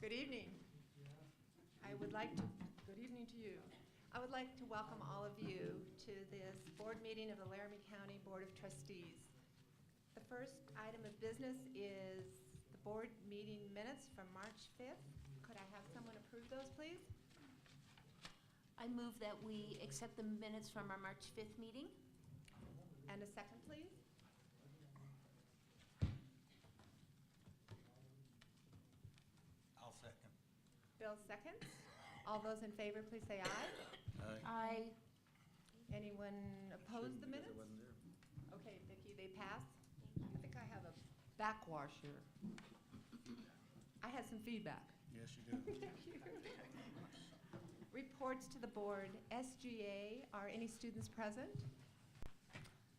Good evening. Good evening to you. I would like to welcome all of you to this board meeting of the Laramie County Board of Trustees. The first item of business is the board meeting minutes from March 5th. Could I have someone approve those, please? I move that we accept the minutes from our March 5th meeting. And a second, please? I'll second. Bill seconds. All those in favor, please say aye. Aye. Anyone oppose the minutes? Okay, Vicki, they pass. I think I have a backwash here. I had some feedback. Yes, you do. Thank you. Reports to the board. SGA, are any students present?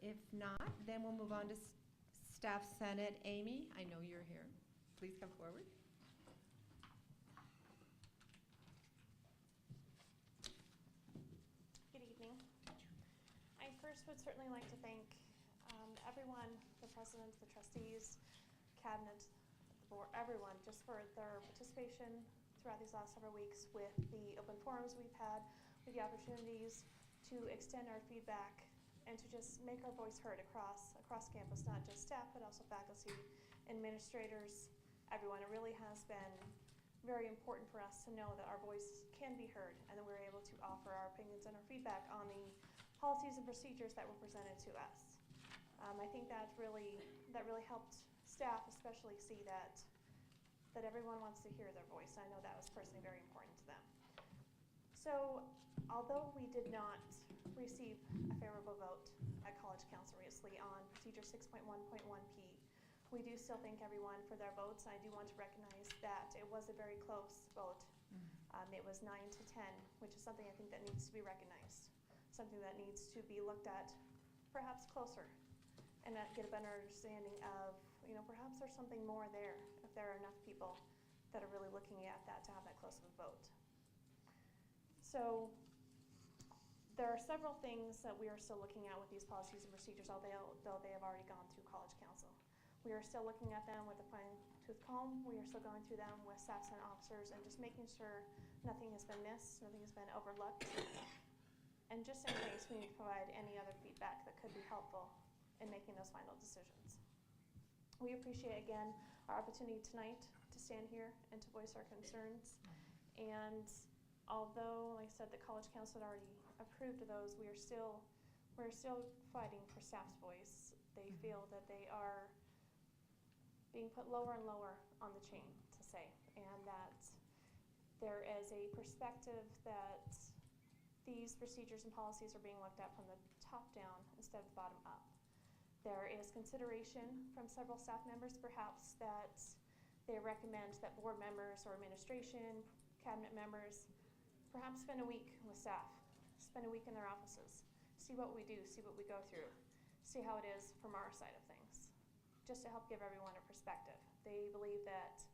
If not, then we'll move on to Staff Senate. Amy, I know you're here. Please come forward. Good evening. I first would certainly like to thank everyone, the president, the trustees, cabinet, the board, everyone, just for their participation throughout these last several weeks with the open forums we've had, with the opportunities to extend our feedback and to just make our voice heard across campus, not just staff, but also faculty, administrators, everyone. It really has been very important for us to know that our voice can be heard and that we're able to offer our opinions and our feedback on the policies and procedures that were presented to us. I think that really helped staff especially see that everyone wants to hear their voice. I know that was personally very important to them. So although we did not receive a favorable vote at College Council recently on Procedure 6.1.1p, we do still thank everyone for their votes. I do want to recognize that it was a very close vote. It was 9-10, which is something I think that needs to be recognized, something that needs to be looked at perhaps closer and get a better understanding of, perhaps there's something more there if there are enough people that are really looking at that to have that close of a vote. So there are several things that we are still looking at with these policies and procedures, although they have already gone through College Council. We are still looking at them with a fine-tooth comb. We are still going through them with staff and officers and just making sure nothing has been missed, nothing has been overlooked. And just in case we need to provide any other feedback that could be helpful in making those final decisions. We appreciate, again, our opportunity tonight to stand here and to voice our concerns. And although, like I said, the College Council had already approved of those, we're still fighting for staff's voice. They feel that they are being put lower and lower on the chain, to say, and that there is a perspective that these procedures and policies are being looked at from the top down instead of the bottom up. There is consideration from several staff members, perhaps, that they recommend that board members or administration, cabinet members, perhaps spend a week with staff, spend a week in their offices, see what we do, see what we go through, see how it is from our side of things, just to help give everyone a perspective. They believe that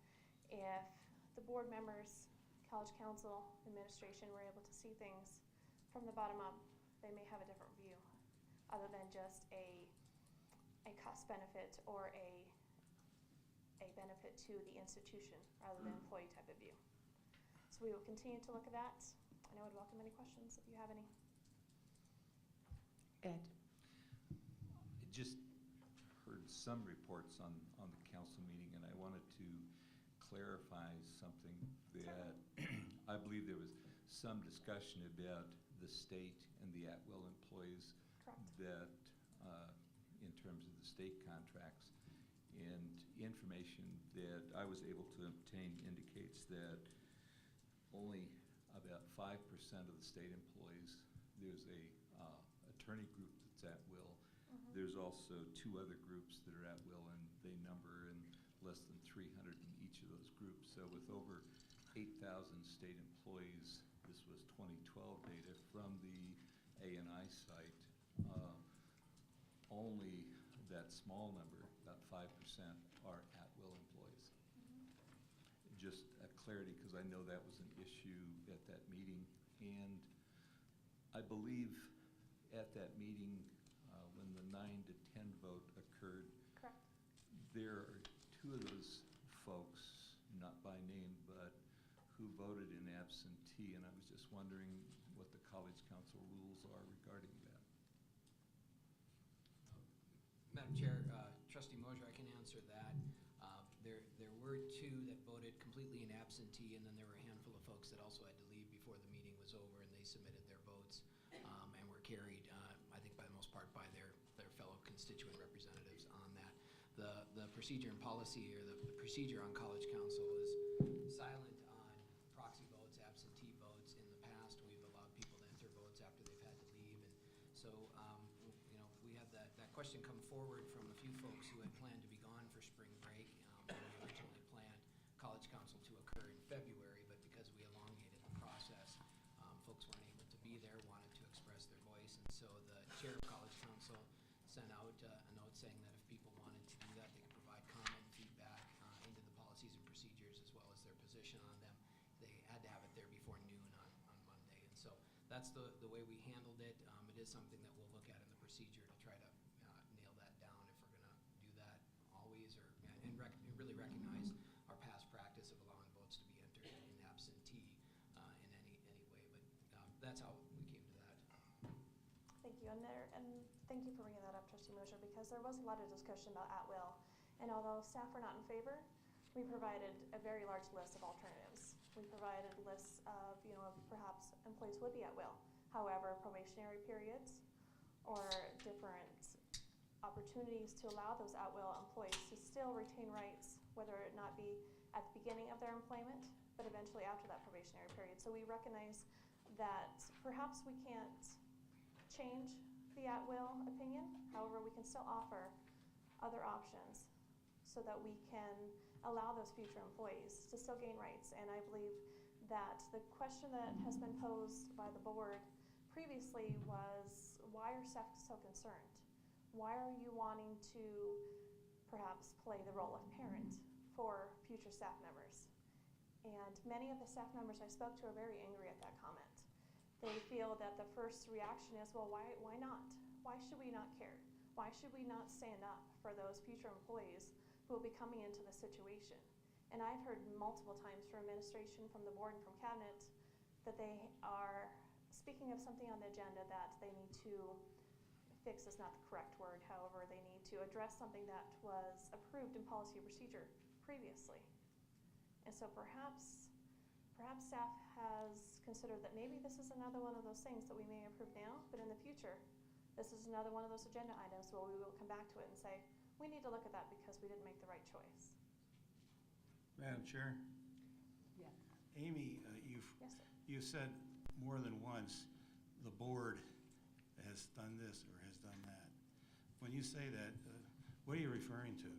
if the board members, College Council, administration were able to see things from the bottom up, they may have a different view other than just a cost benefit or a benefit to the institution rather than employee type of view. So we will continue to look at that, and I would welcome any questions if you have any. Ed. I just heard some reports on the council meeting, and I wanted to clarify something that I believe there was some discussion about the state and the at-will employees. Correct. That in terms of the state contracts, and information that I was able to obtain indicates that only about 5% of the state employees, there's a attorney group that's at will. There's also 2 other groups that are at will, and they number in less than 300 in each of those groups. So with over 8,000 state employees, this was 2012 data from the ANI site, only that small number, about 5%, are at-will employees. Just a clarity, because I know that was an issue at that meeting. And I believe at that meeting, when the 9-10 vote occurred, Correct. there are 2 of those folks, not by name, but who voted in absentee, and I was just wondering what the College Council rules are regarding that. Madam Chair, Trustee Mosier, I can answer that. There were two that voted completely in absentee, and then there were a handful of folks that also had to leave before the meeting was over, and they submitted their votes and were carried, I think by the most part, by their fellow constituent representatives on that. The procedure and policy, or the procedure on College Council is silent on proxy votes, absentee votes. In the past, we've allowed people to enter votes after they've had to leave, and so we had that question come forward from a few folks who had planned to be gone for spring break. When we originally planned College Council to occur in February, but because we elongated the process, folks weren't able to be there, wanted to express their voice, and so the chair of College Council sent out a note saying that if people wanted to do that, they could provide comment, feedback into the policies and procedures as well as their position on them. They had to have it there before noon on Monday, and so that's the way we handled it. It is something that we'll look at in the procedure to try to nail that down if we're going to do that always, and really recognize our past practice of allowing votes to be entered in absentee in any way. But that's how we came to that. Thank you, and thank you for bringing that up, Trustee Mosier, because there was a lot of discussion about at-will, and although staff were not in favor, we provided a very large list of alternatives. We provided lists of, perhaps employees would be at-will. However, probationary periods or different opportunities to allow those at-will employees to still retain rights, whether it not be at the beginning of their employment, but eventually after that probationary period. So we recognize that perhaps we can't change the at-will opinion. However, we can still offer other options so that we can allow those future employees to still gain rights. And I believe that the question that has been posed by the board previously was, why are staff so concerned? Why are you wanting to perhaps play the role of parent for future staff members? And many of the staff members I spoke to are very angry at that comment. They feel that the first reaction is, well, why not? Why should we not care? Why should we not stand up for those future employees who will be coming into the situation? And I've heard multiple times from administration, from the board, and from cabinet that they are speaking of something on the agenda that they need to fix is not the correct word. However, they need to address something that was approved in policy and procedure previously. And so perhaps staff has considered that maybe this is another one of those things that we may approve now, but in the future, this is another one of those agenda items where we will come back to it and say, we need to look at that because we didn't make the right choice. Madam Chair? Yes. Amy, Yes, sir. you said more than once the board has done this or has done that. When you say that, what are you referring to?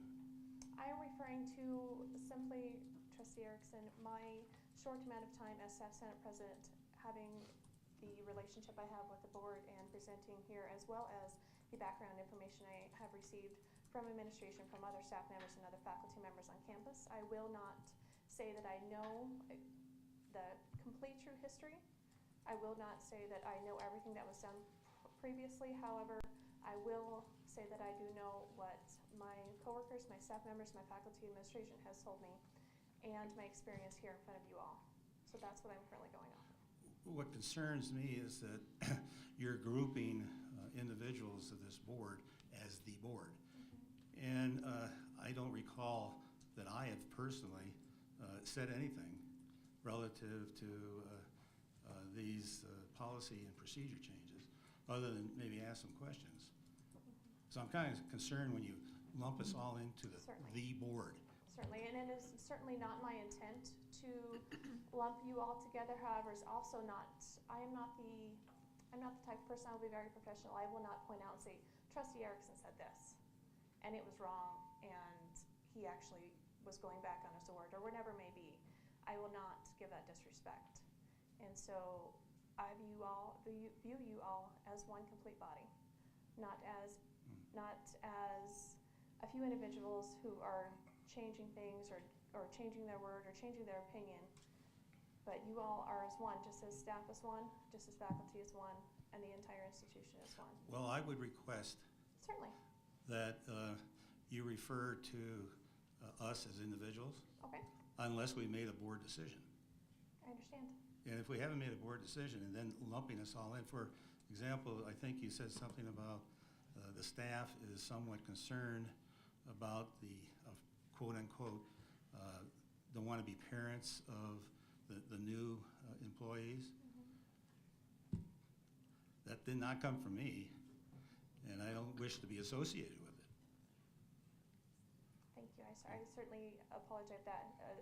I am referring to simply, Trustee Erickson, my short amount of time as staff Senate President, having the relationship I have with the board and presenting here, as well as the background information I have received from administration, from other staff members and other faculty members on campus. I will not say that I know the complete true history. I will not say that I know everything that was done previously. However, I will say that I do know what my coworkers, my staff members, my faculty administration has told me, and my experience here in front of you all. So that's what I'm currently going off of. What concerns me is that you're grouping individuals of this board as the board. And I don't recall that I have personally said anything relative to these policy and procedure changes, other than maybe ask some questions. So I'm kind of concerned when you lump us all into the board. Certainly, and it is certainly not my intent to lump you all together. However, it's also not, I'm not the type of person. I will be very professional. I will not point out and say, Trustee Erickson said this, and it was wrong, and he actually was going back on his word, or whatever it may be. I will not give that disrespect. And so I view you all as one complete body, not as a few individuals who are changing things or changing their word or changing their opinion. But you all are as one, just as staff is one, just as faculty is one, and the entire institution is one. Well, I would request Certainly. that you refer to us as individuals, Okay. unless we made a board decision. I understand. And if we haven't made a board decision and then lumping us all in, for example, I think you said something about the staff is somewhat concerned about the quote-unquote, the wanna-be parents of the new employees. That did not come from me, and I don't wish to be associated with it. Thank you. I certainly apologize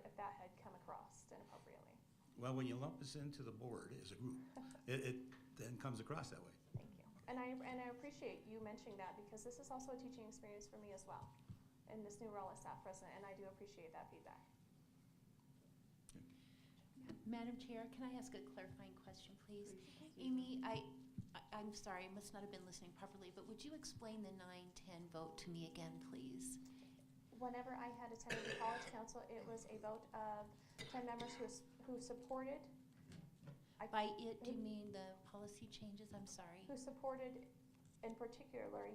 if that had come across inappropriately. Well, when you lump us into the board as a group, it then comes across that way. Thank you. And I appreciate you mentioning that, because this is also a teaching experience for me as well in this new role as staff president, and I do appreciate that feedback. Madam Chair, can I ask a clarifying question, please? Amy, I'm sorry, I must not have been listening properly, but would you explain the 9-10 vote to me again, please? Whenever I had attended the college council, it was a vote of 10 members who supported. By it, do you mean the policy changes? I'm sorry. Who supported in particular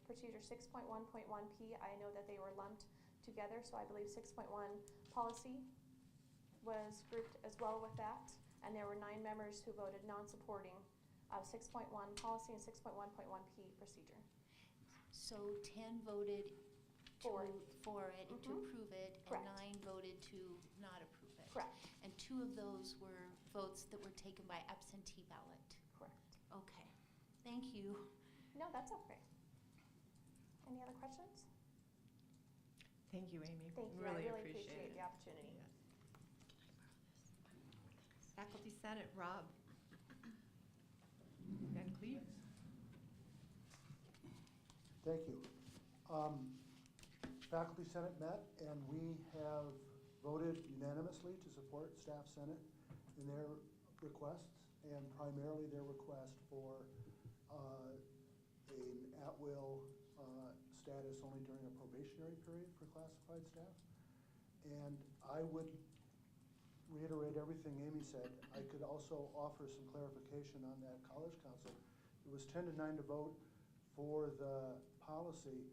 procedure 6.1.1P. I know that they were lumped together, so I believe 6.1 policy was grouped as well with that. And there were 9 members who voted non-supporting of 6.1 policy and 6.1.1P procedure. So 10 voted For it. for it, to Mhm. approve it, Correct. and 9 voted to not approve it. Correct. And 2 of those were votes that were taken by absentee ballot. Correct. Okay, thank you. No, that's okay. Any other questions? Thank you, Amy. Thank you. Really I really appreciate appreciate it. the opportunity. Faculty Senate, Rob Van Cleve. Thank you. Faculty Senate met, and we have voted unanimously to support Staff Senate in their requests, and primarily their request for an at-will status only during a probationary period for classified staff. And I would reiterate everything Amy said. I could also offer some clarification on that college council. It was 10-9 to vote for the policy.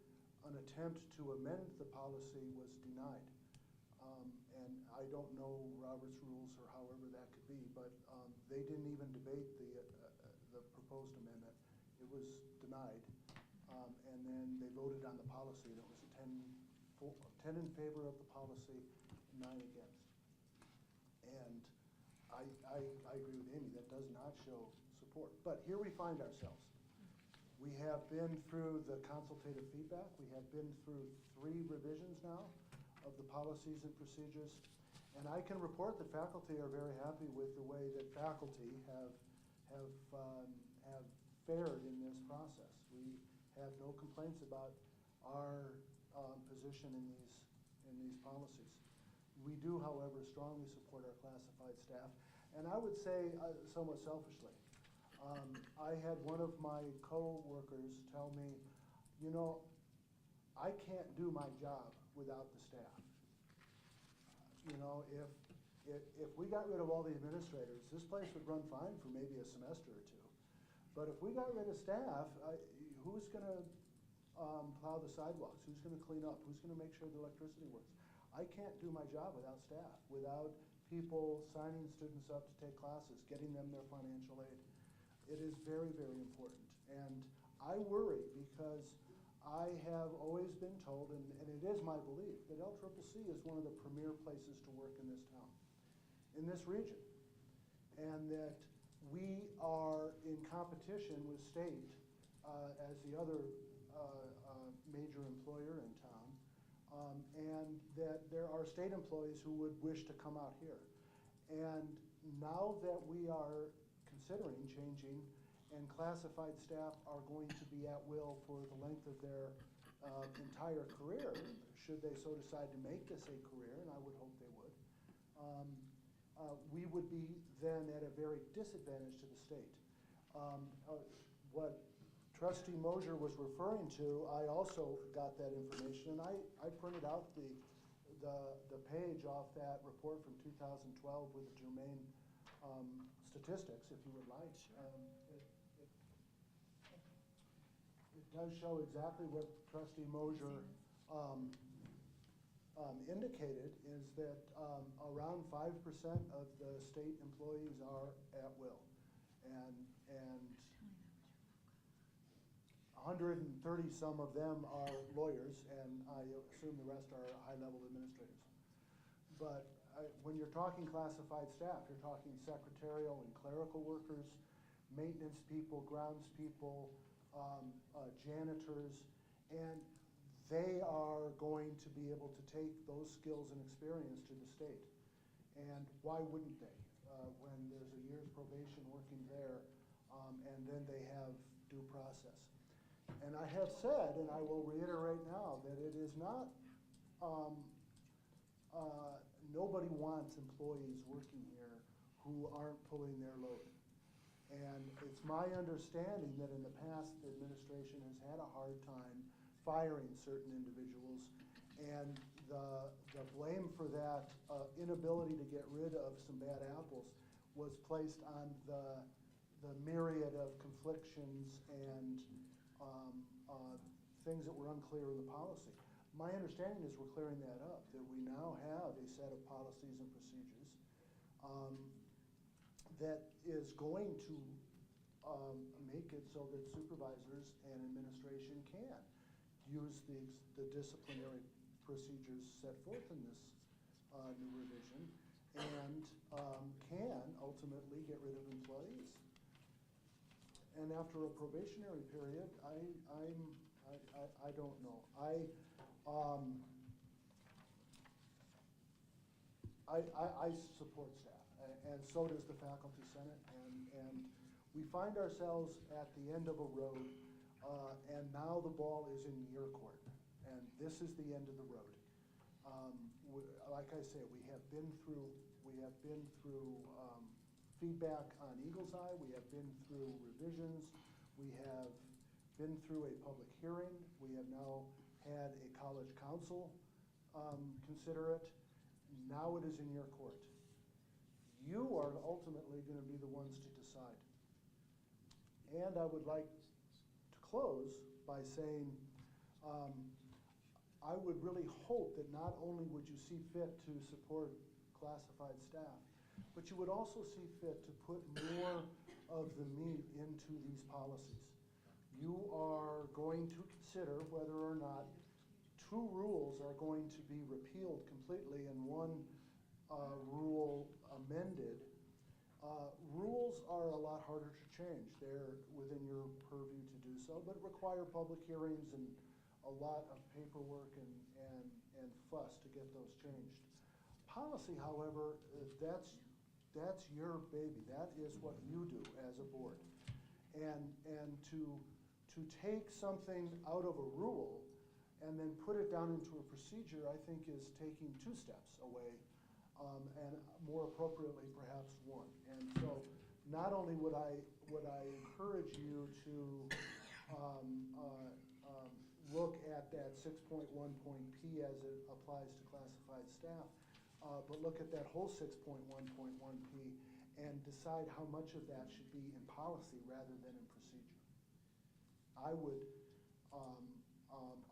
An attempt to amend the policy was denied. And I don't know Robert's rules or however that could be, but they didn't even debate the proposed amendment. It was denied. And then they voted on the policy, and it was a 10 in favor of the policy, 9 against. And I agree with Amy, that does not show support. But here we find ourselves. We have been through the consultative feedback. We have been through 3 revisions now of the policies and procedures. And I can report that faculty are very happy with the way that faculty have fared in this process. We have no complaints about our position in these policies. We do, however, strongly support our classified staff. And I would say, somewhat selfishly, I had one of my co-workers tell me, you know, I can't do my job without the staff. You know, if we got rid of all the administrators, this place would run fine for maybe a semester or 2. But if we got rid of staff, who's going to plow the sidewalks? Who's going to clean up? Who's going to make sure the electricity works? I can't do my job without staff, without people signing students up to take classes, getting them their financial aid. It is very, very important. And I worry because I have always been told, and it is my belief, that LCCC is one of the premier places to work in this town, in this region, and that we are in competition with state as the other major employer in town, and that there are state employees who would wish to come out here. And now that we are considering changing, and classified staff are going to be at will for the length of their entire career, should they so decide to make this a career, and I would hope they would, we would be then at a very disadvantage to the state. What Trustee Mosier was referring to, I also got that information, and I printed out the page off that report from 2012 with the germane statistics, if you would like. It does show exactly what Trustee Mosier indicated is that around 5% of the state employees are at will. And 130 some of them are lawyers, and I assume the rest are high-level administrators. But when you're talking classified staff, you're talking secretarial and clerical workers, maintenance people, grounds people, janitors, and they are going to be able to take those skills and experience to the state. And why wouldn't they? When there's a year's probation working there, and then they have due process. And I have said, and I will reiterate now, that it is not, nobody wants employees working here who aren't pulling their load. And it's my understanding that in the past, the administration has had a hard time firing certain individuals, and the blame for that inability to get rid of some bad apples was placed on the myriad of conflictions and things that were unclear in the policy. My understanding is we're clearing that up, that we now have a set of policies and procedures that is going to make it so that supervisors and administration can use the disciplinary procedures set forth in this new revision and can ultimately get rid of employees. And after a probationary period, I don't know. I support staff, and so does the Faculty Senate, and we find ourselves at the end of a road, and now the ball is in your court, and this is the end of the road. Like I say, we have been through feedback on Eagle's Eye, we have been through revisions, we have been through a public hearing, we have now had a college council consider it. Now it is in your court. You are ultimately going to be the ones to decide. And I would like to close by saying I would really hope that not only would you see fit to support classified staff, but you would also see fit to put more of the meat into these policies. You are going to consider whether or not 2 rules are going to be repealed completely and 1 rule amended. Rules are a lot harder to change. They're within your purview to do so, but require public hearings and a lot of paperwork and fuss to get those changed. Policy, however, that's your baby. That is what you do as a board. And to take something out of a rule and then put it down into a procedure, I think is taking 2 steps away, and more appropriately, perhaps 1. And so not only would I encourage you to look at that 6.1.p as it applies to classified staff, but look at that whole 6.1.1p and decide how much of that should be in policy rather than in procedure. I would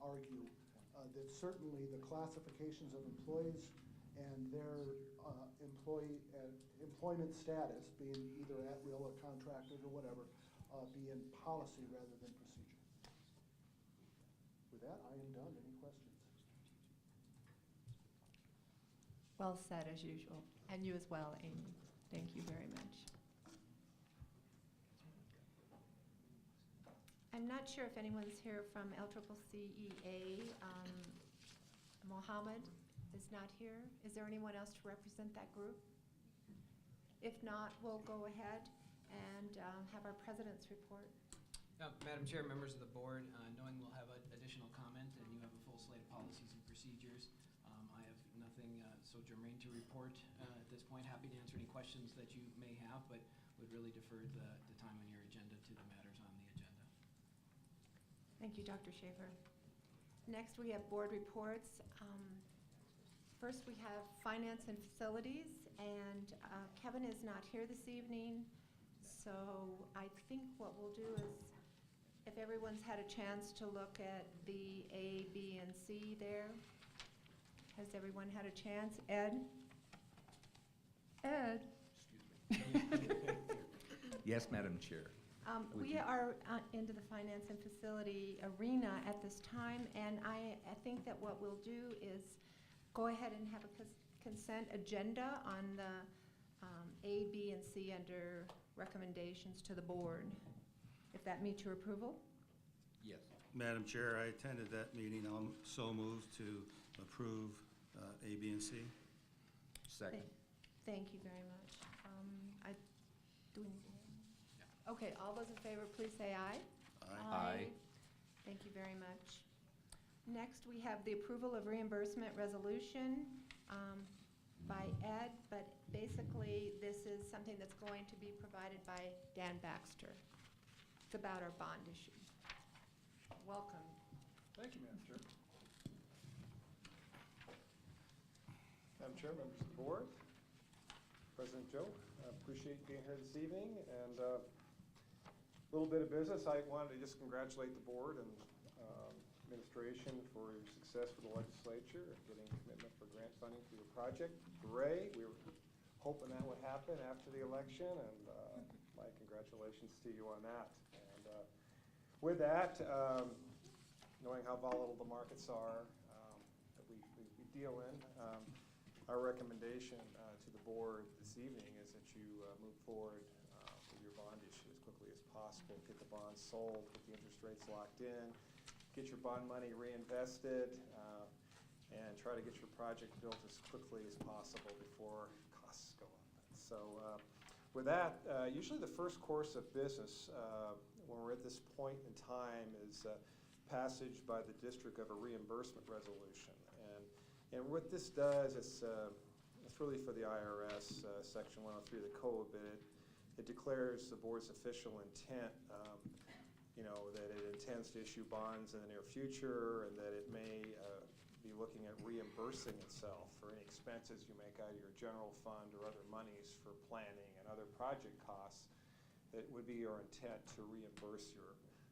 argue that certainly the classifications of employees and their employment status, being either at will or contracted or whatever, be in policy rather than procedure. With that, I am done. Any questions? Well said, as usual. And you as well, Amy. Thank you very much. I'm not sure if anyone's here from LCCEA. Mohammed is not here. Is there anyone else to represent that group? If not, we'll go ahead and have our president's report. Madam Chair, members of the board, knowing we'll have additional comment and you have a full slate of policies and procedures, I have nothing so germane to report at this point. Happy to answer any questions that you may have, but would really defer the time on your agenda to the matters on the agenda. Thank you, Dr. Schaefer. Next, we have board reports. First, we have finance and facilities, and Kevin is not here this evening, so I think what we'll do is, if everyone's had a chance to look at the A, B, and C there, Has everyone had a chance? Ed? Ed? Yes, Madam Chair. Would We you- are into the finance and facility arena at this time, and I think that what we'll do is go ahead and have a consent agenda on the A, B, and C under recommendations to the board. If that meets your approval? Yes. Madam Chair, I attended that meeting. I'm so moved to approve A, B, and C. Second. Thank you very much. Do we need to? Okay, all those in favor, please say aye. Aye. Thank you very much. Next, we have the approval of reimbursement resolution by Ed, but basically, this is something that's going to be provided by Dan Baxter. It's about our bond issue. Welcome. Thank you, Madam Chair. Madam Chair, members of the board, President Joe, I appreciate you being here this evening. And a little bit of business, I wanted to just congratulate the board and administration for your success with the legislature and getting commitment for grant funding for your project. Hooray, we were hoping that would happen after the election, and my congratulations to you on that. And with that, knowing how volatile the markets are that we deal in, our recommendation to the board this evening is that you move forward with your bond issue as quickly as possible, get the bonds sold, get the interest rates locked in, get your bond money reinvested, and try to get your project built as quickly as possible before costs go up. So with that, usually the first course of business when we're at this point in time is passage by the district of a reimbursement resolution. And what this does, it's really for the IRS, Section 103 of the code, but it declares the board's official intent, that it intends to issue bonds in the near future, and that it may be looking at reimbursing itself for any expenses you make out of your general fund or other monies for planning and other project costs. It would be your intent to reimburse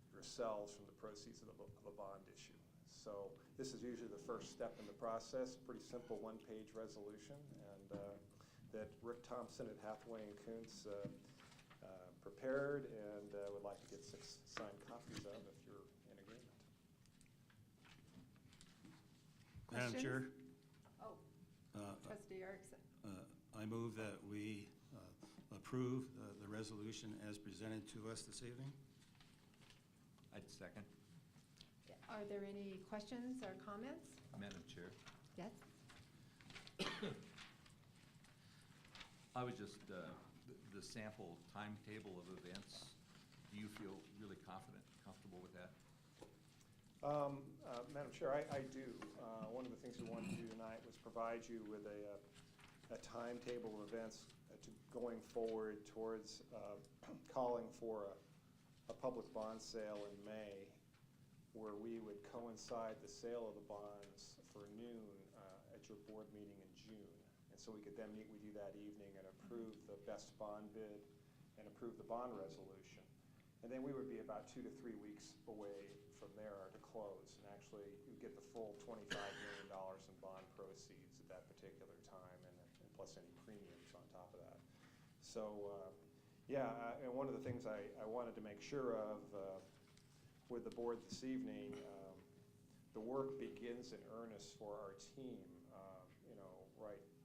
yourselves from the proceeds of the bond issue. So this is usually the first step in the process, pretty simple one-page resolution, and that Rick Thompson at Hathaway and Kuntz prepared and would like to get 6 signed copies of if you're in agreement. Madam Questions? Chair, Oh, Trustee Erickson. I move that we approve the resolution as presented to us this evening. I'd second. Are there any questions or comments? Madam Chair. Yes? I was just, the sample timetable of events, do you feel really comfortable with that? Madam Chair, I do. One of the things we wanted to do tonight was provide you with a timetable of events going forward towards calling for a public bond sale in May, where we would coincide the sale of the bonds for noon at your board meeting in June. And so we could then meet with you that evening and approve the best bond bid and approve the bond resolution. And then we would be about 2 to 3 weeks away from there to close, and actually you get the full $25 million in bond proceeds at that particular time, and plus any premiums on top of that. So and one of the things I wanted to make sure of with the board this evening, the work begins in earnest for our team,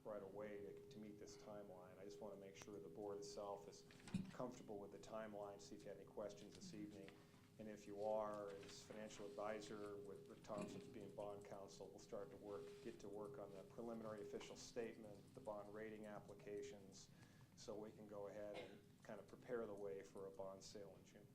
right away to meet this timeline. I just want to make sure the board itself is comfortable with the timeline, see if you have any questions this evening. And if you are, as financial advisor with Rick Thompson's being bond counsel, we'll start to get to work on the preliminary official statement, the bond rating applications, so we can go ahead and kind of prepare the way for a bond sale in June.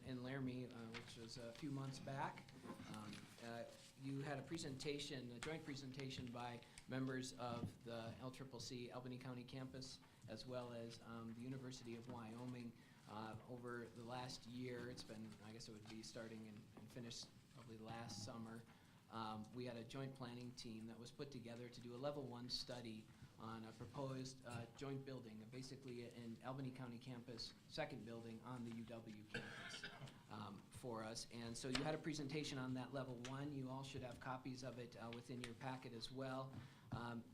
in Laramie, which was a few months back. You had a presentation, a joint presentation by members of the LCCC Albany County campus, as well as the University of Wyoming. Over the last year, it's been, I guess it would be starting and finished probably last summer, we had a joint planning team that was put together to do a level 1 study on a proposed joint building, basically an Albany County campus, second building on the UW campus for us. And so you had a presentation on that level 1. You all should have copies of it within your packet as well.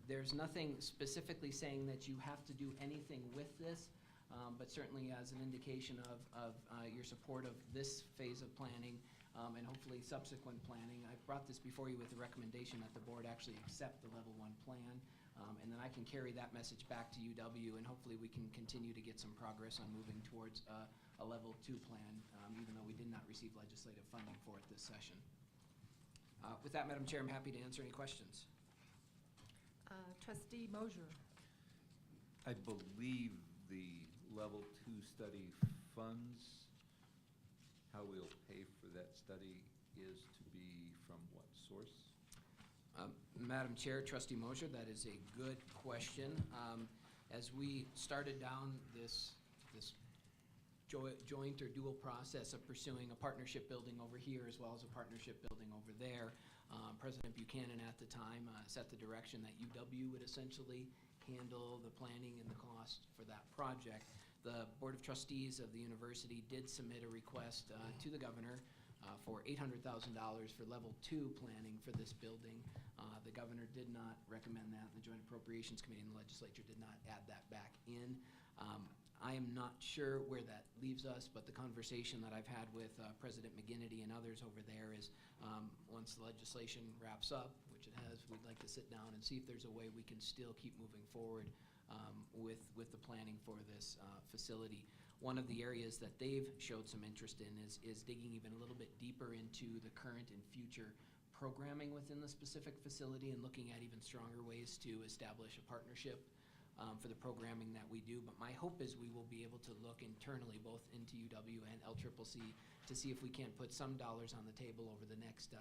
There's nothing specifically saying that you have to do anything with this, but certainly as an indication of your support of this phase of planning and hopefully subsequent planning. I brought this before you with the recommendation that the board actually accept the level 1 plan. And then I can carry that message back to UW, and hopefully we can continue to get some progress on moving towards a level 2 plan, even though we did not receive legislative funding for it this session. With that, Madam Chair, I'm happy to answer any questions. Trustee Mosier. I believe the level 2 study funds, how we'll pay for that study is to be from what source? Madam Chair, Trustee Mosier, that is a good question. As we started down this joint or dual process of pursuing a partnership building over here as well as a partnership building over there, President Buchanan at the time set the direction that UW would essentially handle the planning and the cost for that project. The Board of Trustees of the university did submit a request to the governor for $800,000 for level 2 planning for this building. The governor did not recommend that. The Joint Appropriations Committee and the legislature did not add that back in. I am not sure where that leaves us, but the conversation that I've had with President McGinnity and others over there is once the legislation wraps up, which it has, we'd like to sit down and see if there's a way we can still keep moving forward with the planning for this facility. One of the areas that they've showed some interest in is digging even a little bit deeper into the current and future programming within the specific facility and looking at even stronger ways to establish a partnership for the programming that we do. But my hope is we will be able to look internally, both into UW and LCCC, to see if we can't put some dollars on the table over the next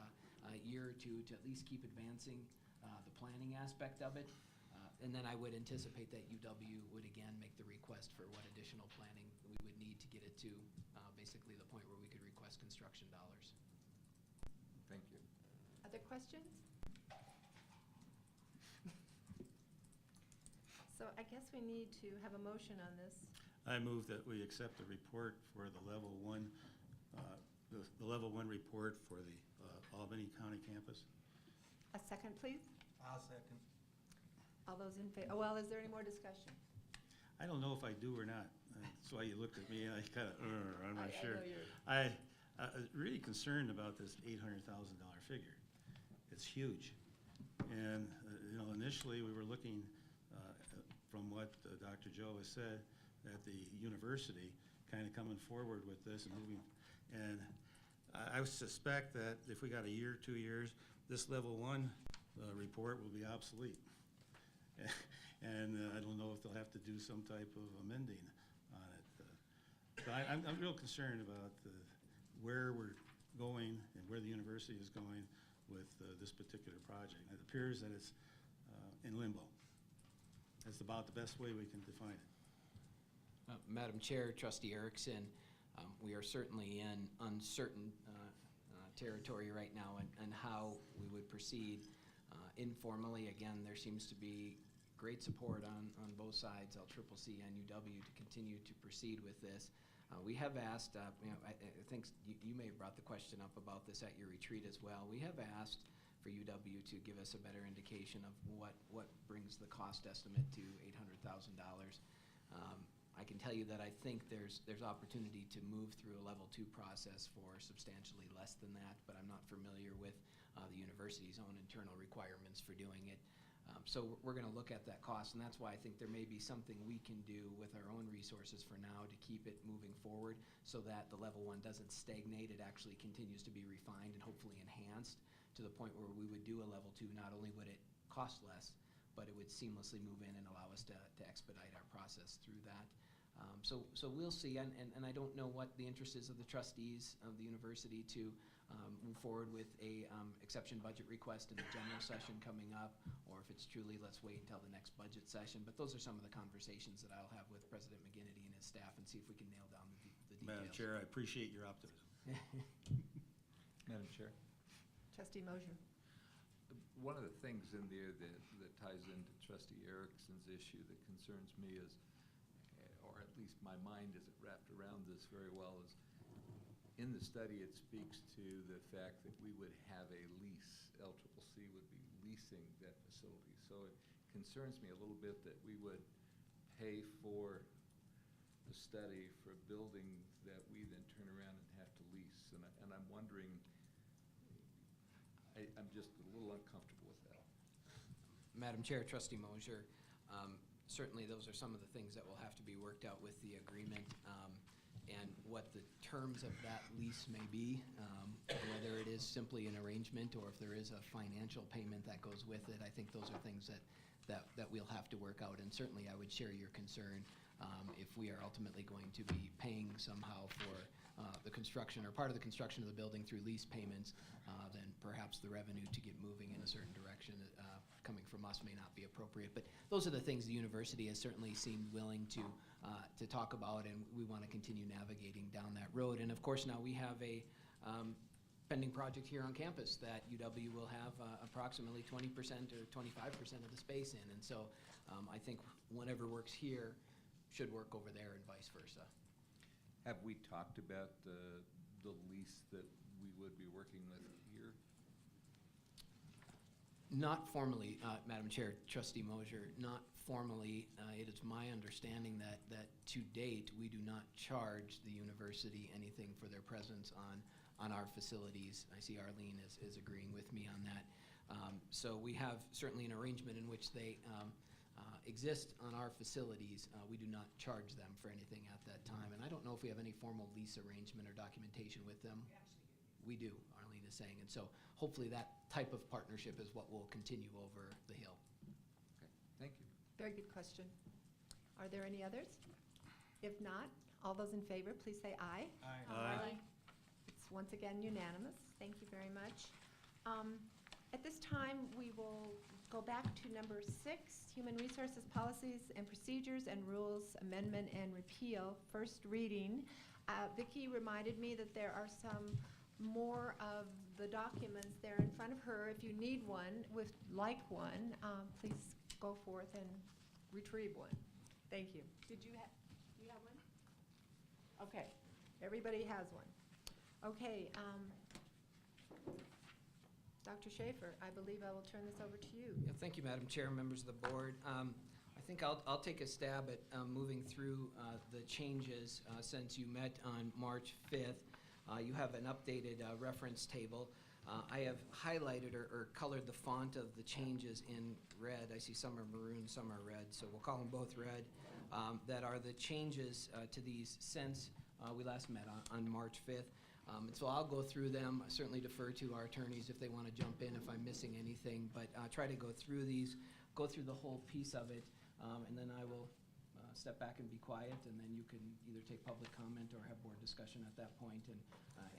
year or two to at least keep advancing the planning aspect of it. And then I would anticipate that UW would again make the request for what additional planning we would need to get it to basically the point where we could request construction dollars. Thank you. Other questions? So I guess we need to have a motion on this. I move that we accept the report for the level 1, the level 1 report for the Albany County campus. A second, please. I'll second. All those in favor? Oh, well, is there any more discussion? I don't know if I do or not. That's why you looked at me and I kind of, I'm not sure. I know you're. I really concerned about this $800,000 figure. It's huge. And, initially we were looking, from what Dr. Joe has said, at the university kind of coming forward with this and moving. And I suspect that if we got a year, 2 years, this level 1 report will be obsolete. And I don't know if they'll have to do some type of amending on it. So I'm real concerned about where we're going and where the university is going with this particular project. It appears that it's in limbo. That's about the best way we can define it. Madam Chair, Trustee Erickson, we are certainly in uncertain territory right now and how we would proceed. Informally, again, there seems to be great support on both sides, LCCC and UW, to continue to proceed with this. We have asked, I think you may have brought the question up about this at your retreat as well. We have asked for UW to give us a better indication of what brings the cost estimate to $800,000. I can tell you that I think there's opportunity to move through a level 2 process for substantially less than that, but I'm not familiar with the university's own internal requirements for doing it. So we're going to look at that cost, and that's why I think there may be something we can do with our own resources for now to keep it moving forward so that the level 1 doesn't stagnate. It actually continues to be refined and hopefully enhanced to the point where we would do a level 2. Not only would it cost less, but it would seamlessly move in and allow us to expedite our process through that. So we'll see, and I don't know what the interest is of the trustees of the university to move forward with a exception budget request in the general session coming up, or if it's truly, let's wait until the next budget session. But those are some of the conversations that I'll have with President McGinnity and his staff and see if we can nail down the details. Madam Chair, I appreciate your optimism. Madam Chair? Trustee Mosier. One of the things in there that ties into Trustee Erickson's issue that concerns me is, or at least my mind isn't wrapped around this very well, is in the study it speaks to the fact that we would have a lease, LCCC would be leasing that facility. So it concerns me a little bit that we would pay for the study for a building that we then turn around and have to lease. And I'm wondering, I'm just a little uncomfortable with that. Madam Chair, Trustee Mosier, certainly those are some of the things that will have to be worked out with the agreement, and what the terms of that lease may be, whether it is simply an arrangement or if there is a financial payment that goes with it. I think those are things that we'll have to work out, and certainly I would share your concern if we are ultimately going to be paying somehow for the construction or part of the construction of the building through lease payments, then perhaps the revenue to get moving in a certain direction coming from us may not be appropriate. But those are the things the university has certainly seemed willing to talk about, and we want to continue navigating down that road. And of course, now we have a pending project here on campus that UW will have approximately 20% or 25% of the space in. And so I think whatever works here should work over there and vice versa. Have we talked about the lease that we would be working with here? Not formally, Madam Chair, Trustee Mosier, not formally. It is my understanding that to date, we do not charge the university anything for their presence on our facilities. I see Arlene is agreeing with me on that. So we have certainly an arrangement in which they exist on our facilities. We do not charge them for anything at that time. And I don't know if we have any formal lease arrangement or documentation with them. We do, Arlene is saying. And so hopefully that type of partnership is what will continue over the hill. Okay, thank you. Very good question. Are there any others? If not, all those in favor, please say aye. Aye. It's once again unanimous. Thank you very much. At this time, we will go back to number 6, Human Resources Policies and Procedures and Rules Amendment and Repeal, first reading. Vicki reminded me that there are some more of the documents there in front of her. If you need one, one, please go forth and retrieve one. Thank you. Do you have one? Okay, everybody has one. Okay, Dr. Schaefer, I believe I will turn this over to you. Yeah, thank you, Madam Chair, members of the board. I think I'll take a stab at moving through the changes since you met on March 5th. You have an updated reference table. I have highlighted or colored the font of the changes in red. I see some are maroon, some are red, so we'll call them both red. That are the changes to these since we last met on March 5th. And so I'll go through them. I certainly defer to our attorneys if they want to jump in if I'm missing anything, but try to go through these, go through the whole piece of it, and then I will step back and be quiet, and then you can either take public comment or have board discussion at that point and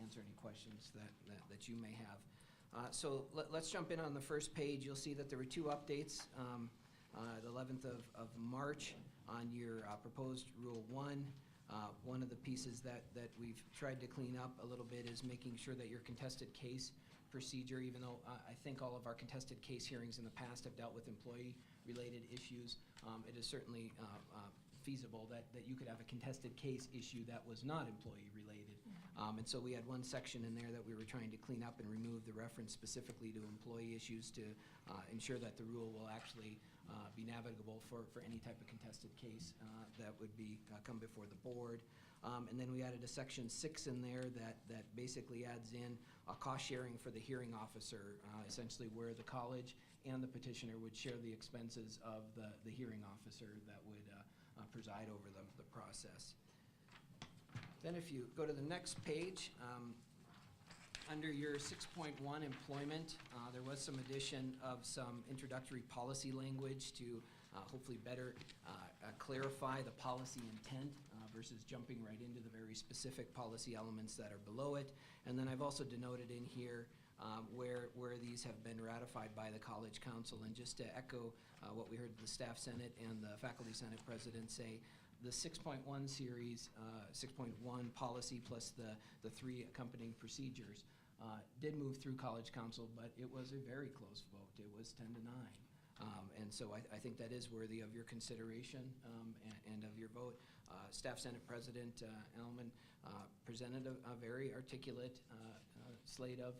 answer any questions that you may have. So let's jump in on the first page. You'll see that there were 2 updates. The 11th of March on your proposed Rule 1. One of the pieces that we've tried to clean up a little bit is making sure that your contested case procedure, even though I think all of our contested case hearings in the past have dealt with employee-related issues, it is certainly feasible that you could have a contested case issue that was not employee-related. And so we had one section in there that we were trying to clean up and remove the reference specifically to employee issues to ensure that the rule will actually be navigable for any type of contested case that would be come before the board. And then we added a section 6 in there that basically adds in a cost sharing for the hearing officer, essentially where the college and the petitioner would share the expenses of the hearing officer that would preside over the process. Then if you go to the next page, under your 6.1 employment, there was some addition of some introductory policy language to hopefully better clarify the policy intent versus jumping right into the very specific policy elements that are below it. And then I've also denoted in here where these have been ratified by the College Council. And just to echo what we heard the Staff Senate and the Faculty Senate President say, the 6.1 series, 6.1 policy plus the 3 accompanying procedures did move through College Council, but it was a very close vote. It was 10-9. And so I think that is worthy of your consideration and of your vote. Staff Senate President Elman presented a very articulate slate of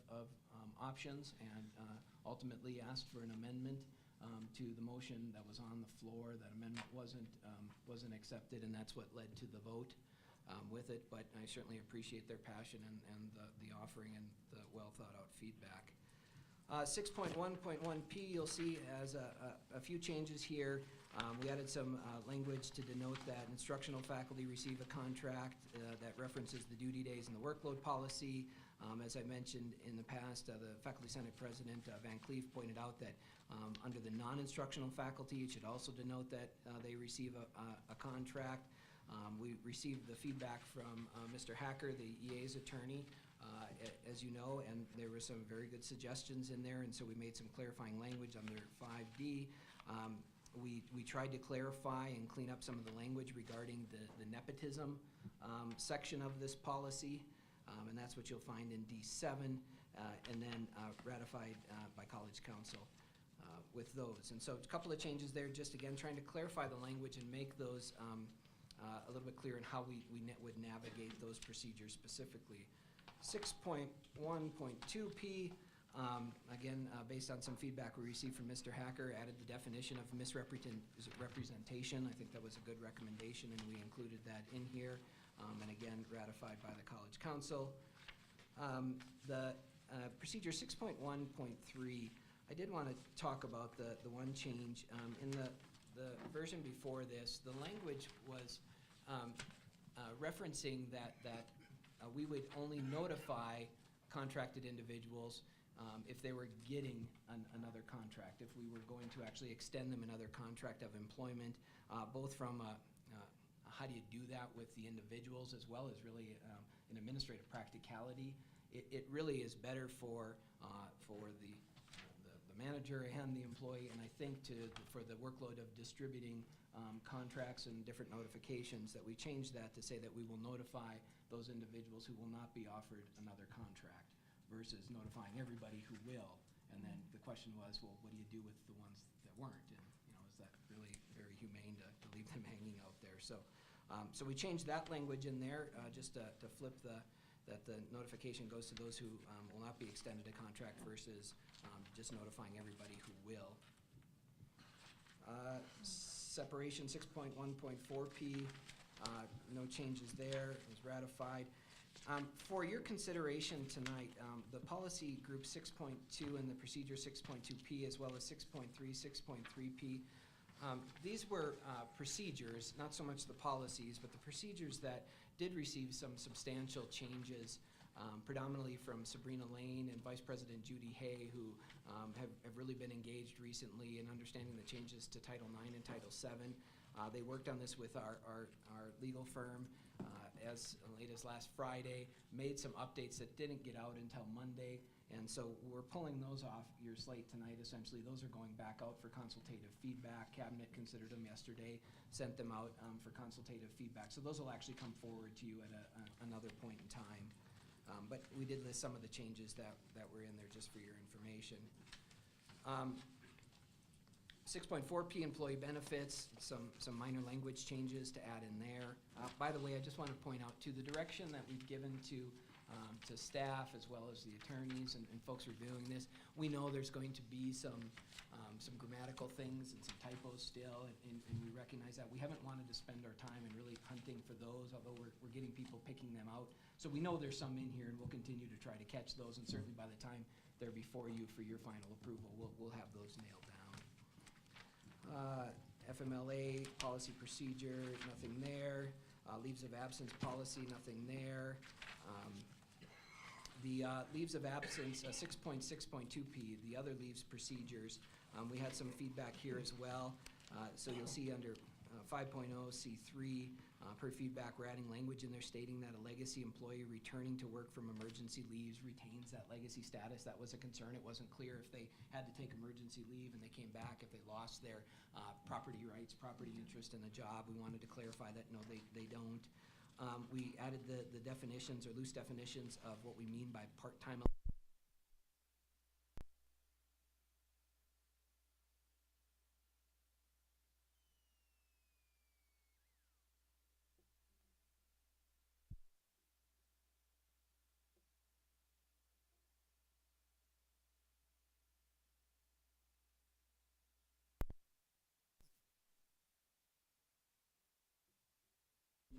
options and ultimately asked for an amendment to the motion that was on the floor. That amendment wasn't accepted, and that's what led to the vote with it. But I certainly appreciate their passion and the offering and the well-thought-out feedback. 6.1.1P, you'll see has a few changes here. We added some language to denote that instructional faculty receive a contract that references the duty days and the workload policy. As I mentioned in the past, the Faculty Senate President Van Cleef pointed out that under the non-instructional faculty, it should also denote that they receive a contract. We received the feedback from Mr. Hacker, the EA's attorney, as you know, and there were some very good suggestions in there, and so we made some clarifying language under 5D. We tried to clarify and clean up some of the language regarding the nepotism section of this policy, and that's what you'll find in D7, and then ratified by College Council with those. And so a couple of changes there, just again trying to clarify the language and make those a little bit clearer in how we would navigate those procedures specifically. 6.1.2P, again, based on some feedback we received from Mr. Hacker, added the definition of misrepresentation. I think that was a good recommendation, and we included that in here, and again, ratified by the College Council. The procedure 6.1.3, I did want to talk about the one change. In the version before this, the language was referencing that we would only notify contracted individuals if they were getting another contract, if we were going to actually extend them another contract of employment, both from how do you do that with the individuals as well as really an administrative practicality. It really is better for the manager and the employee, and I think for the workload of distributing contracts and different notifications, that we change that to say that we will notify those individuals who will not be offered another contract versus notifying everybody who will. And then the question was, well, what do you do with the ones that weren't? And is that really very humane to leave them hanging out there? So we changed that language in there just to flip that the notification goes to those who will not be extended a contract versus just notifying everybody who will. Separation 6.1.4P, no changes there, it was ratified. For your consideration tonight, the policy group 6.2 and the procedure 6.2P as well as 6.3, 6.3P, these were procedures, not so much the policies, but the procedures that did receive some substantial changes, predominantly from Sabrina Lane and Vice President Judy Hay, who have really been engaged recently in understanding the changes to Title IX and Title VII. They worked on this with our legal firm as late as last Friday, made some updates that didn't get out until Monday, and so we're pulling those off your slate tonight. Essentially, those are going back out for consultative feedback. Cabinet considered them yesterday, sent them out for consultative feedback. So those will actually come forward to you at another point in time. But we did list some of the changes that were in there just for your information. 6.4P employee benefits, some minor language changes to add in there. By the way, I just want to point out too, the direction that we've given to staff as well as the attorneys and folks reviewing this, we know there's going to be some grammatical things and some typos still, and we recognize that. We haven't wanted to spend our time in really hunting for those, although we're getting people picking them out. So we know there's some in here, and we'll continue to try to catch those, and certainly by the time they're before you for your final approval, we'll have those nailed down. FMLA policy procedure, nothing there. Leaves of absence policy, nothing there. The leaves of absence, 6.6.2P, the other leaves procedures, we had some feedback here as well. So you'll see under 5.0 C3, Per feedback, we're adding language in there stating that a legacy employee returning to work from emergency leaves retains that legacy status. That was a concern. It wasn't clear if they had to take emergency leave and they came back, if they lost their property rights, property interest in the job. We wanted to clarify that, no, they don't. We added the definitions or loose definitions of what we mean by part-time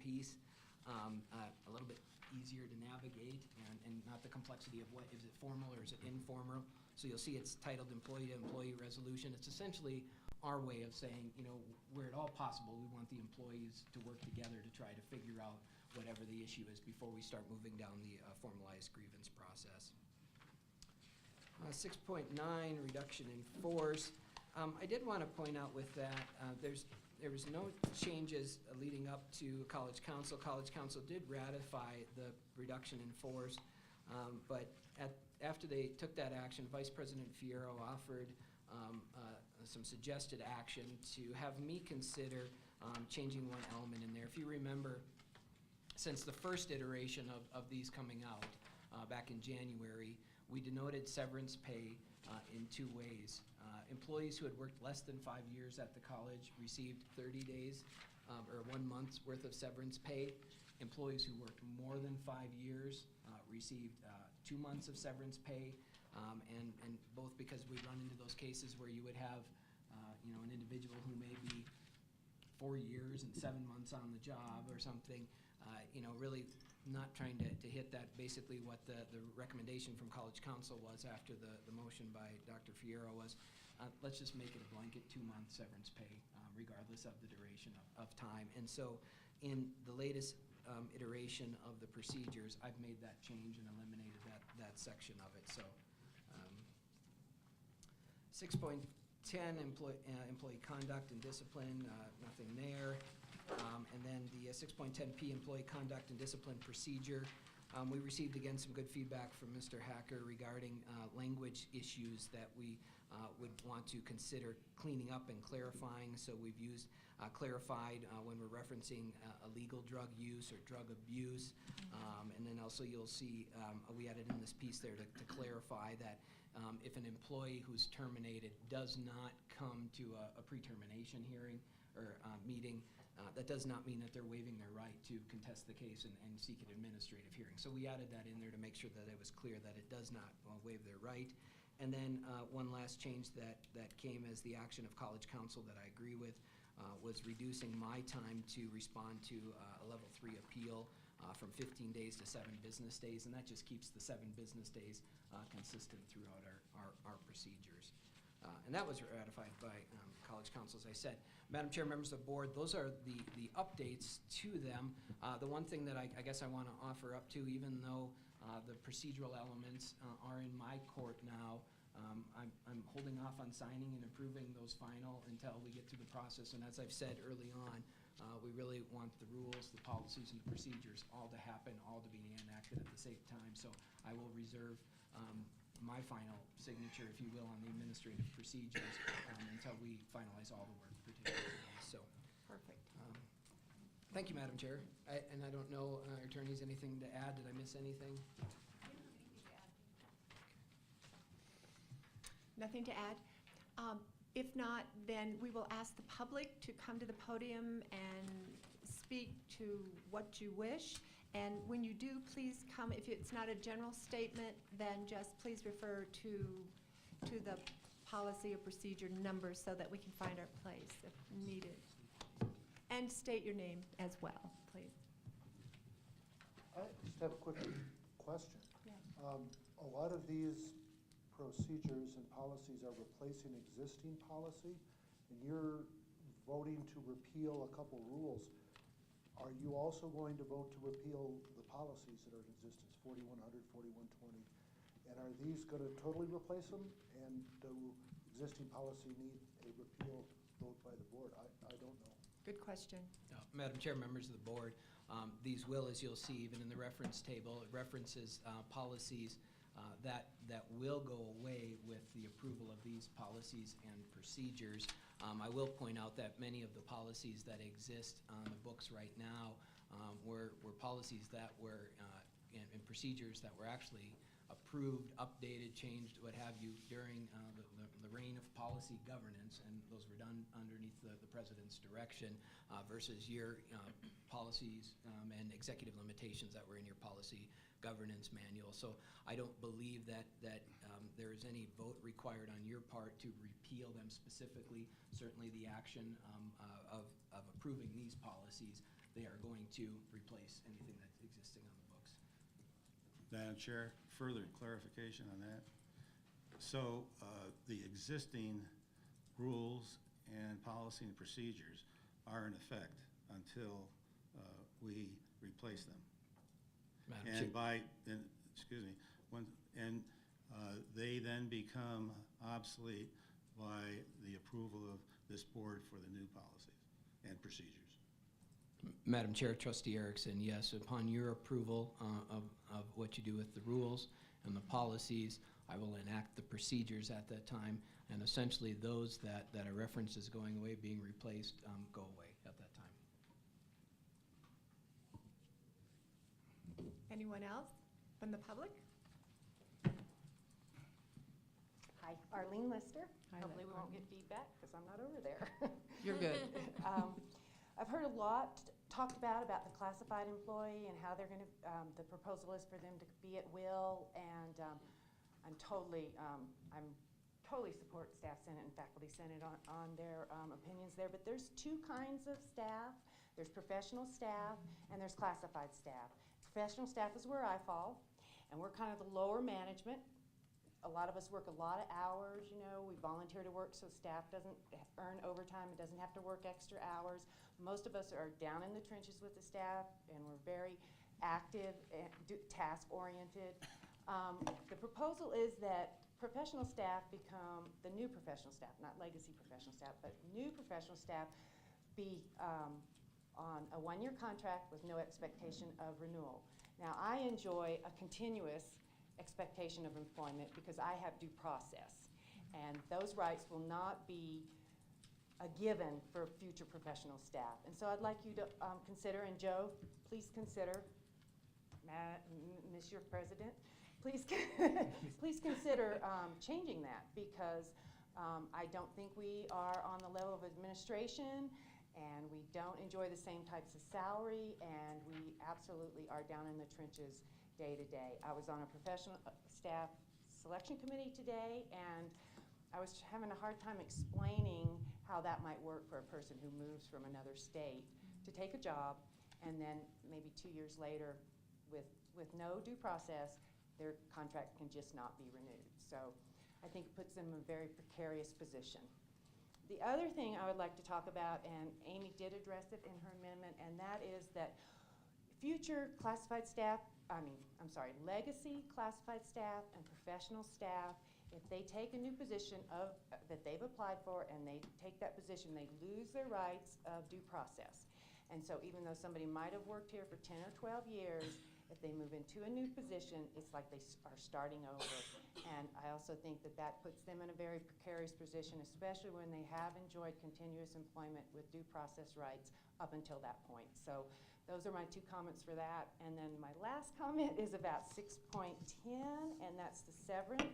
piece, a little bit easier to navigate and not the complexity of what, is it formal or is it informal? So you'll see it's titled employee-to-employee resolution. It's essentially our way of saying, you know, where at all possible, we want the employees to work together to try to figure out whatever the issue is before we start moving down the formalized grievance process. 6.9, reduction in force. I did want to point out with that, there was no changes leading up to College Council. College Council did ratify the reduction in force, but after they took that action, Vice President Fierro offered some suggested action to have me consider changing one element in there. If you remember, since the first iteration of these coming out back in January, we denoted severance pay in two ways. Employees who had worked less than 5 years at the college received 30 days or 1 month's worth of severance pay. Employees who worked more than 5 years received 2 months of severance pay. And both because we run into those cases where you would have an individual who may be 4 years and 7 months on the job or something, really not trying to hit that, basically what the recommendation from College Council was after the motion by Dr. Fierro was, let's just make it a blanket 2-month severance pay, regardless of the duration of time. And so in the latest iteration of the procedures, I've made that change and eliminated that section of it. So 6.10, employee conduct and discipline, nothing there. And then the 6.10P, employee conduct and discipline procedure. We received, again, some good feedback from Mr. Hacker regarding language issues that we would want to consider cleaning up and clarifying. So we've used clarified when we're referencing illegal drug use or drug abuse. And then also you'll see we added in this piece there to clarify that if an employee who's terminated does not come to a pre-termination hearing or meeting, that does not mean that they're waiving their right to contest the case and seek an administrative hearing. So we added that in there to make sure that it was clear that it does not waive their right. And then one last change that came as the action of College Council that I agree with was reducing my time to respond to a level 3 appeal from 15 days to 7 business days, and that just keeps the 7 business days consistent throughout our procedures. And that was ratified by College Council, as I said. Madam Chair, members of the board, those are the updates to them. The one thing that I guess I want to offer up to, even though the procedural elements are in my court now, I'm holding off on signing and approving those final until we get through the process. And as I've said early on, we really want the rules, the policies, and the procedures all to happen, all to be enacted at the same time. So I will reserve my final signature, if you will, on the administrative procedures until we finalize all the work pertaining to these. So, Perfect. Thank you, Madam Chair. And I don't know, attorneys, anything to add? Did I miss anything? Nothing to add? If not, then we will ask the public to come to the podium and speak to what you wish. And when you do, please come. If it's not a general statement, then just please refer to the policy or procedure number so that we can find our place if needed. And state your name as well, please. I just have a quick question. Yeah. A lot of these procedures and policies are replacing existing policy, and you're voting to repeal a couple rules. Are you also going to vote to repeal the policies that are in existence, 4100, 4120? And are these going to totally replace them? And do existing policy need a repeal vote by the board? I don't know. Good question. Madam Chair, members of the board, these will, as you'll see, even in the reference table, it references policies that will go away with the approval of these policies and procedures. I will point out that many of the policies that exist on the books right now were policies that were and procedures that were actually approved, updated, changed, what have you, during the reign of policy governance, and those were done underneath the president's direction versus your policies and executive limitations that were in your policy governance manual. So I don't believe that there is any vote required on your part to repeal them specifically. Certainly the action of approving these policies, they are going to replace anything that's existing on the books. Madam Chair, further clarification on that. So the existing rules and policy and procedures are in effect until we replace them. Madam And Chair. They then become obsolete by the approval of this board for the new policies and procedures. Madam Chair, Trustee Erickson, yes, upon your approval of what you do with the rules and the policies, I will enact the procedures at that time, and essentially those that are referenced as going away, being replaced, go away at that time. Anyone else from the public? Hi, Arlene Lister. Hi, Hopefully we won't get feedback because I'm not over there. You're good. I've heard a lot talked about the classified employee and how they're going to, the proposal is for them to be at will, and I'm totally support Staff Senate and Faculty Senate on their opinions there, but there's two kinds of staff. There's professional staff and there's classified staff. Professional staff is where I fall, and we're kind of the lower management. A lot of us work a lot of hours, you know, we volunteer to work so staff doesn't earn overtime, it doesn't have to work extra hours. Most of us are down in the trenches with the staff, and we're very active and task-oriented. The proposal is that professional staff become the new professional staff, not legacy professional staff, but new professional staff be on a one-year contract with no expectation of renewal. Now, I enjoy a continuous expectation of employment because I have due process, and those rights will not be a given for future professional staff. And so I'd like you to consider, and Joe, please consider, Monsieur President, please please consider changing that, because I don't think we are on the level of administration, and we don't enjoy the same types of salary, and we absolutely are down in the trenches day to day. I was on a professional staff selection committee today, and I was having a hard time explaining how that might work for a person who moves from another state to take a job, and then maybe 2 years later, with no due process, their contract can just not be renewed. So I think it puts them in a very precarious position. The other thing I would like to talk about, and Amy did address it in her amendment, and that is that future classified staff, legacy classified staff and professional staff, if they take a new position that they've applied for and they take that position, they lose their rights of due process. And so even though somebody might have worked here for 10 or 12 years, if they move into a new position, it's like they are starting over. And I also think that that puts them in a very precarious position, especially when they have enjoyed continuous employment with due process rights up until that point. So those are my two comments for that. And then my last comment is about 6.10, and that's the severance.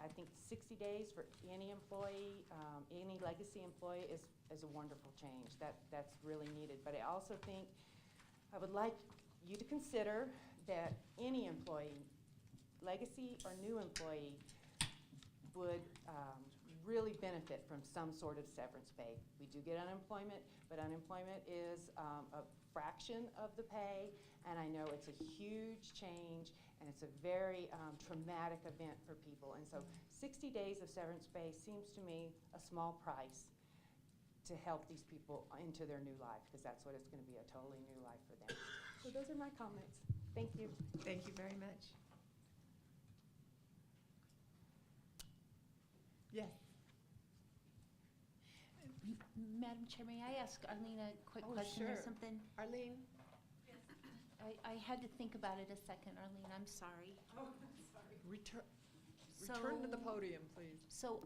I think 60 days for any employee, any legacy employee is a wonderful change. That's really needed. But I also think I would like you to consider that any employee, legacy or new employee, would really benefit from some sort of severance pay. We do get unemployment, but unemployment is a fraction of the pay, and I know it's a huge change, and it's a very traumatic event for people. And so 60 days of severance pay seems to me a small price to help these people into their new life, because that's what it's going to be, a totally new life for them. So those are my comments. Thank you. Thank you very much. Yes. Madam Chair, may I ask Arlene a quick Oh, question or sure. something? Arlene? I had to think about it a second, Arlene, I'm sorry. Return to the So- podium, please. So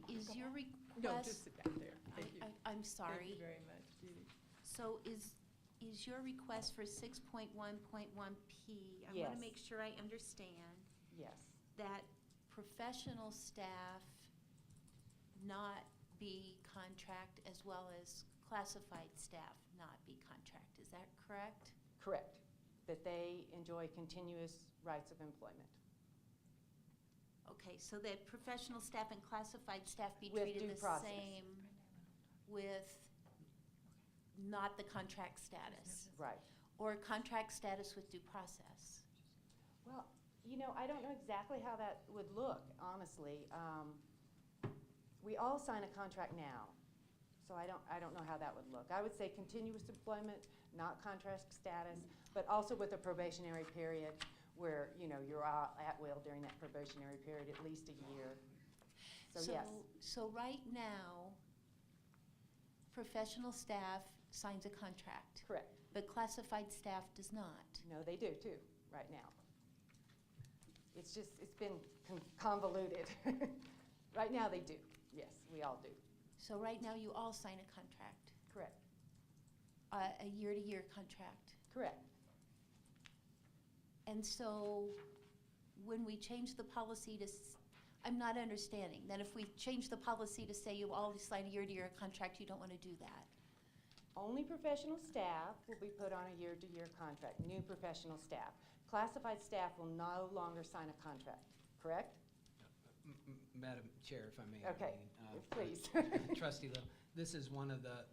is your request? No, just sit down there. Thank you. I'm Thank sorry. you very much, Judy. So is your request for 6.1.1P? I want Yes. to make sure I understand Yes, that professional staff not be contract as well as classified staff not be contract. Is that correct? correct. That they enjoy continuous rights of employment. Okay, so that professional staff and classified staff be With treated due the process. same with not the contract status? Right. Or contract status with due process? Well, I don't know exactly how that would look, honestly. We all sign a contract now, so I don't know how that would look. I would say continuous employment, not contract status, but also with a probationary period where, you're out at will during that probationary period, at least a year. So yes, So right now, professional staff signs a contract, correct. but classified staff does not. No, they do too, right now. It's been convoluted. Right now, they do. Yes, we all do. So right now, you all sign a contract, Correct. a year-to-year contract. Correct. And so when we change the policy to, I'm not understanding, that if we change the policy to say you all sign a year-to-year contract, you don't want to do that? Only professional staff will be put on a year-to-year contract, new professional staff. Classified staff will no longer sign a contract, correct? Madam Chair, if I may. Okay, Arlene, please. Trustee Little, this is one of the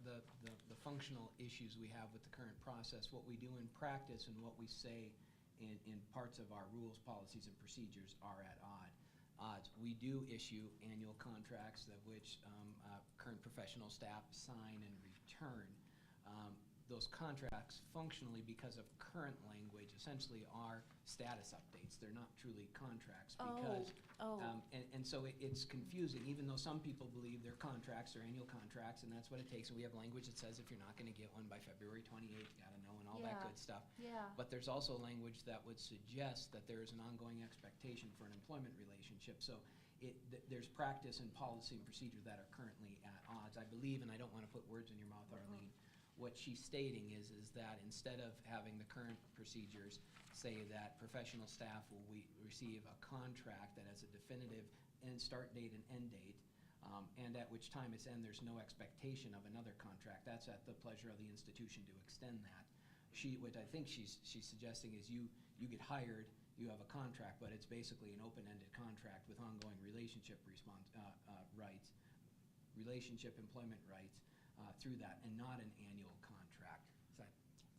functional issues we have with the current process. What we do in practice and what we say in parts of our rules, policies, and procedures are at odds. We do issue annual contracts of which current professional staff sign and return. Those contracts functionally, because of current language, essentially are status updates. They're not truly contracts because and so it's confusing, even though some people believe they're contracts, they're annual contracts, and that's what it takes. And we have language that says if you're not going to get one by February 28th, you got to know, and all that Yeah. good stuff. Yeah. But there's also language that would suggest that there is an ongoing expectation for an employment relationship. So there's practice and policy and procedure that are currently at odds. I believe, and I don't want to put words in your mouth, Arlene, what she's stating is that instead of having the current procedures say that professional staff will receive a contract that has a definitive start date and end date, and at which time it's end, there's no expectation of another contract. That's at the pleasure of the institution to extend that. What I think she's suggesting is you get hired, you have a contract, but it's basically an open-ended contract with ongoing relationship rights, relationship employment rights through that, and not an annual contract. Is that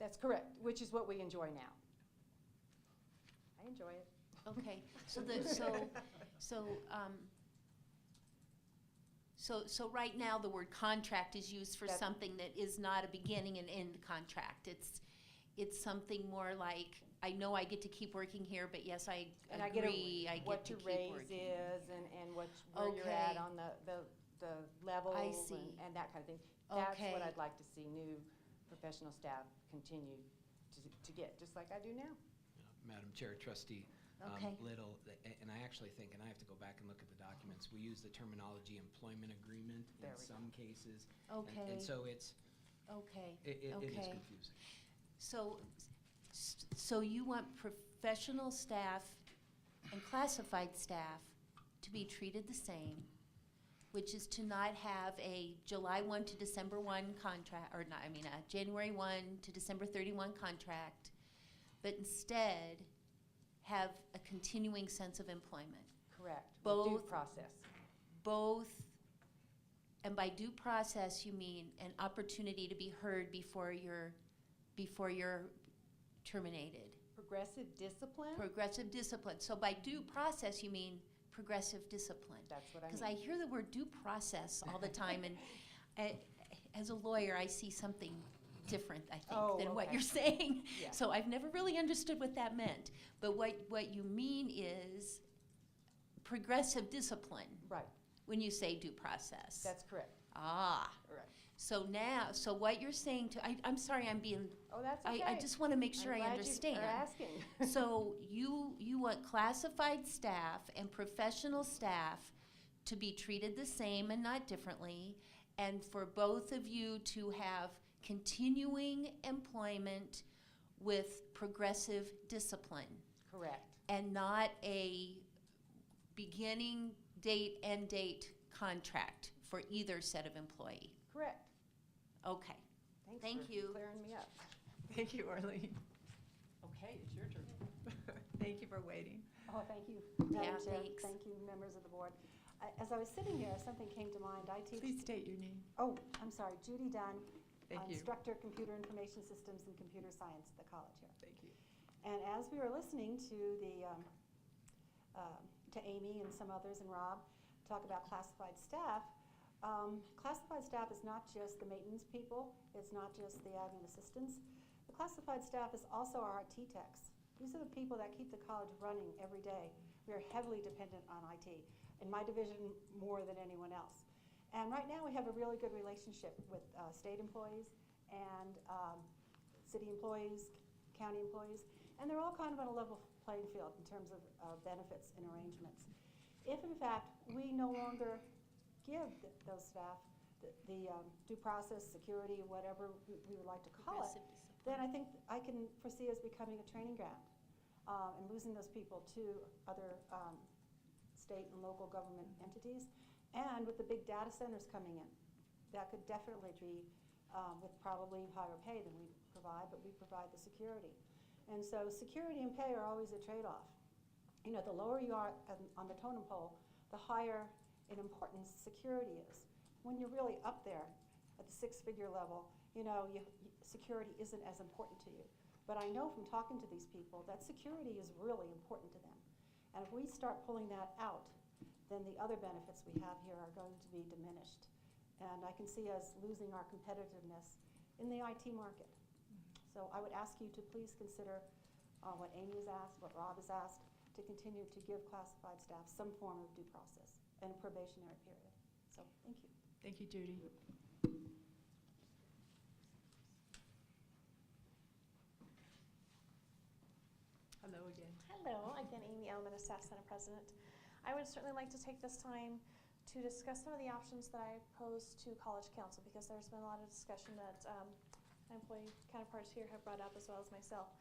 That's correct, which is what we enjoy now. I enjoy it. Okay, so right now, the word contract is used for That- something that is not a beginning and end contract. It's something more like, I know I get to keep working here, but yes, I And agree, I what get to your keep raise working. is and where you're at Okay. on the levels I see. and that kind of thing. That's Okay. what I'd like to see new professional staff continue to get, just like I do now. Madam Chair, Trustee Okay. Little, and I actually think, and I have to go back and look at the documents, we use the terminology employment agreement There in we go. some cases. Okay. And so Okay. it is Okay. confusing. So you want professional staff and classified staff to be treated the same, which is to not have a July 1 to December 1 contract, or not, a January 1 to December 31 contract, but instead have a continuing sense of employment. Correct. With due Both- process. Both, and by due process, you mean an opportunity to be heard before you're terminated. Progressive discipline, Progressive discipline. So by due process, you mean progressive discipline. that's what I mean. Because I hear the word due process all the time, and as a lawyer, I see something different, I think, Oh, than what okay. you're saying. Yeah. So I've never really understood what that meant. But what you mean is progressive discipline Right, when you say due process. that's correct. Ah. Right. So now, so what you're saying to, I'm sorry, I'm being, Oh, that's okay. I just want to make sure I'm I glad understand. you are asking. So you want classified staff and professional staff to be treated the same and not differently, and for both of you to have continuing employment with progressive discipline, Correct. and not a beginning date, end date contract for either set of employee. Correct. Okay. Thanks Thank for you. clearing me up. Thank you, Arlene. Okay, it's your turn. Thank you for waiting. Oh, thank you, Yeah, Madam Chair. thanks. Thank you, members of the board. As I was sitting here, something came to mind. I teach. Please state your name. Oh, I'm sorry, Judy Dunn. Thank you. Instructor, Computer Information Systems and Computer Science at the college here. Thank you. And as we were listening to to Amy and some others and Rob talk about classified staff, classified staff is not just the maintenance people. It's not just the admin assistants. The classified staff is also our IT techs. These are the people that keep the college running every day. We are heavily dependent on IT. In my division, more than anyone else. And right now, we have a really good relationship with state employees and city employees, county employees, and they're all kind of on a level playing field in terms of benefits and arrangements. If, in fact, we no longer give those staff the due process, security, whatever we would like to call it, then I think I can foresee us becoming a training ground and losing those people to other state and local government entities. And with the big data centers coming in, that could definitely be with probably higher pay than we provide, but we provide the security. And so security and pay are always a trade-off. You know, the lower you are on the totem pole, the higher in importance security is. When you're really up there at the six-figure level, you know, security isn't as important to you. But I know from talking to these people that security is really important to them. And if we start pulling that out, then the other benefits we have here are going to be diminished. And I can see us losing our competitiveness in the IT market. So I would ask you to please consider what Amy has asked, what Rob has asked, to continue to give classified staff some form of due process and a probationary period. So thank you. Thank you, Judy. Hello again. Hello, again, Amy Elman, Staff Senate President. I would certainly like to take this time to discuss some of the options that I posed to College Council, because there's been a lot of discussion that my employee counterparts here have brought up, as well as myself,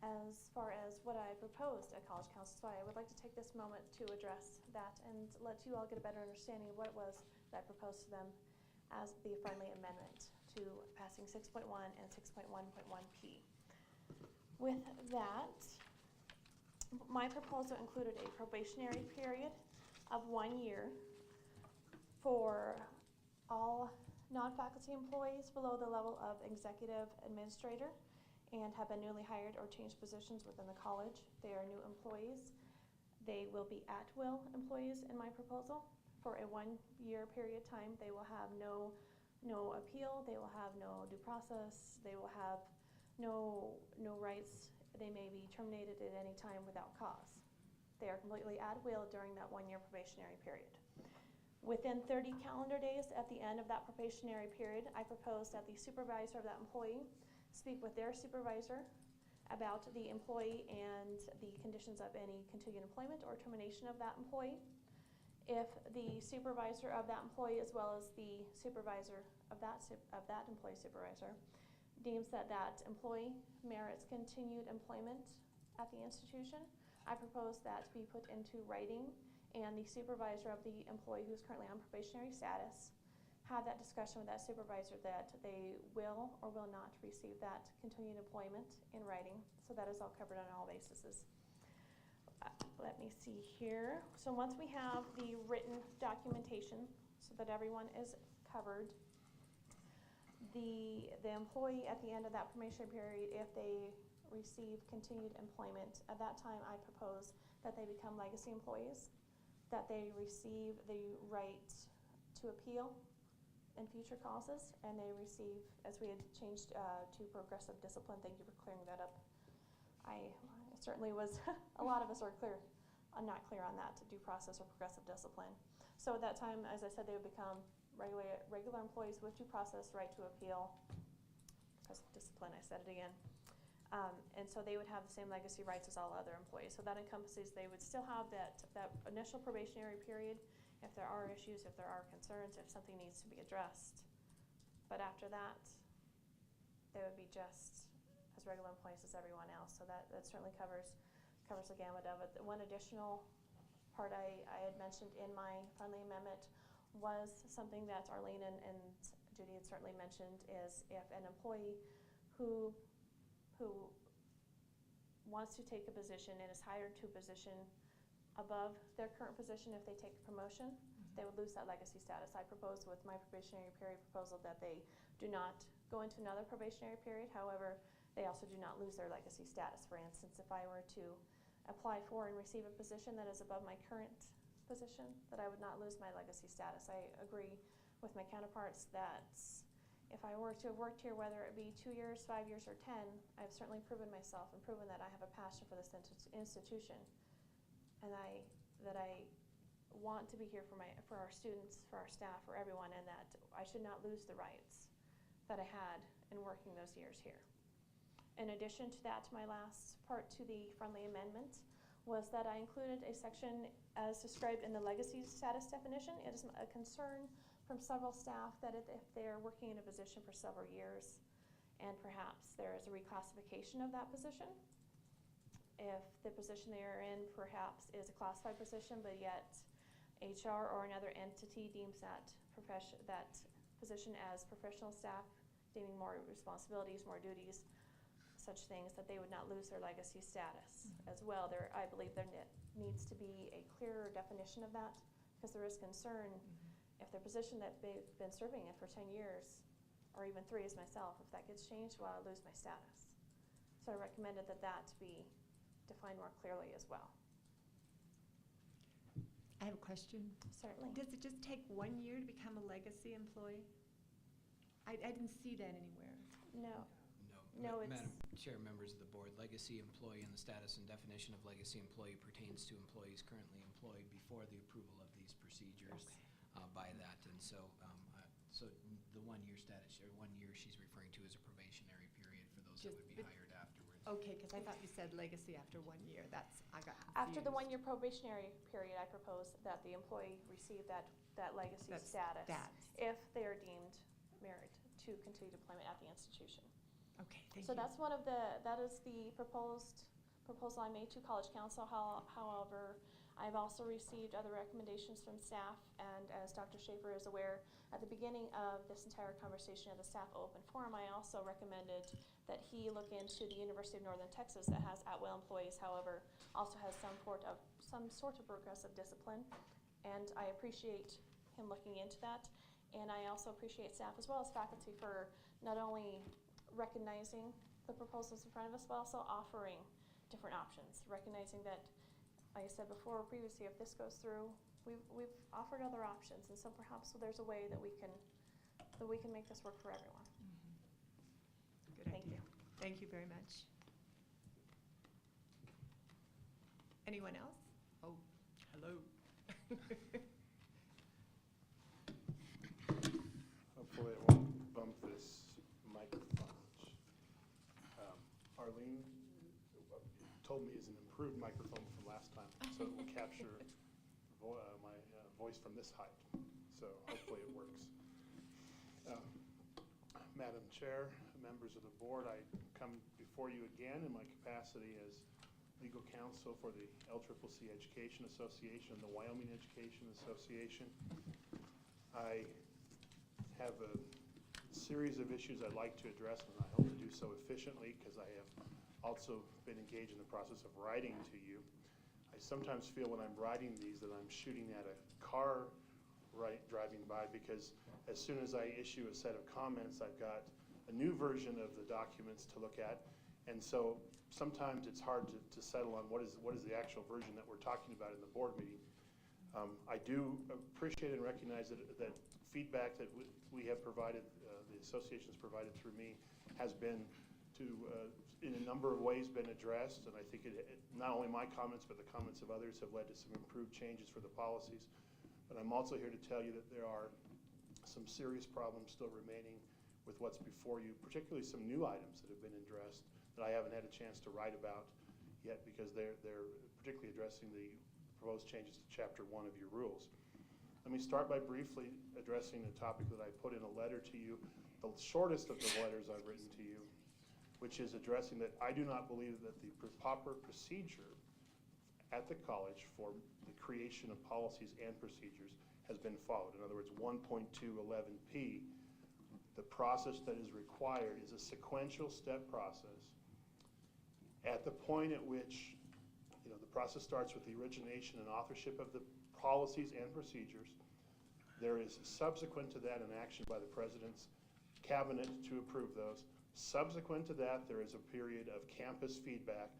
as far as what I proposed at College Council. So I would like to take this moment to address that and let you all get a better understanding of what it was that I proposed to them as the friendly amendment to passing 6.1 and 6.1.1p. With that, my proposal included a probationary period of 1 year for all non-faculty employees below the level of executive administrator and have been newly hired or changed positions within the college. They are new employees. They will be at-will employees in my proposal. For a 1 year period of time, they will have no appeal, they will have no due process, they will have no rights. They may be terminated at any time without cause. They are completely at will during that 1 year probationary period. Within 30 calendar days at the end of that probationary period, I propose that the supervisor of that employee speak with their supervisor about the employee and the conditions of any continued employment or termination of that employee. If the supervisor of that employee, as well as the supervisor of that employee supervisor, deems that that employee merits continued employment at the institution, I propose that to be put into writing, and the supervisor of the employee who's currently on probationary status have that discussion with that supervisor that they will or will not receive that continued employment in writing. So that is all covered on all bases. Let me see here. So once we have the written documentation so that everyone is covered, the employee at the end of that probationary period, if they receive continued employment, at that time I propose that they become legacy employees, that they receive the right to appeal in future causes, and they receive, as we had changed to progressive discipline. Thank you for clearing that up. I certainly was, a lot of us are clear. I'm not clear on that, due process or progressive discipline. So at that time, as I said, they would become regular employees with due process, right to appeal, because of discipline, I said it again. And so they would have the same legacy rights as all other employees. So that encompasses, they would still have that initial probationary period if there are issues, if there are concerns, if something needs to be addressed. But after that, they would be just as regular employees as everyone else. So that certainly covers the gamut of it. The one additional part I had mentioned in my friendly amendment was something that Arlene and Judy had certainly mentioned, is if an employee who wants to take a position and is hired to a position above their current position, if they take a promotion, they would lose that legacy status. I proposed with my probationary period proposal that they do not go into another probationary period. However, they also do not lose their legacy status. For instance, if I were to apply for and receive a position that is above my current position, that I would not lose my legacy status. I agree with my counterparts that if I were to have worked here, whether it be 2 years, 5 years, or 10, I've certainly proven myself and proven that I have a passion for this institution, and that I want to be here for our students, for our staff, for everyone, and that I should not lose the rights that I had in working those years here. In addition to that, my last part to the friendly amendment was that I included a section as described in the legacy status definition. It is a concern from several staff that if they're working in a position for several years and perhaps there is a reclassification of that position, if the position they are in perhaps is a classified position, but yet HR or another entity deems that position as professional staff, deeming more responsibilities, more duties, such things, that they would not lose their legacy status as well. I believe there needs to be a clearer definition of that, because there is concern if their position that they've been serving in for 10 years, or even 3 as myself, if that gets changed, well, I lose my status. So I recommended that be defined more clearly as well. I have a question. Certainly. Does it just take 1 year to become a legacy employee? I didn't see that anywhere. No. No, No, it's- Madam Chair, members of the board, legacy employee and the status and definition of legacy employee pertains to employees currently employed before the approval of these procedures by that. And so, so the 1 year status, or 1 year she's referring to as a probationary period for those that would be hired afterwards. Okay, because I thought you said legacy after 1 year. I got confused. After the 1 year probationary period, I propose that the employee receive that legacy status if they are deemed merit to continued employment at the institution. Okay, thank So you. that's that is the proposal I made to College Council. However, I've also received other recommendations from staff, and as Dr. Schaefer is aware, at the beginning of this entire conversation of the staff open forum, I also recommended that he look into the University of Northern Texas that has at-will employees, however, also has some sort of progressive discipline, and I appreciate him looking into that. And I also appreciate staff as well as faculty for not only recognizing the proposals in front of us, but also offering different options, recognizing that, like I said before previously, if this goes through, we've offered other options, and so perhaps there's a way that we can make this work for everyone. Good Thank idea. you. Thank you very much. Anyone else? Oh, hello. Hopefully it won't bump this microphone. Arlene told me is an improved microphone from last time, so it will capture my voice from this height. So hopefully it works. Madam Chair, members of the board, I come before you again in my capacity as legal counsel for the LCCC Education Association and the Wyoming Education Association. I have a series of issues I'd like to address, and I hope to do so efficiently because I have also been engaged in the process of writing to you. I sometimes feel when I'm writing these that I'm shooting at a car driving by, because as soon as I issue a set of comments, I've got a new version of the documents to look at, and so sometimes it's hard to settle on what is the actual version that we're talking about in the board meeting. I do appreciate and recognize that feedback that we have provided, the association's provided through me, has been in a number of ways been addressed, and I think not only my comments but the comments of others have led to some improved changes for the policies. But I'm also here to tell you that there are some serious problems still remaining with what's before you, particularly some new items that have been addressed that I haven't had a chance to write about yet because they're particularly addressing the proposed changes to Chapter 1 of your rules. Let me start by briefly addressing a topic that I put in a letter to you, the shortest of the letters I've written to you, which is addressing that I do not believe that the proper procedure at the college for the creation of policies and procedures has been followed. In other words, 1.211P, the process that is required is a sequential step process. At the point at which the process starts with the origination and authorship of the policies and procedures, there is subsequent to that an action by the President's Cabinet to approve those. Subsequent to that, there is a period of campus feedback.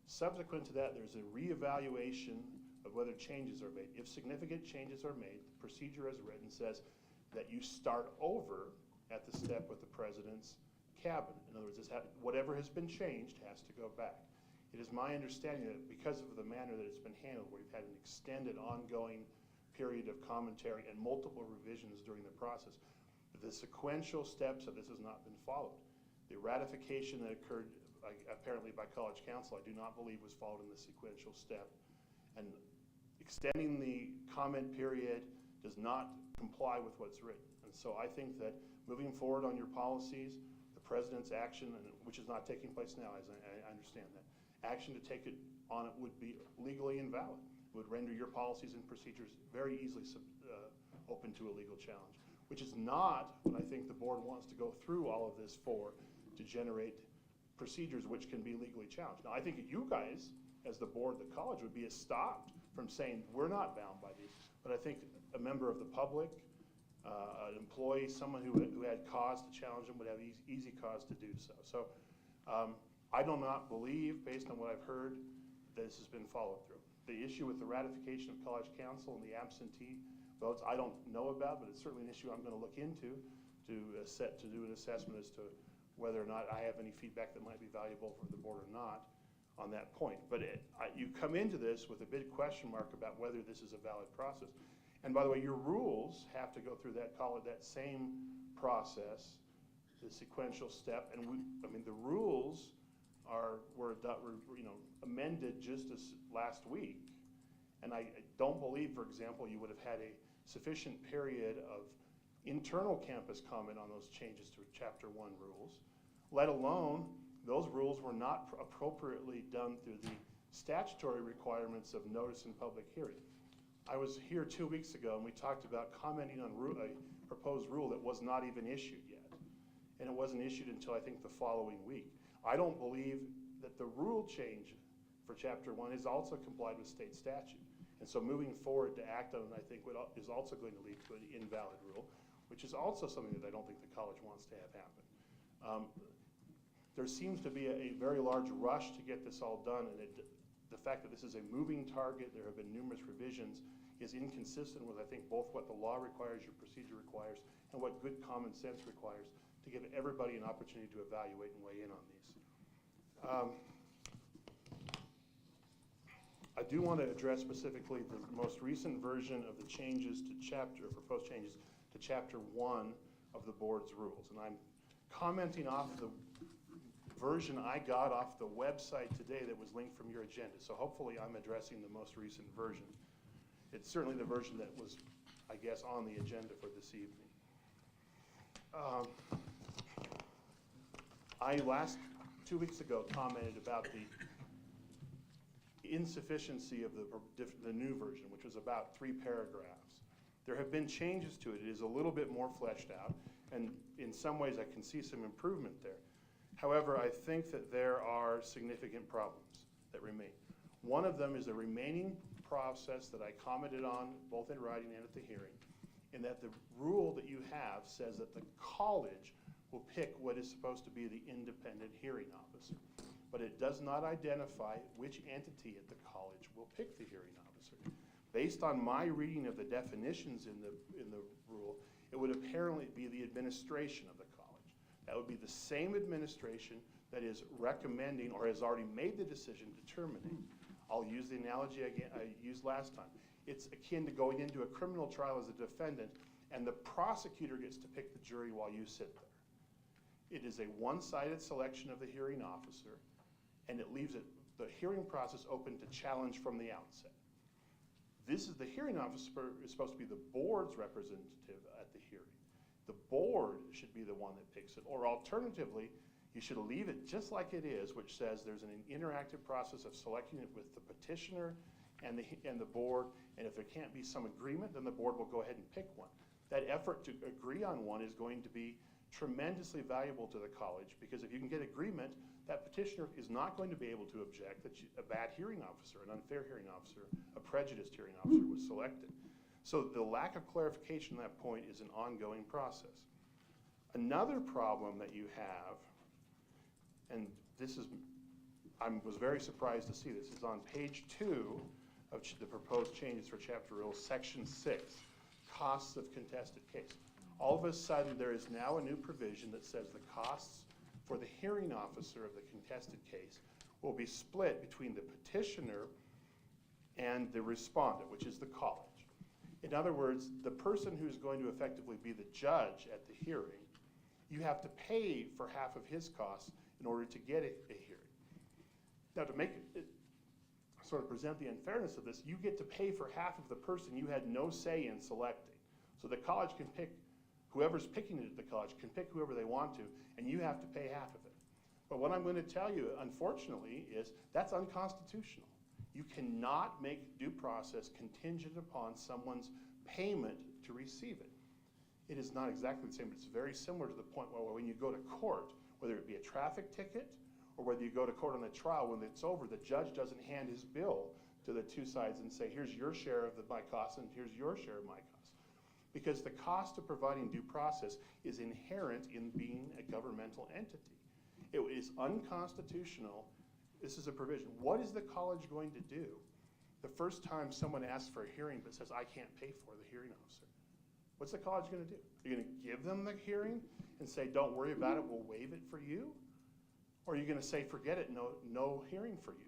Subsequent to that, there's a reevaluation of whether changes are made. If significant changes are made, the procedure as written says that you start over at the step with the President's Cabinet. In other words, whatever has been changed has to go back. It is my understanding that because of the manner that it's been handled, where we've had an extended ongoing period of commentary and multiple revisions during the process, the sequential steps of this has not been followed. The ratification that occurred apparently by College Council, I do not believe was followed in the sequential step. And extending the comment period does not comply with what's written. And so I think that moving forward on your policies, the President's action, which is not taking place now, as I understand that, action to take it on it would be legally invalid. It would render your policies and procedures very easily open to a legal challenge, which is not what I think the board wants to go through all of this for, to generate procedures which can be legally challenged. Now, I think you guys, as the board, the college, would be stopped from saying we're not bound by these, but I think a member of the public, an employee, someone who had cause to challenge them would have easy cause to do so. So I do not believe, based on what I've heard, that this has been followed through. The issue with the ratification of College Council and the absentee votes, I don't know about, but it's certainly an issue I'm going to look into to do an assessment as to whether or not I have any feedback that might be valuable for the board or not on that point. But you come into this with a big question mark about whether this is a valid process. And by the way, your rules have to go through that same process, the sequential step. And the rules were amended just as last week. And I don't believe, for example, you would have had a sufficient period of internal campus comment on those changes to Chapter 1 rules, let alone those rules were not appropriately done through the statutory requirements of notice and public hearing. I was here 2 weeks ago and we talked about commenting on a proposed rule that was not even issued yet. And it wasn't issued until I think the following week. I don't believe that the rule change for Chapter 1 is also complied with state statute. And so moving forward to act on it, I think is also going to lead to an invalid rule, which is also something that I don't think the college wants to have happen. There seems to be a very large rush to get this all done, and the fact that this is a moving target, there have been numerous revisions, is inconsistent with, I think, both what the law requires, your procedure requires, and what good common sense requires to give everybody an opportunity to evaluate and weigh in on these. I do want to address specifically the most recent version of the changes to proposed changes to Chapter 1 of the board's rules. And I'm commenting off the version I got off the website today that was linked from your agenda. So hopefully I'm addressing the most recent version. It's certainly the version that was, I guess, on the agenda for this evening. I 2 weeks ago commented about the insufficiency of the new version, which was about 3 paragraphs. There have been changes to it. It is a little bit more fleshed out, and in some ways I can see some improvement there. However, I think that there are significant problems that remain. One of them is the remaining process that I commented on both in writing and at the hearing, in that the rule that you have says that the college will pick what is supposed to be the independent hearing officer. But it does not identify which entity at the college will pick the hearing officer. Based on my reading of the definitions in the rule, it would apparently be the administration of the college. That would be the same administration that is recommending or has already made the decision to terminate. I'll use the analogy again I used last time. It's akin to going into a criminal trial as a defendant and the prosecutor gets to pick the jury while you sit there. It is a one-sided selection of the hearing officer, and it leaves the hearing process open to challenge from the outset. This is the hearing officer is supposed to be the board's representative at the hearing. The board should be the one that picks it, or alternatively, you should leave it just like it is, which says there's an interactive process of selecting it with the petitioner and the board, and if there can't be some agreement, then the board will go ahead and pick one. That effort to agree on one is going to be tremendously valuable to the college, because if you can get agreement, that petitioner is not going to be able to object that a bad hearing officer, an unfair hearing officer, a prejudiced hearing officer was selected. So the lack of clarification at that point is an ongoing process. Another problem that you have, and this is, I was very surprised to see this, is on page 2 of the proposed changes for chapter rules, section 6, costs of contested case. All of a sudden, there is now a new provision that says the costs for the hearing officer of the contested case will be split between the petitioner and the respondent, which is the college. In other words, the person who's going to effectively be the judge at the hearing, you have to pay for half of his costs in order to get a hearing. Now, to make it sort of present the unfairness of this, you get to pay for half of the person you had no say in selecting. So the college can pick, whoever's picking it at the college can pick whoever they want to, and you have to pay half of it. But what I'm going to tell you, unfortunately, is that's unconstitutional. You cannot make due process contingent upon someone's payment to receive it. It is not exactly the same, but it's very similar to the point where when you go to court, whether it be a traffic ticket or whether you go to court on a trial, when it's over, the judge doesn't hand his bill to the two sides and say, here's your share of my costs and here's your share of my costs. Because the cost of providing due process is inherent in being a governmental entity. It is unconstitutional. This is a provision. What is the college going to do the first time someone asks for a hearing but says, I can't pay for the hearing officer? What's the college going to do? Are you going to give them the hearing and say, don't worry about it, we'll waive it for you? Or are you going to say, forget it, no hearing for you?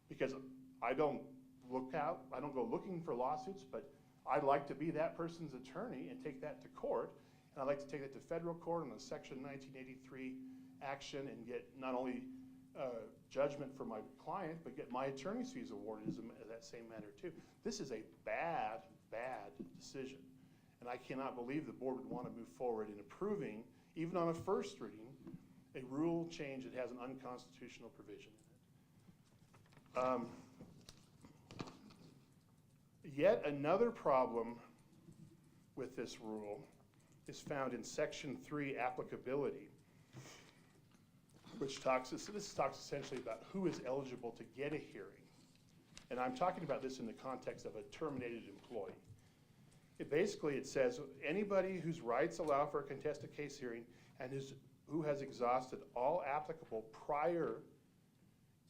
Because I don't go looking for lawsuits, but I'd like to be that person's attorney and take that to court. And I'd like to take that to federal court on a Section 1983 action and get not only judgment for my client, but get my attorney's fees awarded as that same matter too. This is a bad, bad decision. And I cannot believe the board would want to move forward in approving, even on a first reading, a rule change that has an unconstitutional provision in it. Yet another problem with this rule is found in Section 3, applicability, which talks essentially about who is eligible to get a hearing. And I'm talking about this in the context of a terminated employee. It says anybody whose rights allow for a contested case hearing and who has exhausted all applicable prior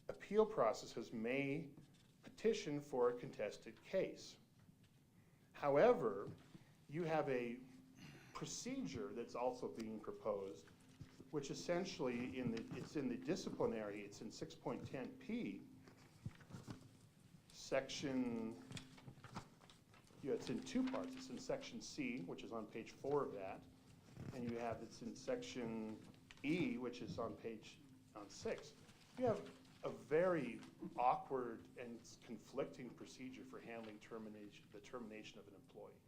appeal processes may petition for a contested case. However, you have a procedure that's also being proposed, which essentially it's in the disciplinary, it's in 6.10p, section, it's in two parts. It's in section C, which is on page 4 of that, and you have it's in section E, which is on 6. You have a very awkward and conflicting procedure for handling the termination of an employee.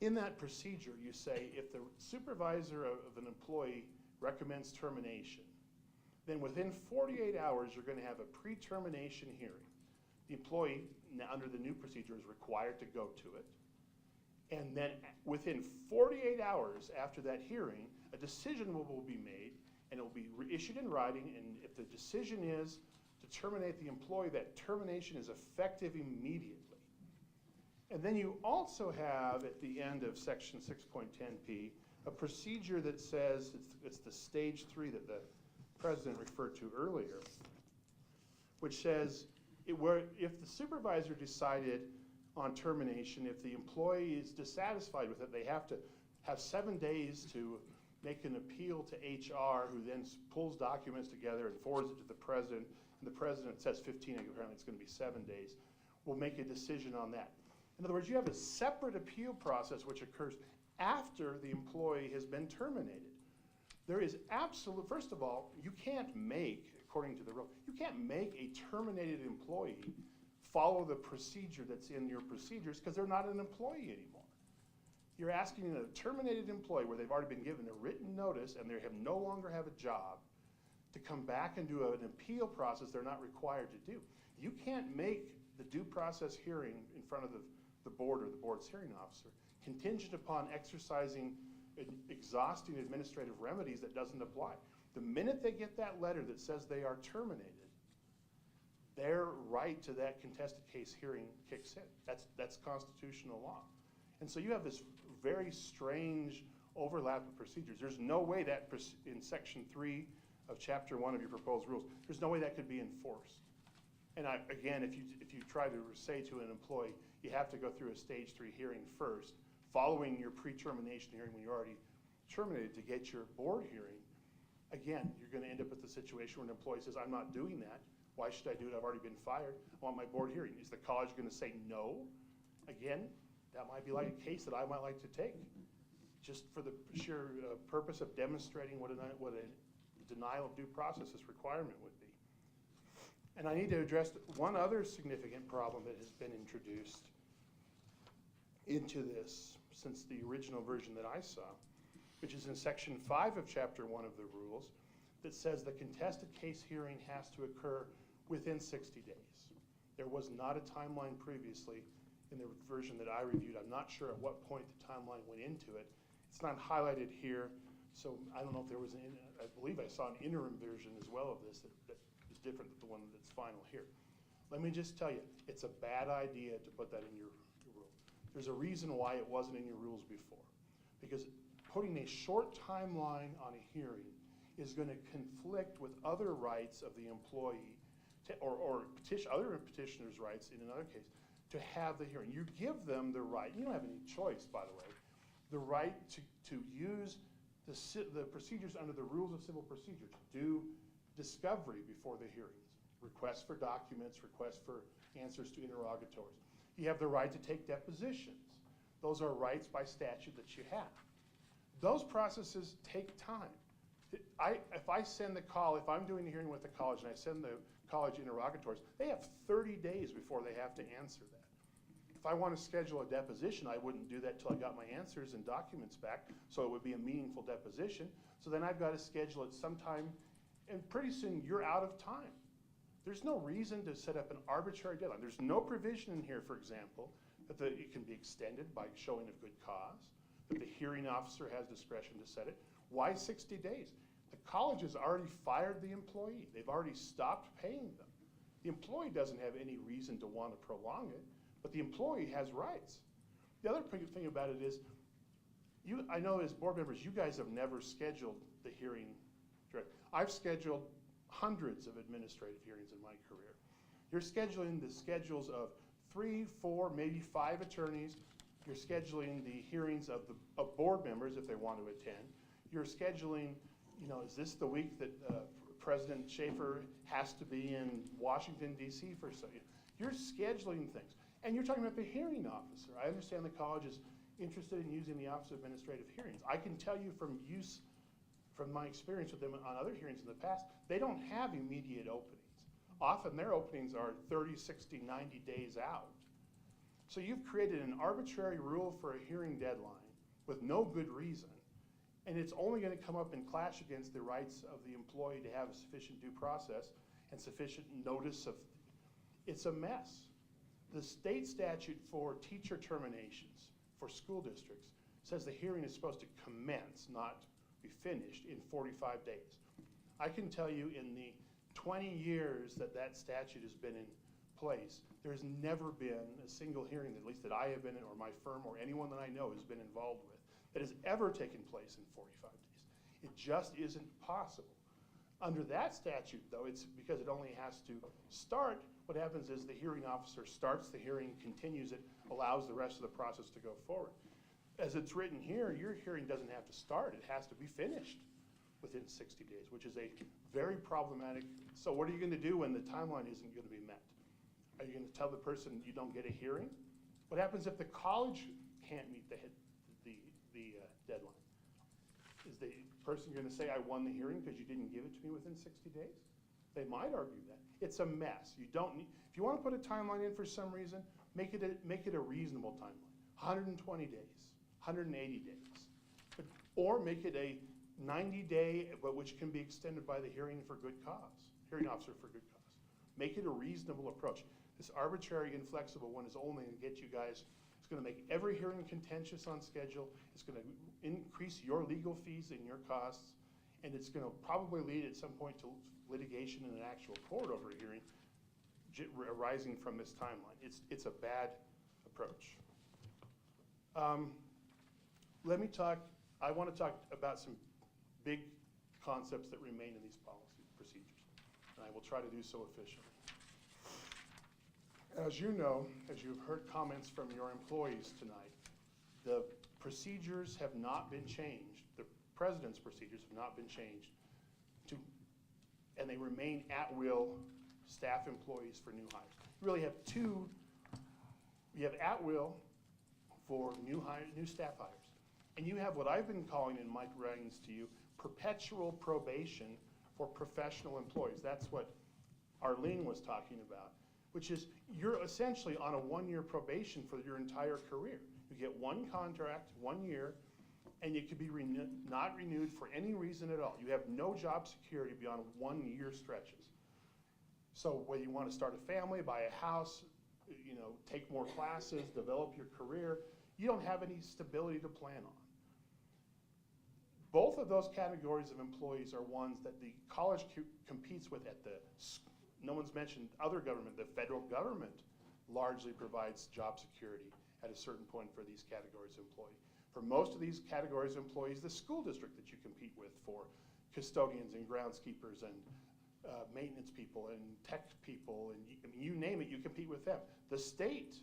In that procedure, you say if the supervisor of an employee recommends termination, then within 48 hours, you're going to have a pre-termination hearing. The employee, under the new procedure, is required to go to it. And then within 48 hours after that hearing, a decision will be made, and it will be issued in writing, and if the decision is to terminate the employee, that termination is effective immediately. And then you also have, at the end of section 6.10p, a procedure that says, it's the stage 3 that the president referred to earlier, which says if the supervisor decided on termination, if the employee is dissatisfied with it, they have to have 7 days to make an appeal to HR, who then pulls documents together and forwards it to the president, and the president says 15, apparently it's going to be 7 days, will make a decision on that. In other words, you have a separate appeal process which occurs after the employee has been terminated. There is absolute, first of all, you can't make, according to the rule, you can't make a terminated employee follow the procedure that's in your procedures because they're not an employee anymore. You're asking a terminated employee where they've already been given a written notice and they no longer have a job to come back and do an appeal process they're not required to do. You can't make the due process hearing in front of the board or the board's hearing officer contingent upon exercising exhausting administrative remedies that doesn't apply. The minute they get that letter that says they are terminated, their right to that contested case hearing kicks in. That's constitutional law. And so you have this very strange overlap of procedures. There's no way that in section 3 of chapter 1 of your proposed rules, there's no way that could be enforced. And again, if you try to say to an employee, you have to go through a stage 3 hearing first, following your pre-termination hearing when you're already terminated to get your board hearing, again, you're going to end up with the situation where an employee says, I'm not doing that. Why should I do it? I've already been fired. I want my board hearing. Is the college going to say no? Again, that might be like a case that I might like to take, just for the sheer purpose of demonstrating what a denial of due process requirement would be. And I need to address one other significant problem that has been introduced into this since the original version that I saw, which is in section 5 of chapter 1 of the rules, that says the contested case hearing has to occur within 60 days. There was not a timeline previously in the version that I reviewed. I'm not sure at what point the timeline went into it. It's not highlighted here, so I don't know if there was I believe I saw an interim version as well of this that is different than the one that's final here. Let me just tell you, it's a bad idea to put that in your rule. There's a reason why it wasn't in your rules before, because putting a short timeline on a hearing is going to conflict with other rights of the employee or other petitioners' rights in another case to have the hearing. You give them the right, you don't have any choice, by the way, the right to use the procedures under the rules of civil procedure to do discovery before the hearings, requests for documents, requests for answers to interrogatories. You have the right to take depositions. Those are rights by statute that you have. Those processes take time. If I send the call, if I'm doing a hearing with the college and I send the college interrogatories, they have 30 days before they have to answer that. If I want to schedule a deposition, I wouldn't do that till I got my answers and documents back, so it would be a meaningful deposition. So then I've got to schedule it sometime, and pretty soon you're out of time. There's no reason to set up an arbitrary deadline. There's no provision in here, for example, that it can be extended by showing of good cause, that the hearing officer has discretion to set it. Why 60 days? The college has already fired the employee. They've already stopped paying them. The employee doesn't have any reason to want to prolong it, but the employee has rights. The other thing about it is, I know as board members, you guys have never scheduled the hearing direct. I've scheduled hundreds of administrative hearings in my career. You're scheduling the schedules of 3, 4, maybe 5 attorneys. You're scheduling the hearings of board members if they want to attend. You're scheduling, is this the week that President Schaefer has to be in Washington, D.C. for so? You're scheduling things. And you're talking about the hearing officer. I understand the college is interested in using the Office of Administrative Hearings. I can tell you from my experience with them on other hearings in the past, they don't have immediate openings. Often their openings are 30, 60, 90 days out. So you've created an arbitrary rule for a hearing deadline with no good reason, and it's only going to come up and clash against the rights of the employee to have a sufficient due process and sufficient notice of. It's a mess. The state statute for teacher terminations for school districts says the hearing is supposed to commence, not be finished, in 45 days. I can tell you in the 20 years that statute has been in place, there's never been a single hearing, at least that I have been in, or my firm, or anyone that I know has been involved with, that has ever taken place in 45 days. It just isn't possible. Under that statute, though, it's because it only has to start. What happens is the hearing officer starts the hearing, continues it, allows the rest of the process to go forward. As it's written here, your hearing doesn't have to start. It has to be finished within 60 days, which is a very problematic. So what are you going to do when the timeline isn't going to be met? Are you going to tell the person you don't get a hearing? What happens if the college can't meet the deadline? Is the person going to say, I won the hearing because you didn't give it to me within 60 days? They might argue that. It's a mess. You don't need, if you want to put a timeline in for some reason, make it a reasonable timeline. 120 days, 180 days. Or make it a 90-day, but which can be extended by the hearing for good cause, hearing officer for good cause. Make it a reasonable approach. This arbitrary, inflexible one is only going to get you guys, it's going to make every hearing contentious on schedule, it's going to increase your legal fees and your costs, and it's going to probably lead at some point to litigation in an actual court over a hearing arising from this timeline. It's a bad approach. I want to talk about some big concepts that remain in these policy procedures, and I will try to do so efficiently. As you know, as you've heard comments from your employees tonight, the procedures have not been changed. The president's procedures have not been changed and they remain at-will staff employees for new hires. You really have two. You have at-will for new staff hires, and you have what I've been calling in my writings to you, perpetual probation for professional employees. That's what Arlene was talking about, which is you're essentially on a one-year probation for your entire career. You get one contract, 1 year, and it could be not renewed for any reason at all. You have no job security beyond 1 year stretches. So whether you want to start a family, buy a house, take more classes, develop your career, you don't have any stability to plan on. Both of those categories of employees are ones that the college competes with no one's mentioned other government. The federal government largely provides job security at a certain point for these categories of employees. For most of these categories of employees, the school district that you compete with for custodians and groundskeepers and maintenance people and tech people, and you name it, you compete with them. The state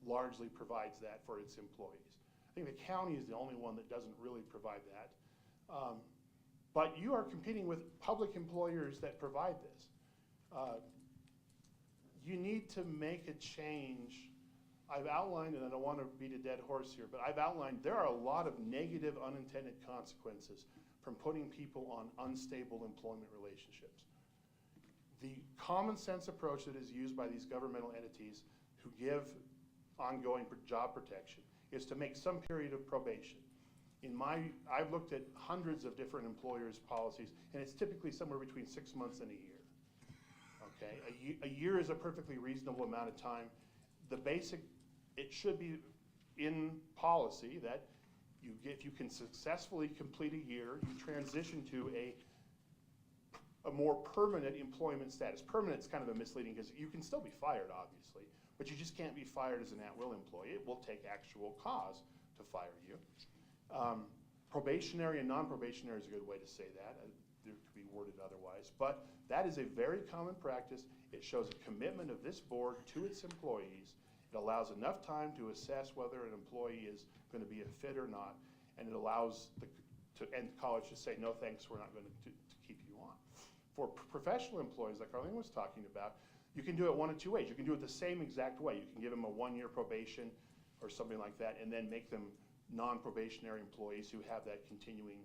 largely provides that for its employees. I think the county is the only one that doesn't really provide that. But you are competing with public employers that provide this. You need to make a change. I've outlined, and I don't want to beat a dead horse here, but I've outlined there are a lot of negative unintended consequences from putting people on unstable employment relationships. The common sense approach that is used by these governmental entities who give ongoing job protection is to make some period of probation. I've looked at hundreds of different employers' policies, and it's typically somewhere between 6 months and a year. Okay, a year is a perfectly reasonable amount of time. It should be in policy that if you can successfully complete a year, you transition to a more permanent employment status. Permanent is kind of a misleading because you can still be fired, obviously, but you just can't be fired as an at-will employee. It will take actual cause to fire you. Probationary and non-probationary is a good way to say that. There could be worded otherwise, but that is a very common practice. It shows a commitment of this board to its employees. It allows enough time to assess whether an employee is going to be a fit or not, and it allows the college to say, no thanks, we're not going to keep you on. For professional employees, like Arlene was talking about, you can do it one of two ways. You can do it the same exact way. You can give them a 1 year probation or something like that, and then make them non-probationary employees who have that continuing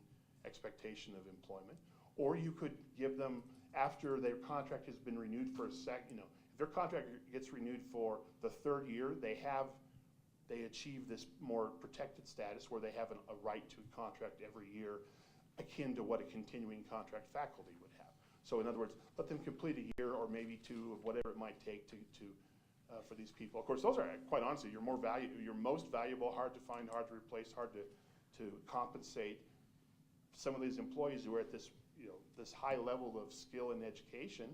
expectation of employment. Or you could give them, after their contract has been renewed for if their contract gets renewed for the 3rd year, they achieve this more protected status where they have a right to contract every year akin to what a continuing contract faculty would have. So in other words, let them complete a year or maybe 2 of whatever it might take for these people. Of course, those are, quite honestly, your most valuable, hard to find, hard to replace, hard to compensate. Some of these employees who are at this high level of skill and education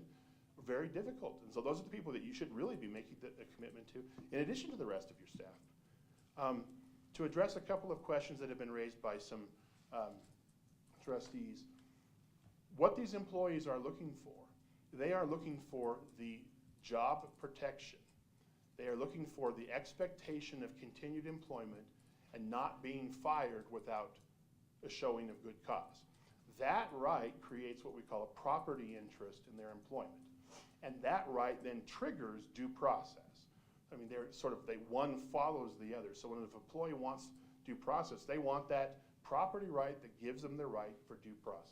are very difficult. And so those are the people that you should really be making a commitment to, in addition to the rest of your staff. To address a couple of questions that have been raised by some trustees, what these employees are looking for, they are looking for the job protection. They are looking for the expectation of continued employment and not being fired without a showing of good cause. That right creates what we call a property interest in their employment. And that right then triggers due process. I mean, they're sort of, one follows the other. So when an employee wants due process, they want that property right that gives them the right for due process.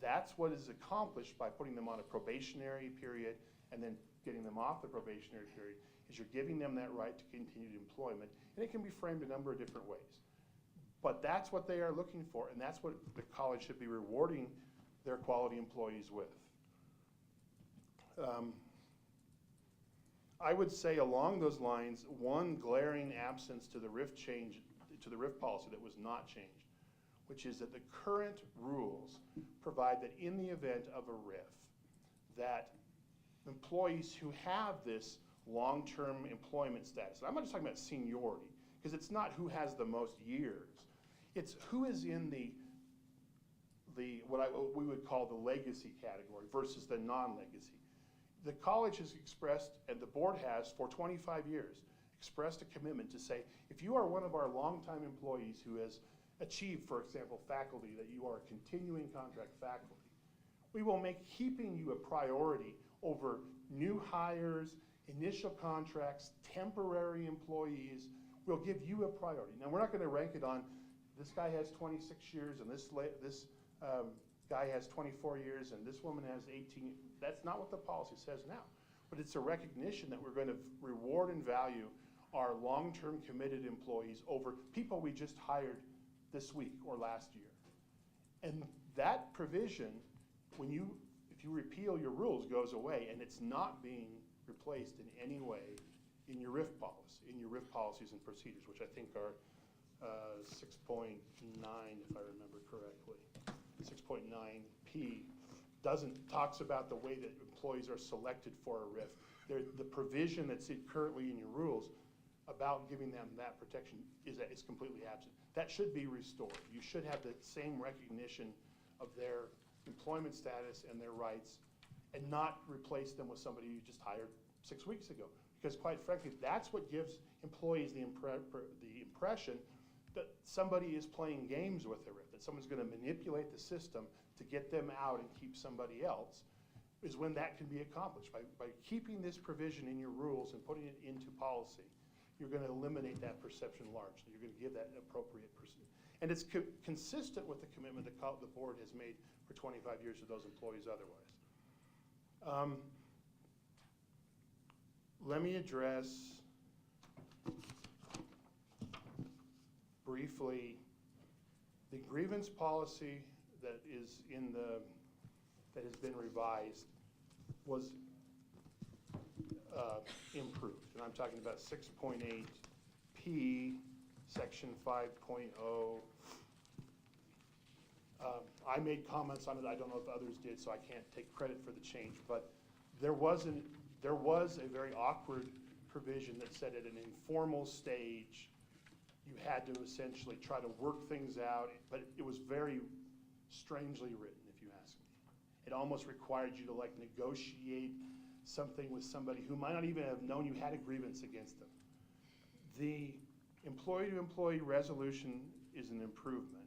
That's what is accomplished by putting them on a probationary period and then getting them off the probationary period, is you're giving them that right to continued employment. And it can be framed a number of different ways. But that's what they are looking for, and that's what the college should be rewarding their quality employees with. I would say along those lines, one glaring absence to the RIF change, to the RIF policy that was not changed, which is that the current rules provide that in the event of a RIF, that employees who have this long-term employment status, and I'm not just talking about seniority, because it's not who has the most years, it's who is in the what we would call the legacy category versus the non-legacy. The college has expressed, and the board has for 25 years, expressed a commitment to say, if you are one of our longtime employees who has achieved, for example, faculty, that you are a continuing contract faculty, we will make keeping you a priority over new hires, initial contracts, temporary employees. We'll give you a priority. Now, we're not going to rank it on this guy has 26 years and this guy has 24 years and this woman has 18. That's not what the policy says now. But it's a recognition that we're going to reward and value our long-term committed employees over people we just hired this week or last year. And that provision, if you repeal your rules, goes away, and it's not being replaced in any way in your RIF policy, in your RIF policies and procedures, which I think are 6.9, if I remember correctly. 6.9P talks about the way that employees are selected for a RIF. The provision that's currently in your rules about giving them that protection is completely absent. That should be restored. You should have the same recognition of their employment status and their rights, and not replace them with somebody you just hired 6 weeks ago. Because quite frankly, that's what gives employees the impression that somebody is playing games with the RIF, that someone's going to manipulate the system to get them out and keep somebody else, is when that can be accomplished. By keeping this provision in your rules and putting it into policy, you're going to eliminate that perception largely. You're going to give that appropriate perception. And it's consistent with the commitment the board has made for 25 years to those employees otherwise. Let me address briefly the grievance policy that has been revised was improved. And I'm talking about 6.8P, section 5.0. I made comments on it. I don't know if others did, so I can't take credit for the change. But there was a very awkward provision that said at an informal stage, you had to essentially try to work things out, but it was very strangely written, if you ask me. It almost required you to negotiate something with somebody who might not even have known you had a grievance against them. The employee-to-employee resolution is an improvement,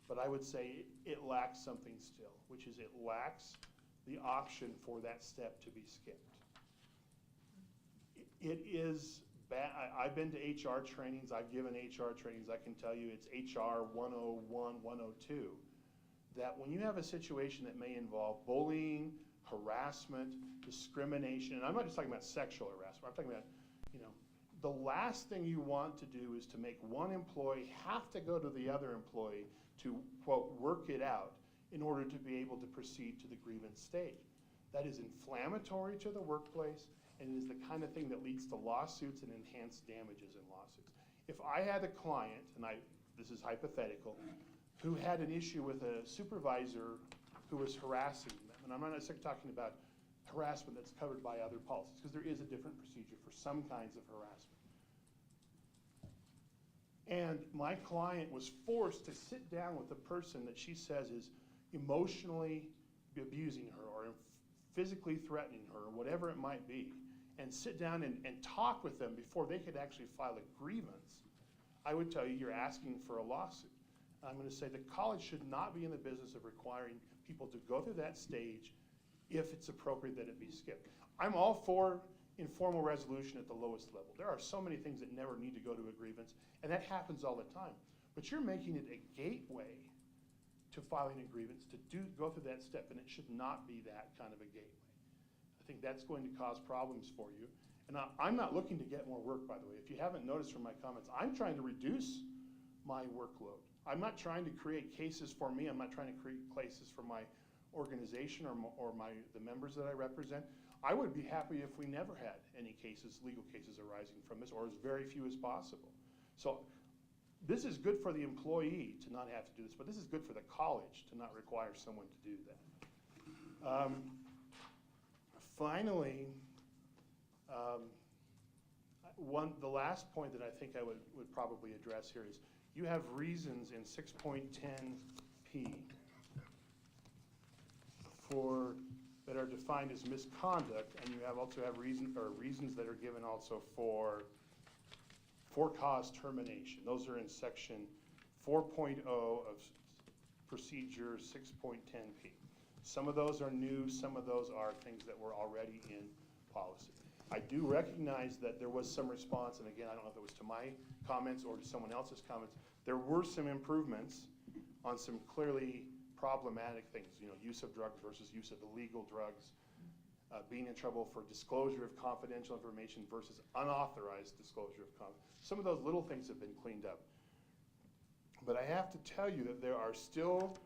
but I would say it lacks something still, which is it lacks the option for that step to be skipped. It is bad. I've been to HR trainings. I've given HR trainings. I can tell you it's HR 101, 102, that when you have a situation that may involve bullying, harassment, discrimination, and I'm not just talking about sexual harassment, I'm talking about, the last thing you want to do is to make one employee have to go to the other employee to, quote, work it out in order to be able to proceed to the grievance stage. That is inflammatory to the workplace, and it is the kind of thing that leads to lawsuits and enhanced damages in lawsuits. If I had a client, and this is hypothetical, who had an issue with a supervisor who was harassing them, and I'm not necessarily talking about harassment that's covered by other policies, because there is a different procedure for some kinds of harassment. And my client was forced to sit down with the person that she says is emotionally abusing her or physically threatening her or whatever it might be, and sit down and talk with them before they could actually file a grievance. I would tell you, you're asking for a lawsuit. I'm going to say the college should not be in the business of requiring people to go through that stage if it's appropriate that it be skipped. I'm all for informal resolution at the lowest level. There are so many things that never need to go to a grievance, and that happens all the time. But you're making it a gateway to filing a grievance, to go through that step, and it should not be that kind of a gateway. I think that's going to cause problems for you. And I'm not looking to get more work, by the way. If you haven't noticed from my comments, I'm trying to reduce my workload. I'm not trying to create cases for me. I'm not trying to create cases for my organization or the members that I represent. I would be happy if we never had any cases, legal cases arising from this, or as very few as possible. So this is good for the employee to not have to do this, but this is good for the college to not require someone to do that. Finally, the last point that I think I would probably address here is you have reasons in 6.10p that are defined as misconduct, and you also have reasons that are given also for cause termination. Those are in section 4.0 of procedure 6.10p. Some of those are new, some of those are things that were already in policy. I do recognize that there was some response, and again, I don't know if it was to my comments or to someone else's comments. There were some improvements on some clearly problematic things, use of drugs versus use of illegal drugs, being in trouble for disclosure of confidential information versus unauthorized disclosure of confidential. Some of those little things have been cleaned up. But I have to tell you that there are still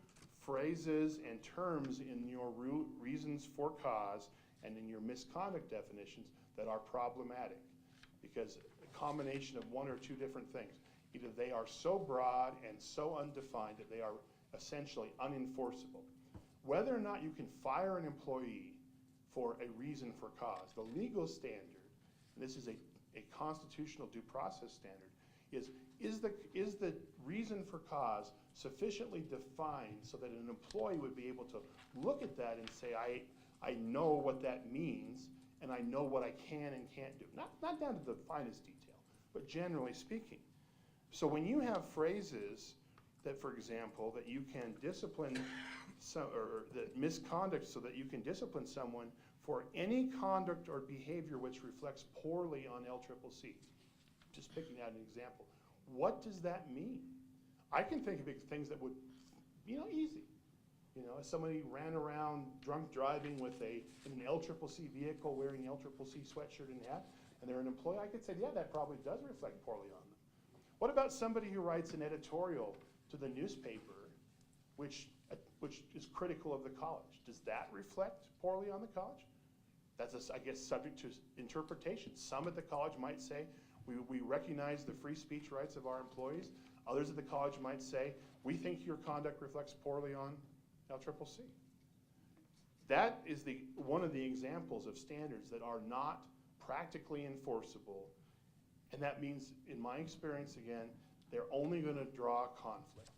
phrases and terms in your reasons for cause and in your misconduct definitions that are problematic, because a combination of one or two different things. Either they are so broad and so undefined that they are essentially unenforceable. Whether or not you can fire an employee for a reason for cause, the legal standard, and this is a constitutional due process standard, is the reason for cause sufficiently defined so that an employee would be able to look at that and say, I know what that means, and I know what I can and can't do. Not down to the finest detail, but generally speaking. So when you have phrases that, for example, that you can discipline or that misconduct so that you can discipline someone for any conduct or behavior which reflects poorly on LCCC, just picking out an example. What does that mean? I can think of things that would, easy. If somebody ran around drunk driving in an LCCC vehicle wearing LCCC sweatshirt and hat, and they're an employee, I could say, yeah, that probably does reflect poorly on them. What about somebody who writes an editorial to the newspaper which is critical of the college? Does that reflect poorly on the college? That's, I guess, subject to interpretation. Some at the college might say, we recognize the free speech rights of our employees. Others at the college might say, we think your conduct reflects poorly on LCCC. That is one of the examples of standards that are not practically enforceable, and that means, in my experience, again, they're only going to draw conflict.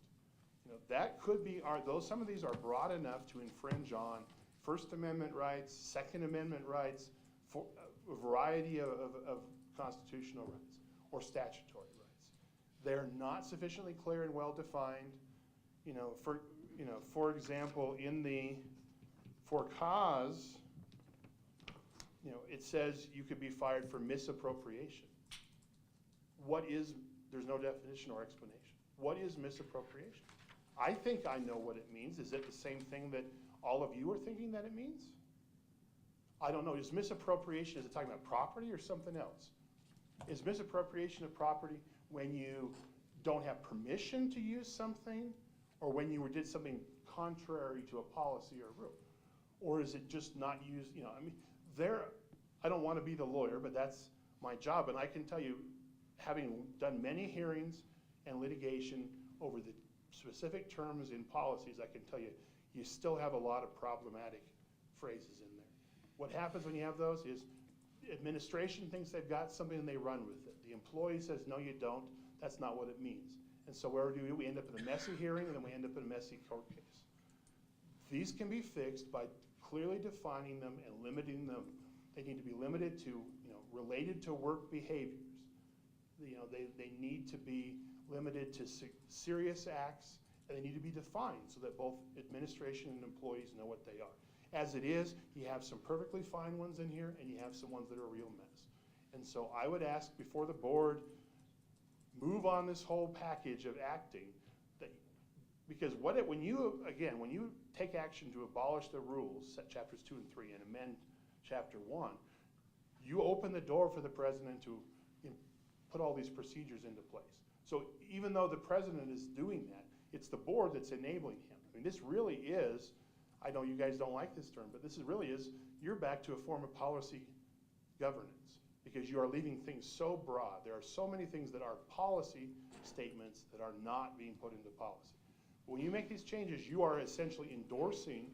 That could be some of these are broad enough to infringe on First Amendment rights, Second Amendment rights, for a variety of constitutional rights or statutory rights. They're not sufficiently clear and well defined. For example, for cause, it says you could be fired for misappropriation. There's no definition or explanation. What is misappropriation? I think I know what it means. Is it the same thing that all of you are thinking that it means? I don't know. Is misappropriation, is it talking about property or something else? Is misappropriation of property when you don't have permission to use something, or when you did something contrary to a policy or rule? Or is it just not used, I don't want to be the lawyer, but that's my job, and I can tell you, having done many hearings and litigation over the specific terms in policies, I can tell you, you still have a lot of problematic phrases in there. What happens when you have those is administration thinks they've got something and they run with it. The employee says, no, you don't. That's not what it means. And so where do we end up in a messy hearing, and then we end up in a messy court case. These can be fixed by clearly defining them and limiting them. They need to be limited to, related to work behaviors. They need to be limited to serious acts, and they need to be defined so that both administration and employees know what they are. As it is, you have some perfectly fine ones in here, and you have some ones that are a real mess. And so I would ask before the board move on this whole package of acting, that, because when you take action to abolish the rules, set chapters 2 and 3, and amend chapter 1, you open the door for the president to put all these procedures into place. So even though the president is doing that, it's the board that's enabling him. I mean, this really is, I know you guys don't like this term, but this really is, you're back to a form of policy governance, because you are leaving things so broad. There are so many things that are policy statements that are not being put into policy. When you make these changes, you are essentially endorsing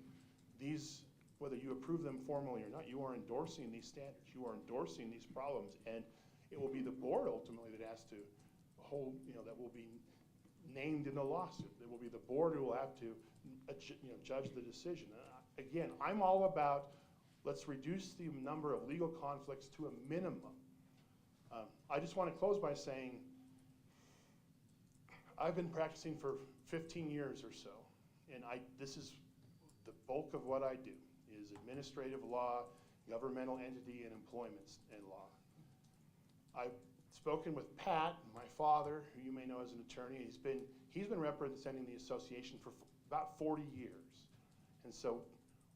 these, whether you approve them formally or not, you are endorsing these standards. You are endorsing these problems, and it will be the board ultimately that has to hold, that will be named in the lawsuit. It will be the board who will have to judge the decision. Again, I'm all about let's reduce the number of legal conflicts to a minimum. I just want to close by saying I've been practicing for 15 years or so, and this is the bulk of what I do, is administrative law, governmental entity, and employment and law. I've spoken with Pat, my father, who you may know as an attorney. He's been representing the association for about 40 years. And so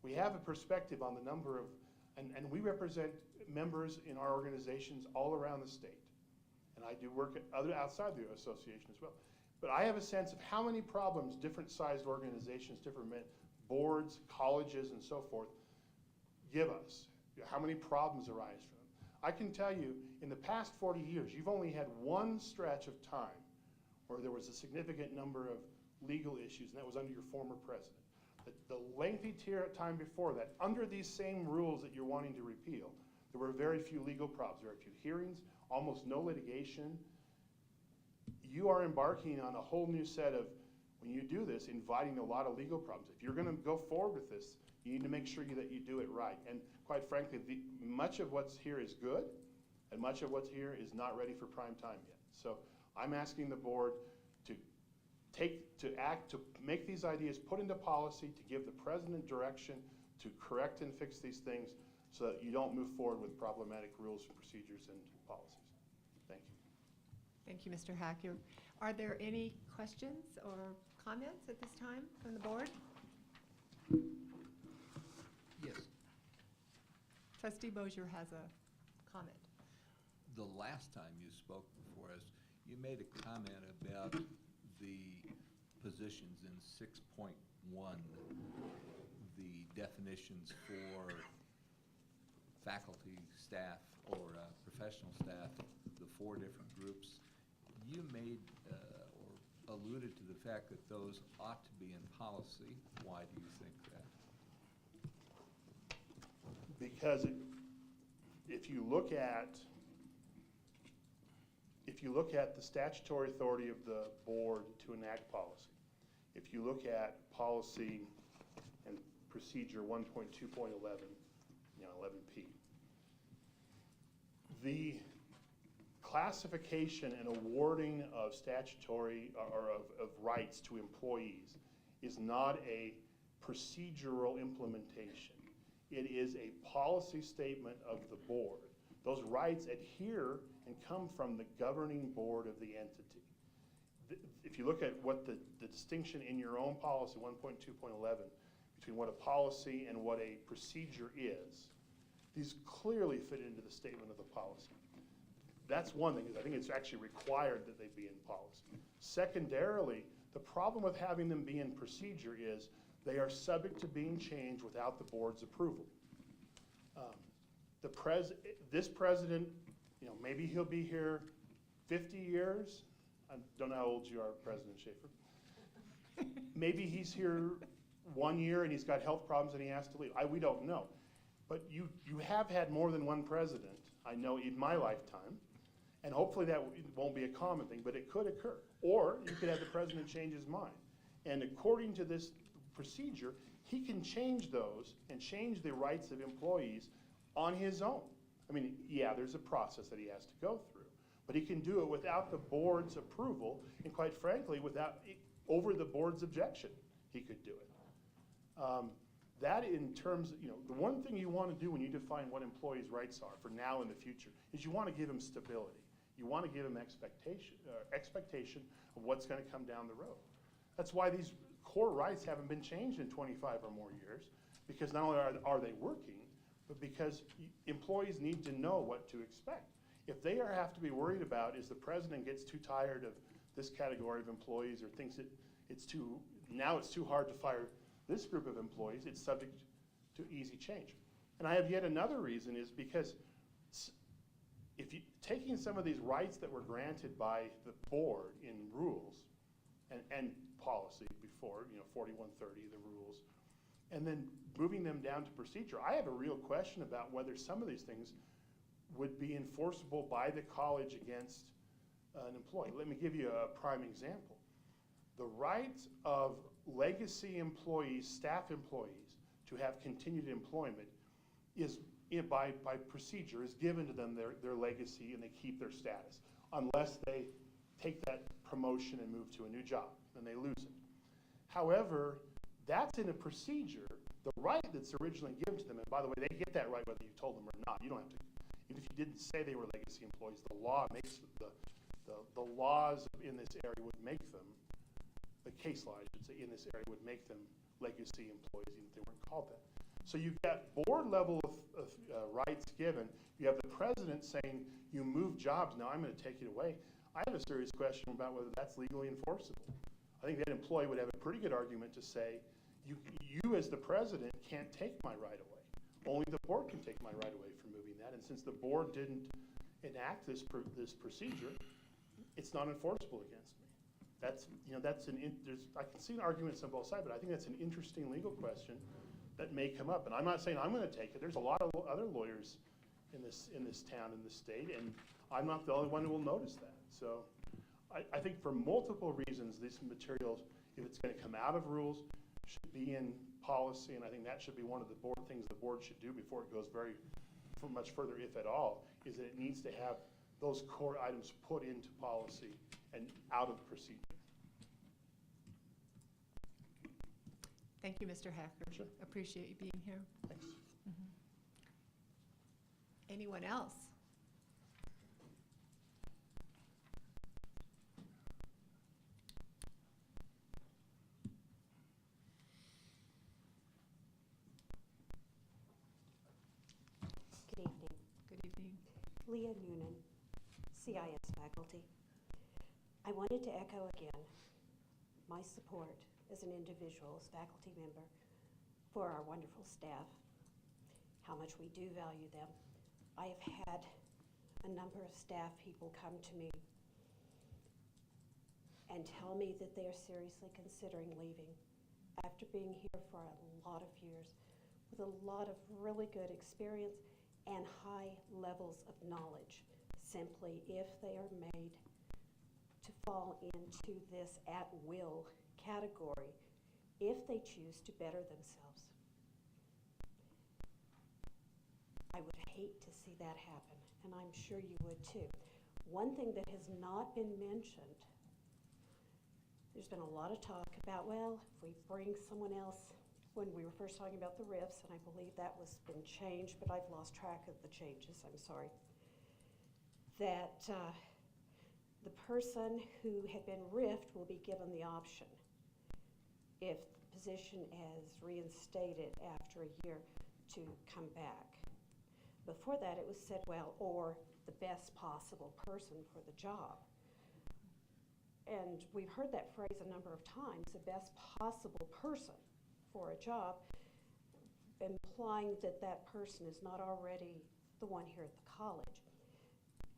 we have a perspective on the number of, and we represent members in our organizations all around the state. And I do work outside the association as well. But I have a sense of how many problems different sized organizations, different boards, colleges, and so forth give us. How many problems arise from them. I can tell you, in the past 40 years, you've only had one stretch of time where there was a significant number of legal issues, and that was under your former president. The lengthy time before that, under these same rules that you're wanting to repeal, there were very few legal problems. There were a few hearings, almost no litigation. You are embarking on a whole new set of, when you do this, inviting a lot of legal problems. If you're going to go forward with this, you need to make sure that you do it right. And quite frankly, much of what's here is good, and much of what's here is not ready for prime time yet. So I'm asking the board to act, to make these ideas put into policy, to give the president direction to correct and fix these things so that you don't move forward with problematic rules, procedures, and policies. Thank you. Thank you, Mr. Hack. Are there any questions or comments at this time from the board? Yes. Trustee Bozier has a comment. The last time you spoke before us, you made a comment about the positions in 6.1, the definitions for faculty, staff, or professional staff, the 4 different groups. You made or alluded to the fact that those ought to be in policy. Why do you think that? Because if you look at the statutory authority of the board to enact policy, if you look at policy and procedure 1.2.11, 11P, the classification and awarding of statutory or of rights to employees is not a procedural implementation. It is a policy statement of the board. Those rights adhere and come from the governing board of the entity. If you look at what the distinction in your own policy, 1.2.11, between what a policy and what a procedure is, these clearly fit into the statement of the policy. That's one thing, is I think it's actually required that they be in policy. Secondarily, the problem with having them be in procedure is they are subject to being changed without the board's approval. This president, maybe he'll be here 50 years. I don't know how old you are, President Schaefer. Maybe he's here 1 year and he's got health problems and he has to leave. We don't know. But you have had more than one president, I know, in my lifetime. And hopefully that won't be a common thing, but it could occur. Or you could have the president change his mind. And according to this procedure, he can change those and change the rights of employees on his own. I mean, yeah, there's a process that he has to go through, but he can do it without the board's approval, and quite frankly, over the board's objection, he could do it. that in terms, the one thing you want to do when you define what employees' rights are for now and the future is you want to give them stability. You want to give them expectation of what's going to come down the road. That's why these core rights haven't been changed in 25 or more years, because not only are they working, but because employees need to know what to expect. If they have to be worried about is the president gets too tired of this category of employees or thinks that it's too hard to fire this group of employees, it's subject to easy change. And I have yet another reason is because if you taking some of these rights that were granted by the board in rules and policy before, 4130, the rules, and then moving them down to procedure, I have a real question about whether some of these things would be enforceable by the college against an employee. Let me give you a prime example. The right of legacy employees, staff employees, to have continued employment is, by procedure, is given to them their legacy and they keep their status, unless they take that promotion and move to a new job, then they lose it. However, that's in a procedure. The right that's originally given to them, and by the way, they get that right whether you told them or not. You don't have to, even if you didn't say they were legacy employees, the law makes the laws in this area would make them, the case law, I should say, in this area would make them legacy employees, even if they weren't called that. So you've got board level of rights given. You have the president saying, you move jobs, now I'm going to take it away. I have a serious question about whether that's legally enforceable. I think that employee would have a pretty good argument to say, you as the president can't take my right away. Only the board can take my right away from moving that. And since the board didn't enact this procedure, it's not enforceable against me. I can see arguments on both sides, but I think that's an interesting legal question that may come up. And I'm not saying I'm going to take it. There's a lot of other lawyers in this town, in this state, and I'm not the only one who will notice that. So I think for multiple reasons, this material, if it's going to come out of rules, should be in policy, and I think that should be one of the things the board should do before it goes much further, if at all, is that it needs to have those core items put into policy and out of procedure. Thank you, Mr. Hacker. Sure. Appreciate you being here. Thanks. Anyone else? Good evening. Good evening. Leah Noonan, CIS faculty. I wanted to echo again my support as an individual, as faculty member, for our wonderful staff, how much we do value them. I have had a number of staff people come to me and tell me that they are seriously considering leaving after being here for a lot of years with a lot of really good experience and high levels of knowledge, simply if they are made to fall into this at-will category, if they choose to better themselves. I would hate to see that happen, and I'm sure you would too. One thing that has not been mentioned, there's been a lot of talk about, well, if we bring someone else, when we were first talking about the RIFs, and I believe that was been changed, but I've lost track of the changes, I'm sorry, that the person who had been RIFed will be given the option, if the position is reinstated after a year, to come back. Before that, it was said, well, or the best possible person for the job. And we've heard that phrase a number of times, the best possible person for a job, implying that that person is not already the one here at the college.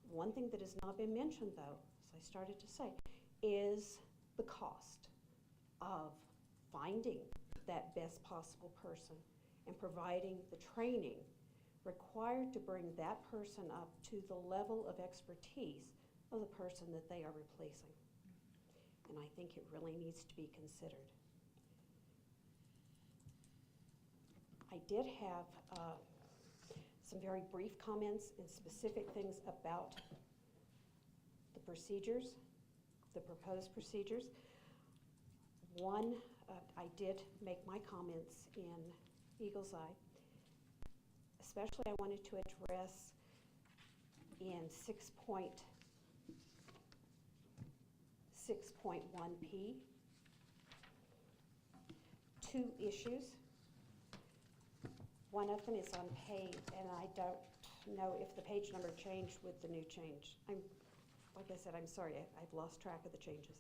One thing that has not been mentioned, though, as I started to say, is the cost of finding that best possible person and providing the training required to bring that person up to the level of expertise of the person that they are replacing. And I think it really needs to be considered. I did have some very brief comments and specific things about the procedures, the proposed procedures. One, I did make my comments in Eagles Eye. Especially I wanted to address in 6.1P, 2 issues. One of them is on page, and I don't know if the page number changed with the new change. Like I said, I'm sorry, I've lost track of the changes.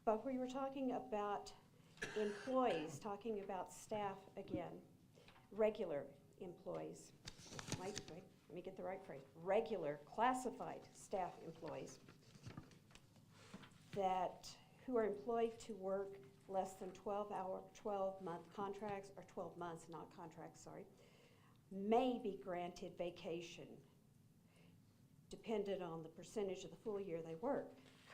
But we were talking about employees, talking about staff again, regular employees. Wait, let me get the right phrase. Regular classified staff employees who are employed to work less than 12-month contracts, or 12 months, not contracts, sorry, may be granted vacation, dependent on the percentage of the full year they work.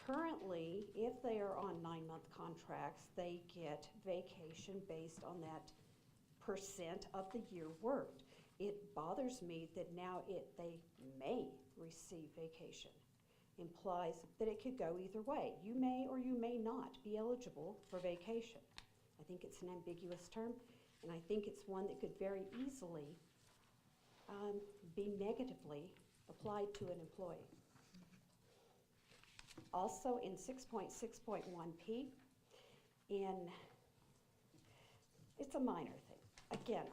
Currently, if they are on 9-month contracts, they get vacation based on that percent of the year worked. It bothers me that now they may receive vacation. Implies that it could go either way. You may or you may not be eligible for vacation. I think it's an ambiguous term, and I think it's one that could very easily be negatively applied to an employee. Also in 6.6.1P, it's a minor thing. Again,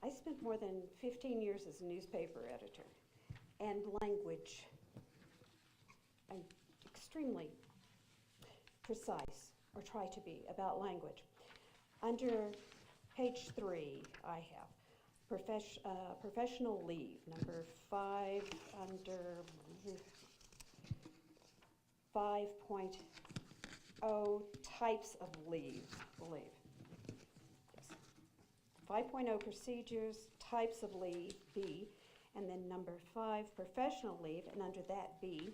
I spent more than 15 years as a newspaper editor, and language, I'm extremely precise, or try to be, about language. Under page 3, I have professional leave, number 5, under 5.0, types of leave, Yes. 5.0, procedures, types of leave, B, and then number 5, professional leave, and under that B,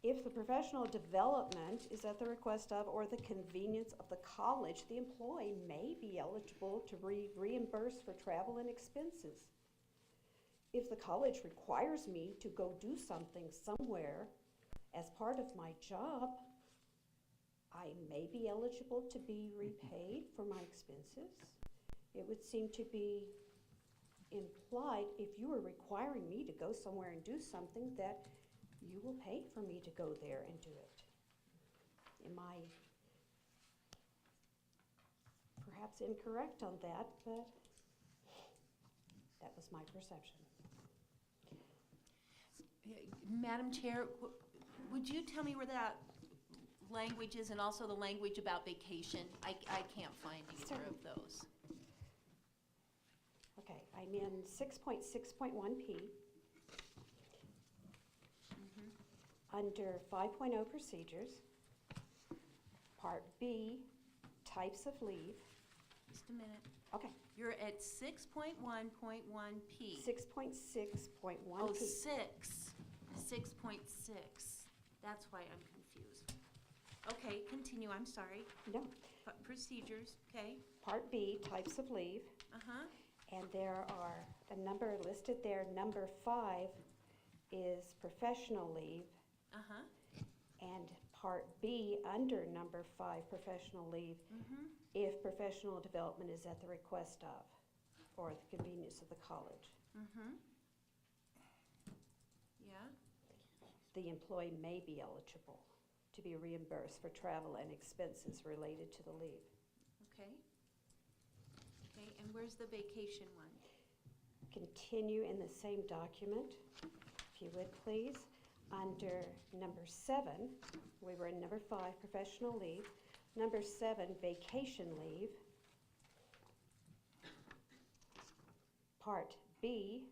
if the professional development is at the request of or the convenience of the college, the employee may be eligible to reimburse for travel and expenses. If the college requires me to go do something somewhere as part of my job, I may be eligible to be repaid for my expenses. It would seem to be implied, if you are requiring me to go somewhere and do something, that you will pay for me to go there and do it. Am I perhaps incorrect on that, but that was my perception. Madam Chair, would you tell me where that language is, and also the language about vacation? I can't find either of those. Okay, I'm in 6.6.1P. Under 5.0 procedures, Part B, types of leave. Just a minute. Okay. You're at 6.1.1P. 6.6.1P. Oh, 6.6. That's why I'm confused. Okay, continue, I'm sorry. No. Procedures, okay. Part B, types of leave. Uh-huh. And there are a number listed there. Number 5 is professional leave. Uh-huh. And Part B, under number 5, professional leave, if professional development is at the request of or the convenience of the college. Yeah. The employee may be eligible to be reimbursed for travel and expenses related to the leave. Okay. Okay, and where's the vacation one? Continue in the same document, if you would please. Under number 7, we were in number 5, professional leave. Number 7, vacation leave. Part B,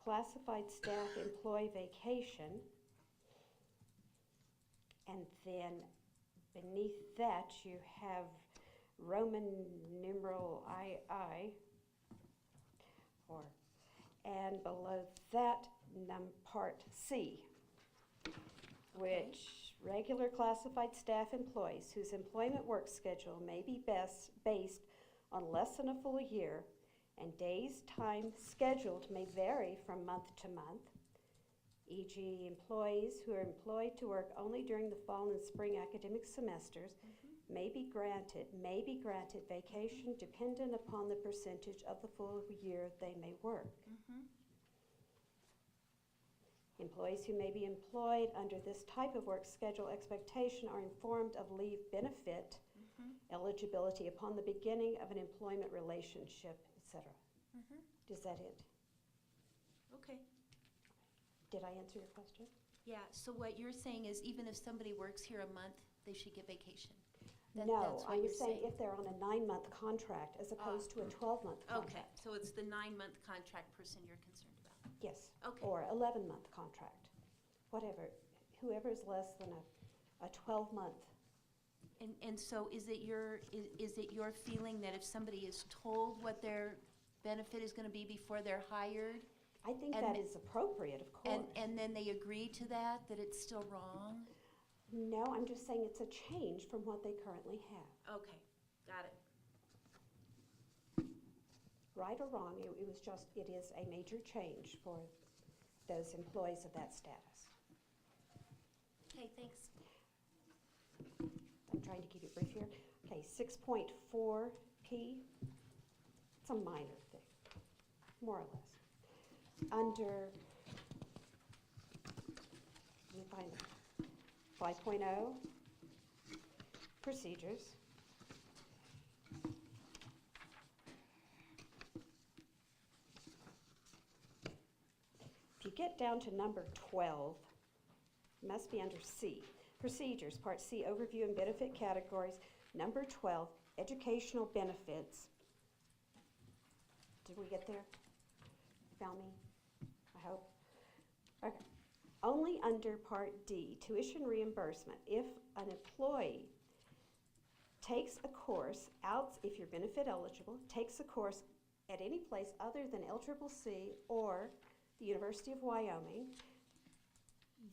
classified staff employee vacation. And then beneath that you have Roman numeral II, and below that Part C, which regular classified staff employees whose employment work schedule may be based on less than a full year, and days time scheduled may vary from month to month, e.g. employees who are employed to work only during the fall and spring academic semesters may be granted vacation dependent upon the percentage of the full year they may work. Employees who may be employed under this type of work schedule expectation are informed of leave benefit eligibility upon the beginning of an employment relationship, etc. Does that it? Okay. Did I answer your question? Yeah, so what you're saying is even if somebody works here a month, they should get vacation? No, that's what I'm you're saying if they're on a 9-month contract as opposed to a 12-month contract. Okay, so it's the 9-month contract person you're concerned about? Yes. Okay. Or 11-month contract, whatever, whoever's less than a 12-month. And so is it your feeling that if somebody is told what their benefit is going to be before they're hired? I think And that the- is appropriate, of course. And then they agree to that it's still wrong? No, I'm just saying it's a change from what they currently have. Okay, got it. Right or wrong, it is a major change for those employees of that status. Okay, thanks. I'm trying to keep it brief here. Okay, 6.4P, it's a minor thing, more or less. Under, let me find it, 5.0, procedures. If you get down to number 12, it must be under C. Procedures, Part C, Overview and Benefit Categories. Number 12, Educational Benefits. Did we get there? Found me? I hope. Okay. Only under Part D, Tuition Reimbursement. If an employee takes a course if you're benefit eligible, takes a course at any place other than LCCC or the University of Wyoming,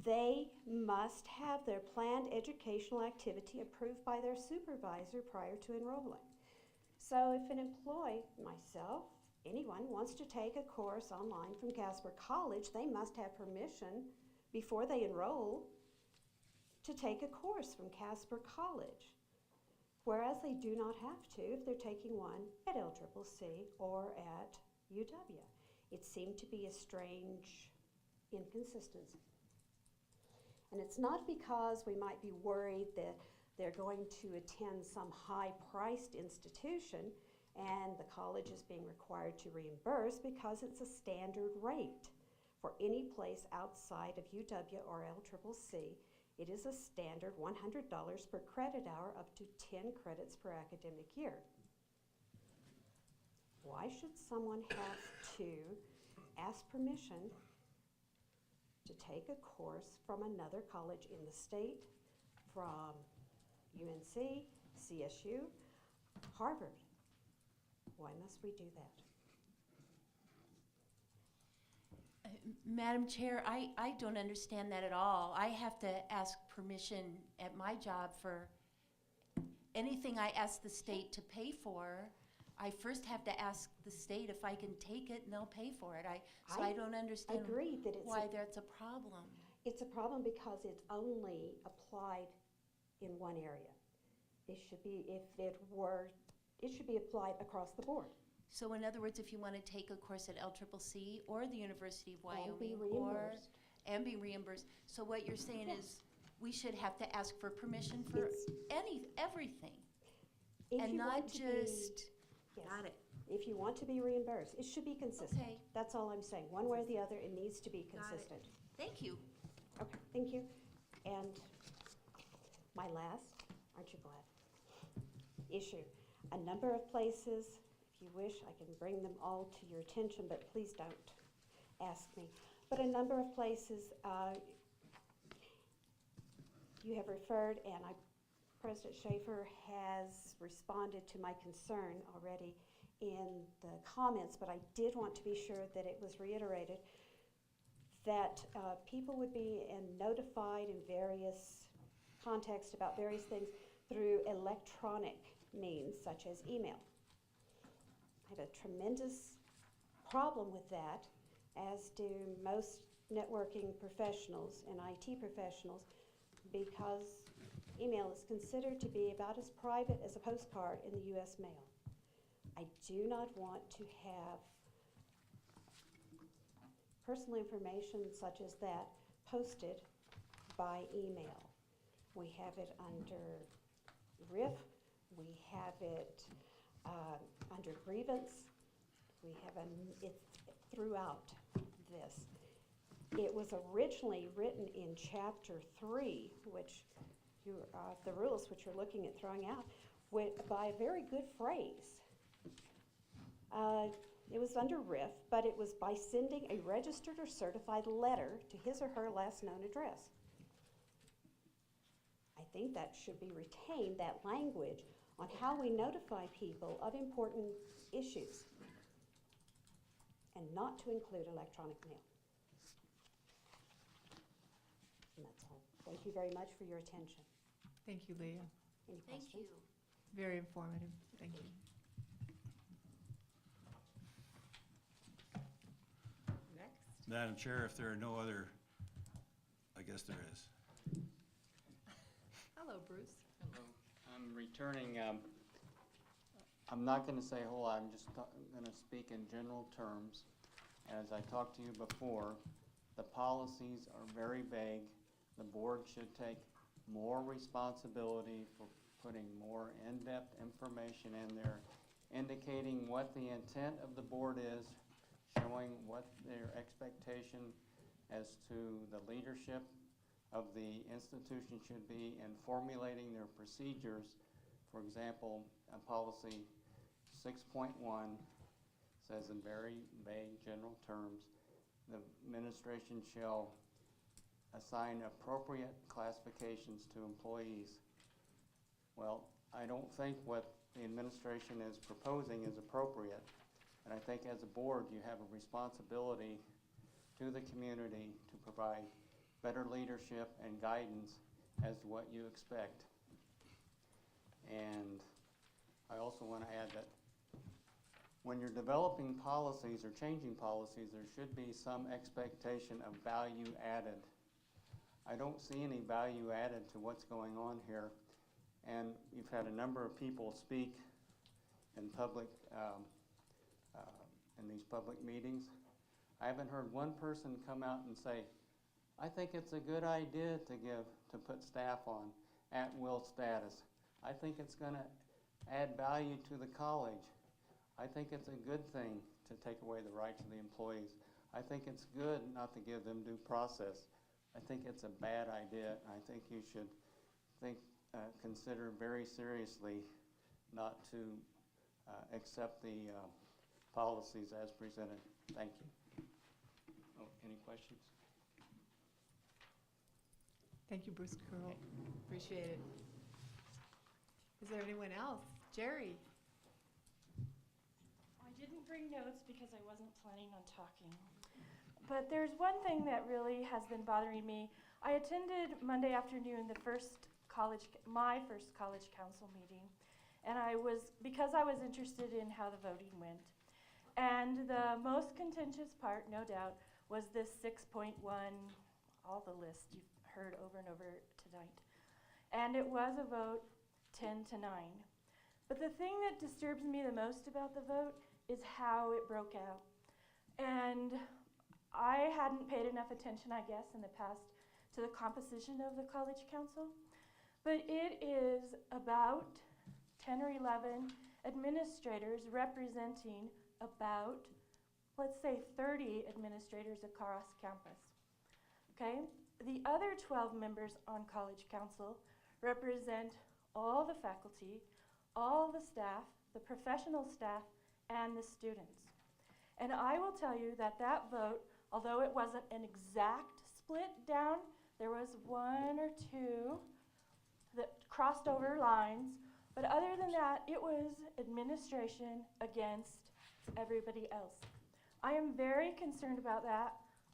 they must have their planned educational activity approved by their supervisor prior to enrolling. So if an employee, myself, anyone, wants to take a course online from Casper College, they must have permission before they enroll to take a course from Casper College, whereas they do not have to if they're taking one at LCCC or at UW. It seemed to be a strange inconsistency. And it's not because we might be worried that they're going to attend some high-priced institution and the college is being required to reimburse, because it's a standard rate for any place outside of UW or LCCC. It is a standard $100 per credit hour, up to 10 credits per academic year. Why should someone have to ask permission to take a course from another college in the state, from UNC, CSU, Harvard? Why must we do that? Madam Chair, I don't understand that at all. I have to ask permission at my job for anything I ask the state to pay for. I first have to ask the state if I can take it, and they'll pay for it. So I don't understand agree that it's why that's a problem. It's a problem because it's only applied in one area. It should be, it should be applied across the board. So in other words, if you want to take a course at LCCC or the University of Wyoming, And be reimbursed. and be reimbursed. So what you're saying is we should have to ask for permission for everything, If and you not want to be- just, yes. got it. If you want to be reimbursed, it should be consistent. Okay. That's all I'm saying. One way or the other, it needs to be Got it. consistent. Thank you. Okay, thank you. And my last, aren't you glad? Issue. A number of places, if you wish, I can bring them all to your attention, but please don't ask me. But a number of places you have referred, and President Schaefer has responded to my concern already in the comments, but I did want to be sure that it was reiterated that people would be notified in various contexts about various things through electronic means, such as email. I have a tremendous problem with that, as do most networking professionals and IT professionals, because Email is considered to be about as private as a postcard in the U.S. mail. I do not want to have personal information such as that posted by email. We have it under RIF, we have it under grievance, we have it throughout this. It was originally written in Chapter 3, which the rules which you're looking at throwing out, by a very good phrase. It was under RIF, but it was by sending a registered or certified letter to his or her last known address. I think that should be retained, that language, on how we notify people of important issues, and not to include electronic mail. And that's all. Thank you very much for your attention. Thank you, Leah. Any Thank questions? you. Very informative. Thank you. Next. Madam Chair, if there are no other, I guess there is. Hello, Bruce. Hello. I'm returning, I'm not going to say a whole lot, I'm just going to speak in general terms. As I talked to you before, the policies are very vague. The board should take more responsibility for putting more in-depth information in there, indicating what the intent of the board is, showing what their expectation as to the leadership of the institution should be, and formulating their procedures. For example, policy 6.1 says in very vague general terms, the administration shall assign appropriate classifications to employees. Well, I don't think what the administration is proposing is appropriate. And I think as a board, you have a responsibility to the community to provide better leadership and guidance as to what you expect. And I also want to add that when you're developing policies or changing policies, there should be some expectation of value added. I don't see any value added to what's going on here. And you've had a number of people speak in public, in these public meetings. I haven't heard one person come out and say, I think it's a good idea to put staff on at-will status. I think it's going to add value to the college. I think it's a good thing to take away the rights of the employees. I think it's good not to give them due process. I think it's a bad idea. I think you should consider very seriously not to accept the policies as presented. Thank you. Oh, any questions? Thank you, Bruce Curl. Appreciate it. Is there anyone else? Jerry? I didn't bring notes because I wasn't planning on talking. But there's one thing that really has been bothering me. I attended Monday afternoon my first college council meeting, and because I was interested in how the voting went. And the most contentious part, no doubt, was this 6.1, all the list you've heard over and over tonight. And it was a vote 10-9. But the thing that disturbs me the most about the vote is how it broke out. And I hadn't paid enough attention, I guess, in the past to the composition of the college council. But it is about 10 or 11 administrators representing about, let's say, 30 administrators across campus. Okay? The other 12 members on college council represent all the faculty, all the staff, the professional staff, and the students. And I will tell you that that vote, although it wasn't an exact split down, there was one or two that crossed over lines. But other than that, it was administration against everybody else. I am very concerned about that.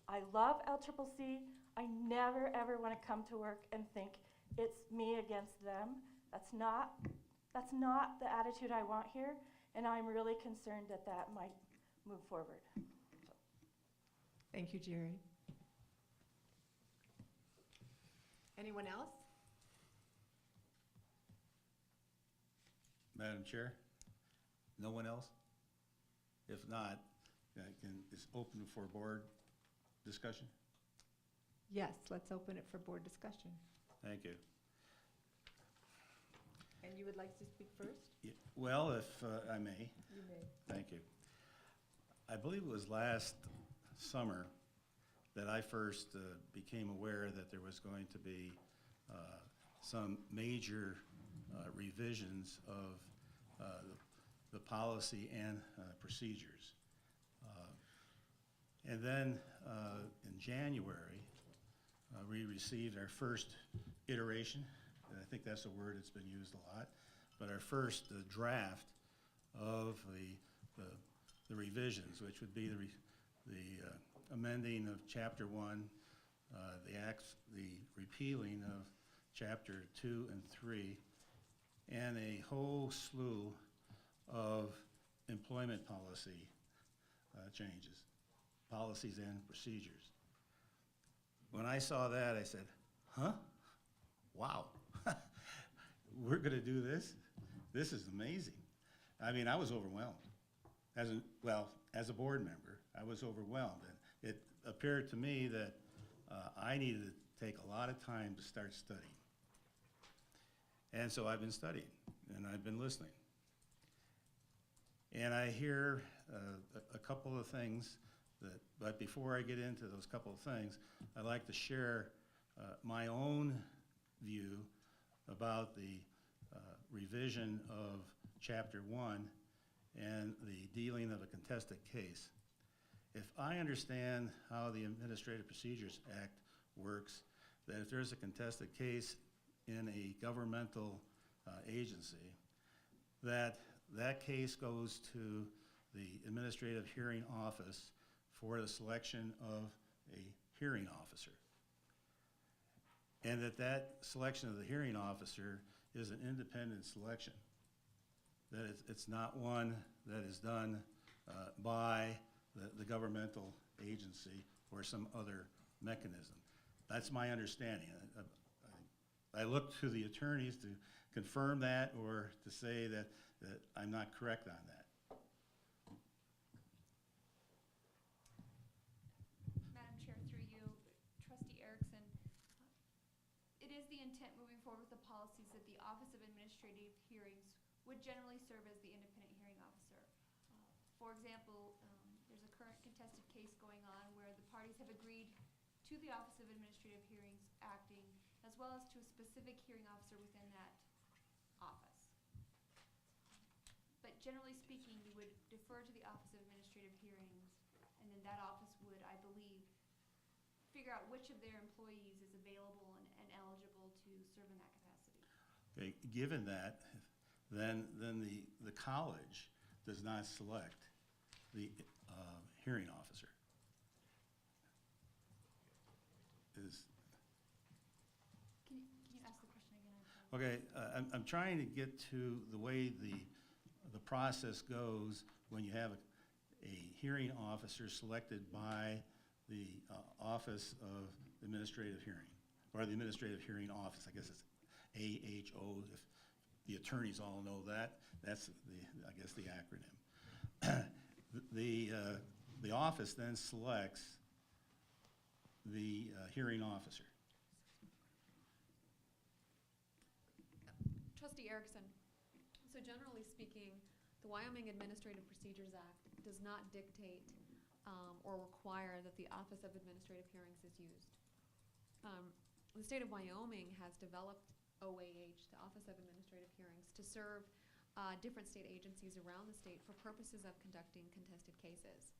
I love LCCC. I never, ever want to come to work and think it's me against them. That's not the attitude I want here, and I'm really concerned that that might move forward. Thank you, Jerry. Anyone else? Madam Chair? No one else? If not, it's open for board discussion. Yes, let's open it for board discussion. Thank you. And you would like to speak first? Well, if I may, You may. thank you. I believe it was last summer that I first became aware that there was going to be some major revisions of the policy and procedures. And then in January, we received our first iteration, and I think that's a word that's been used a lot, but our first draft of the revisions, which would be the amending of Chapter 1, the repealing of Chapter 2 and 3, and a whole slew of employment policy changes, policies and procedures. When I saw that, I said, huh? Wow. We're going to do this? This is amazing. I mean, I was overwhelmed. As a board member, I was overwhelmed. And it appeared to me that I needed to take a lot of time to start studying. And so I've been studying, and I've been listening. And I hear a couple of things but before I get into those couple of things, I'd like to share my own view about the revision of Chapter 1 and the dealing of a contested case. If I understand how the Administrative Procedures Act works, that if there's a contested case in a governmental agency, that case goes to the Administrative Hearing Office for the selection of a hearing officer. And that selection of the hearing officer is an independent selection. That it's not one that is done by the governmental agency or some other mechanism. That's my understanding. I look to the attorneys to confirm that or to say that I'm not correct on that. Madam Chair, through you, Trustee Erickson, it is the intent moving forward with the policies that the Office of Administrative Hearings would generally serve as the independent hearing officer. For example, there's a current contested case going on where the parties have agreed to the Office of Administrative Hearings acting, as well as to a specific hearing officer within that office. But generally speaking, you would defer to the Office of Administrative Hearings, and then that office would, I believe, figure out which of their employees is available and eligible to serve in that capacity. Okay, given that, then the college does not select the hearing officer. Can you ask the question again? Okay, I'm trying to get to the way the process goes when you have a hearing officer selected by the Office of Administrative Hearing, or the Administrative Hearing Office. I guess it's AHO. If the attorneys all know that, that's I guess the acronym. The office then selects the hearing officer. Trustee Erickson, so generally speaking, the Wyoming Administrative Procedures Act does not dictate or require that the Office of Administrative Hearings is used. The state of Wyoming has developed OAH, the Office of Administrative Hearings, to serve different state agencies around the state for purposes of conducting contested cases.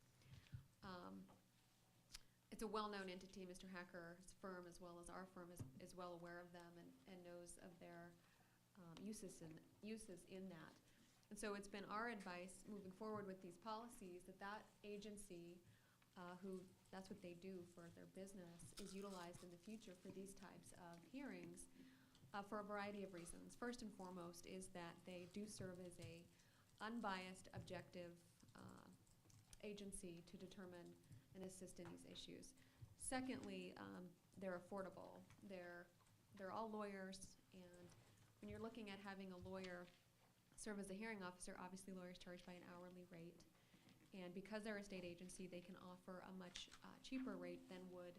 It's a well-known entity. Mr. Hacker's firm, as well as our firm, is well aware of them and knows of their uses in that. And so it's been our advice moving forward with these policies that agency, who that's what they do for their business, is utilized in the future for these types of hearings for a variety of reasons. First and foremost is that they do serve as a unbiased, objective agency to determine and assist in these issues. Secondly, they're affordable. They're all lawyers, and when you're looking at having a lawyer serve as a hearing officer, obviously lawyers charge by an hourly rate. And because they're a state agency, they can offer a much cheaper rate than would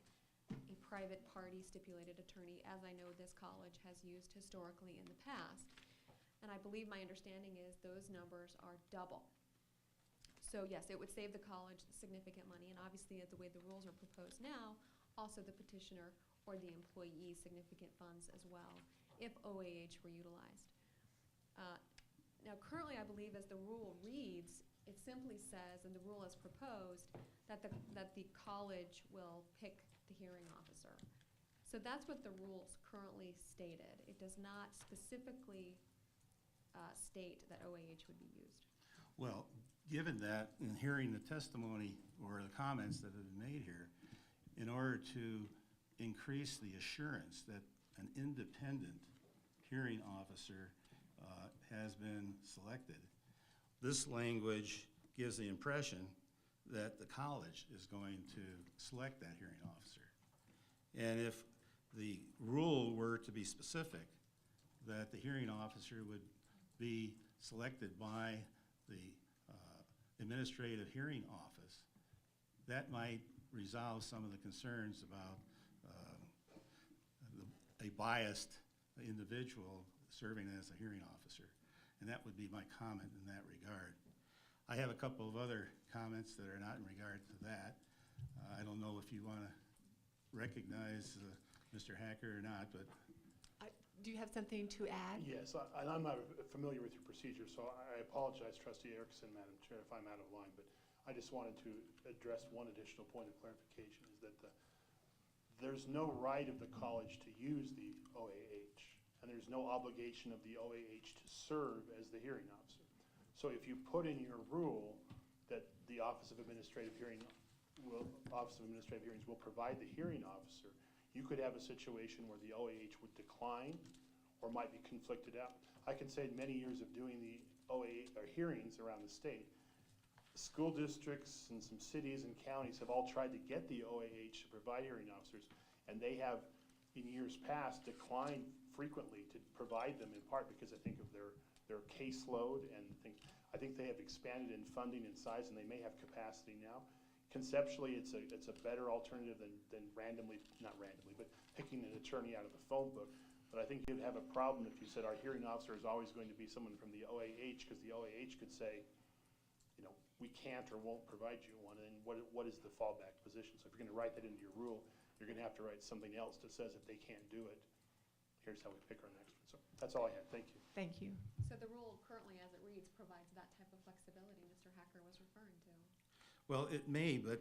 a private party stipulated attorney, as I know this college has used historically in the past. And I believe my understanding is those numbers are double. So yes, it would save the college significant money, and obviously the way the rules are proposed now, also the petitioner or the employee significant funds as well, if OAH were utilized. Now currently, I believe as the rule reads, it simply says, and the rule as proposed, that the college will pick the hearing officer. So that's what the rules currently stated. It does not specifically state that OAH would be used. Well, given that, and hearing the testimony or the comments that have been made here, in order to increase the assurance that an independent hearing officer has been selected, this language gives the impression that the college is going to select that hearing officer. And if the rule were to be specific, that the hearing officer would be selected by the administrative hearing office, that might resolve some of the concerns about a biased individual serving as a hearing officer. And that would be my comment in that regard. I have a couple of other comments that are not in regard to that. I don't know if you want to recognize Mr. Hacker or not, but Do you have something to add? Yes, and I'm not familiar with your procedure, so I apologize, Trustee Erickson, Madam Chair, if I'm out of line, but I just wanted to address one additional point of clarification, is that there's no right of the college to use the OAH, and there's no obligation of the OAH to serve as the hearing officer. So if you put in your rule that the Office of Administrative Hearings will provide the hearing officer, you could have a situation where the OAH would decline or might be conflicted out. I can say in many years of doing the OAH or hearings around the state, school districts and some cities and counties have all tried to get the OAH to provide hearing officers, and they have in years past declined frequently to provide them, in part because I think of their caseload, and I think they have expanded in funding and size, and they may have capacity now. Conceptually, it's a better alternative than not randomly, but picking an attorney out of a phone book. But I think you'd have a problem if you said our hearing officer is always going to be someone from the OAH, because the OAH could say, you know, we can't or won't provide you one, and what is the fallback position? So if you're going to write that into your rule, you're going to have to write something else that says if they can't do it, here's how we pick our next one. So that's all I had. Thank you. Thank you. So the rule currently as it reads provides that type of flexibility Mr. Hacker was referring to. well, it may, but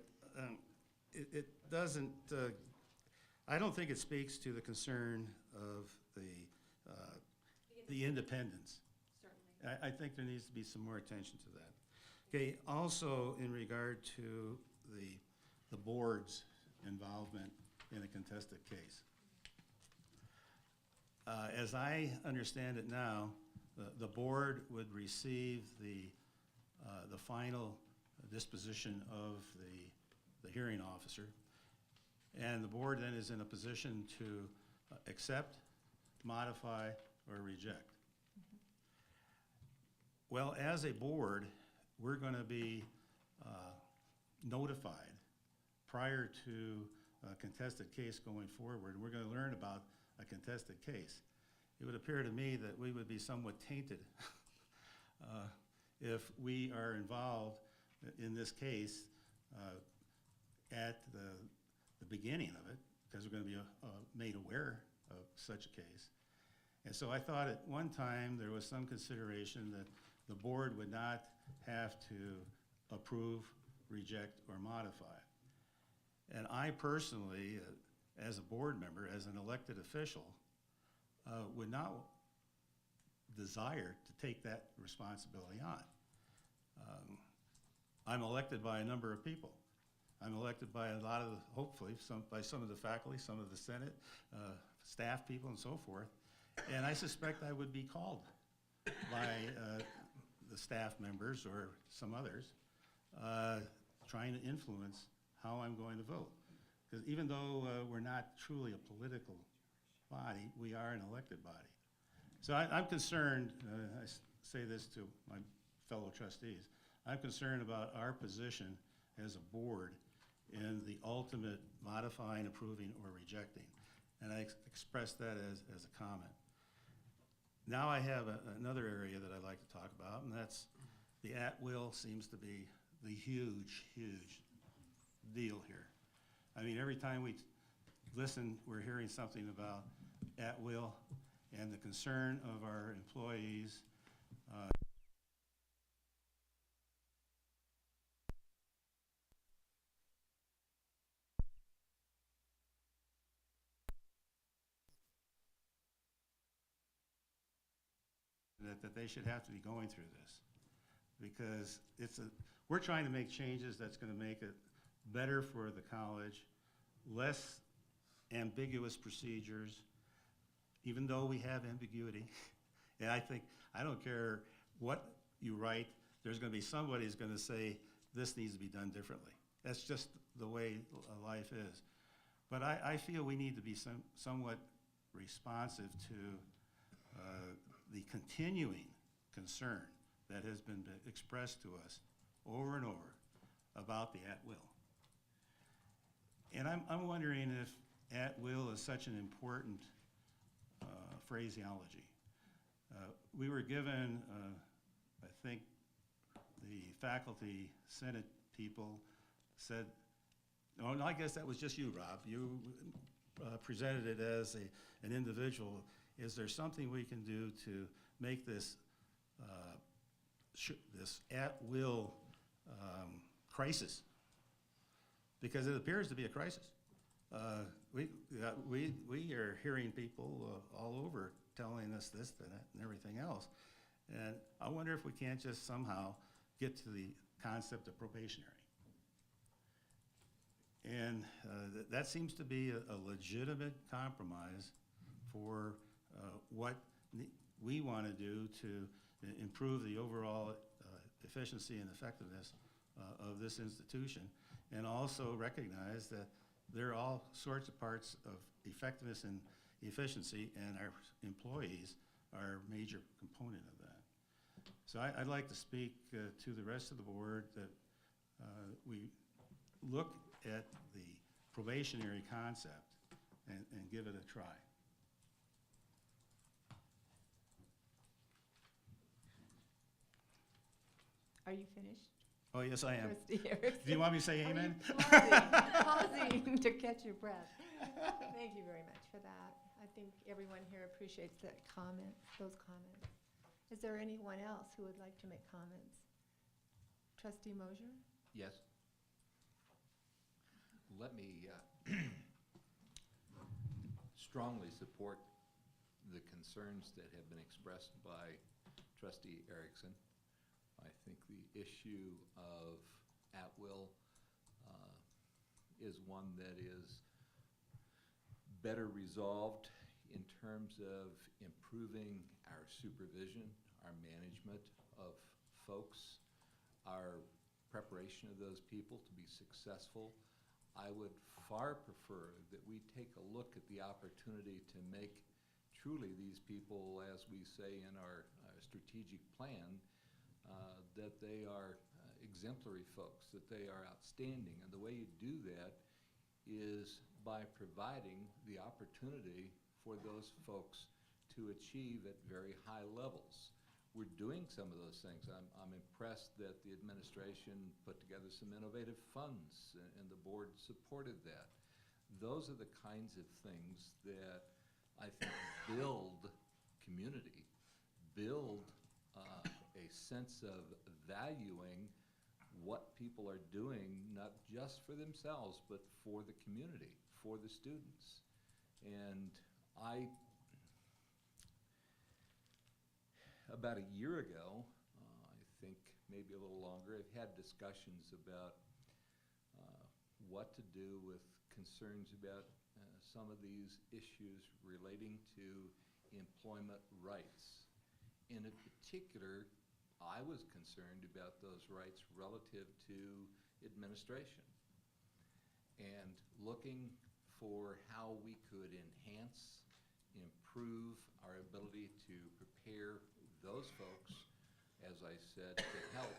it doesn't, I don't think it speaks to the concern of the independence. Certainly. I think there needs to be some more attention to that. Okay, also in regard to the board's involvement in a contested case. As I understand it now, the board would receive the final disposition of the hearing officer, and the board then is in a position to accept, modify, or reject. Well, as a board, we're going to be notified prior to a contested case going forward. We're going to learn about a contested case. It would appear to me that we would be somewhat tainted if we are involved in this case at the beginning of it, because we're going to be made aware of such a case. And so I thought at one time there was some consideration that the board would not have to approve, reject, or modify. And I personally, as a board member, as an elected official, would not desire to take that responsibility on. I'm elected by a number of people. I'm elected by a lot of, hopefully, by some of the faculty, some of the Senate, staff people, and so forth. And I suspect I would be called by the staff members or some others trying to influence how I'm going to vote. Because even though we're not truly a political body, we are an elected body. So I'm concerned, say this to my fellow trustees. I'm concerned about our position as a board in the ultimate modifying, approving, or rejecting. And I expressed that as a comment. Now I have another area that I'd like to talk about, and that's the at-will seems to be the huge, huge deal here. I mean, every time we listen, we're hearing something about at-will and the concern of our employees. That they should have to be going through this, because we're trying to make changes that's going to make it better for the college, less ambiguous procedures, even though we have ambiguity. And I don't care what you write, there's going to be somebody who's going to say this needs to be done differently. That's just the way life is. But I feel we need to be somewhat responsive to the continuing concern that has been expressed to us over and over about the at-will. And I'm wondering if at-will is such an important phraseology. We were given, I think the faculty senate people said, oh, no, I guess that was just you, Rob. You presented it as an individual. Is there something we can do to make this this at-will crisis? Because it appears to be a crisis. We are hearing people all over telling us this, that, and everything else. And I wonder if we can't just somehow get to the concept of probationary. And that seems to be a legitimate compromise for what we want to do to improve the overall efficiency and effectiveness of this institution, and also recognize that there are all sorts of parts of effectiveness and efficiency, and our employees are a major component of that. So I'd like to speak to the rest of the board that we look at the probationary concept and give it a try. Are you finished? Oh, yes, I am. Trustee Erickson? Do you want me to say amen? Pausing to catch your breath. Thank you very much for that. I think everyone here appreciates that comment, those comments. Is there anyone else who would like to make comments? Trustee Mosier? Yes. Let me strongly support the concerns that have been expressed by Trustee Erickson. I think the issue of at-will is one that is better resolved in terms of improving our supervision, our management of folks, our preparation of those people to be successful. I would far prefer that we take a look at the opportunity to make truly these people, as we say in our strategic plan, that they are exemplary folks, that they are outstanding. And the way you do that is by providing the opportunity for those folks to achieve at very high levels. We're doing some of those things. I'm impressed that the administration put together some innovative funds, and the board supported that. Those are the kinds of things that I think build community, build a sense of valuing what people are doing, not just for themselves, but for the community, for the students. And about a year ago, I think maybe a little longer, I've had discussions about what to do with concerns about some of these issues relating to employment rights. In particular, I was concerned about those rights relative to administration and looking for how we could enhance, improve our ability to prepare those folks as I said, to help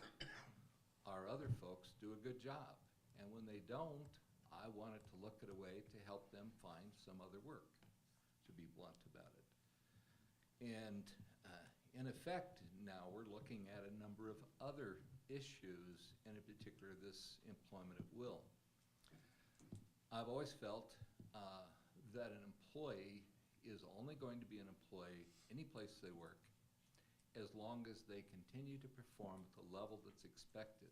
our other folks do a good job. And when they don't, I wanted to look at a way to help them find some other work, to be blunt about it. And in effect, now we're looking at a number of other issues, and in particular this employment at will. I've always felt that an employee is only going to be an employee any place they work as long as they continue to perform at the level that's expected.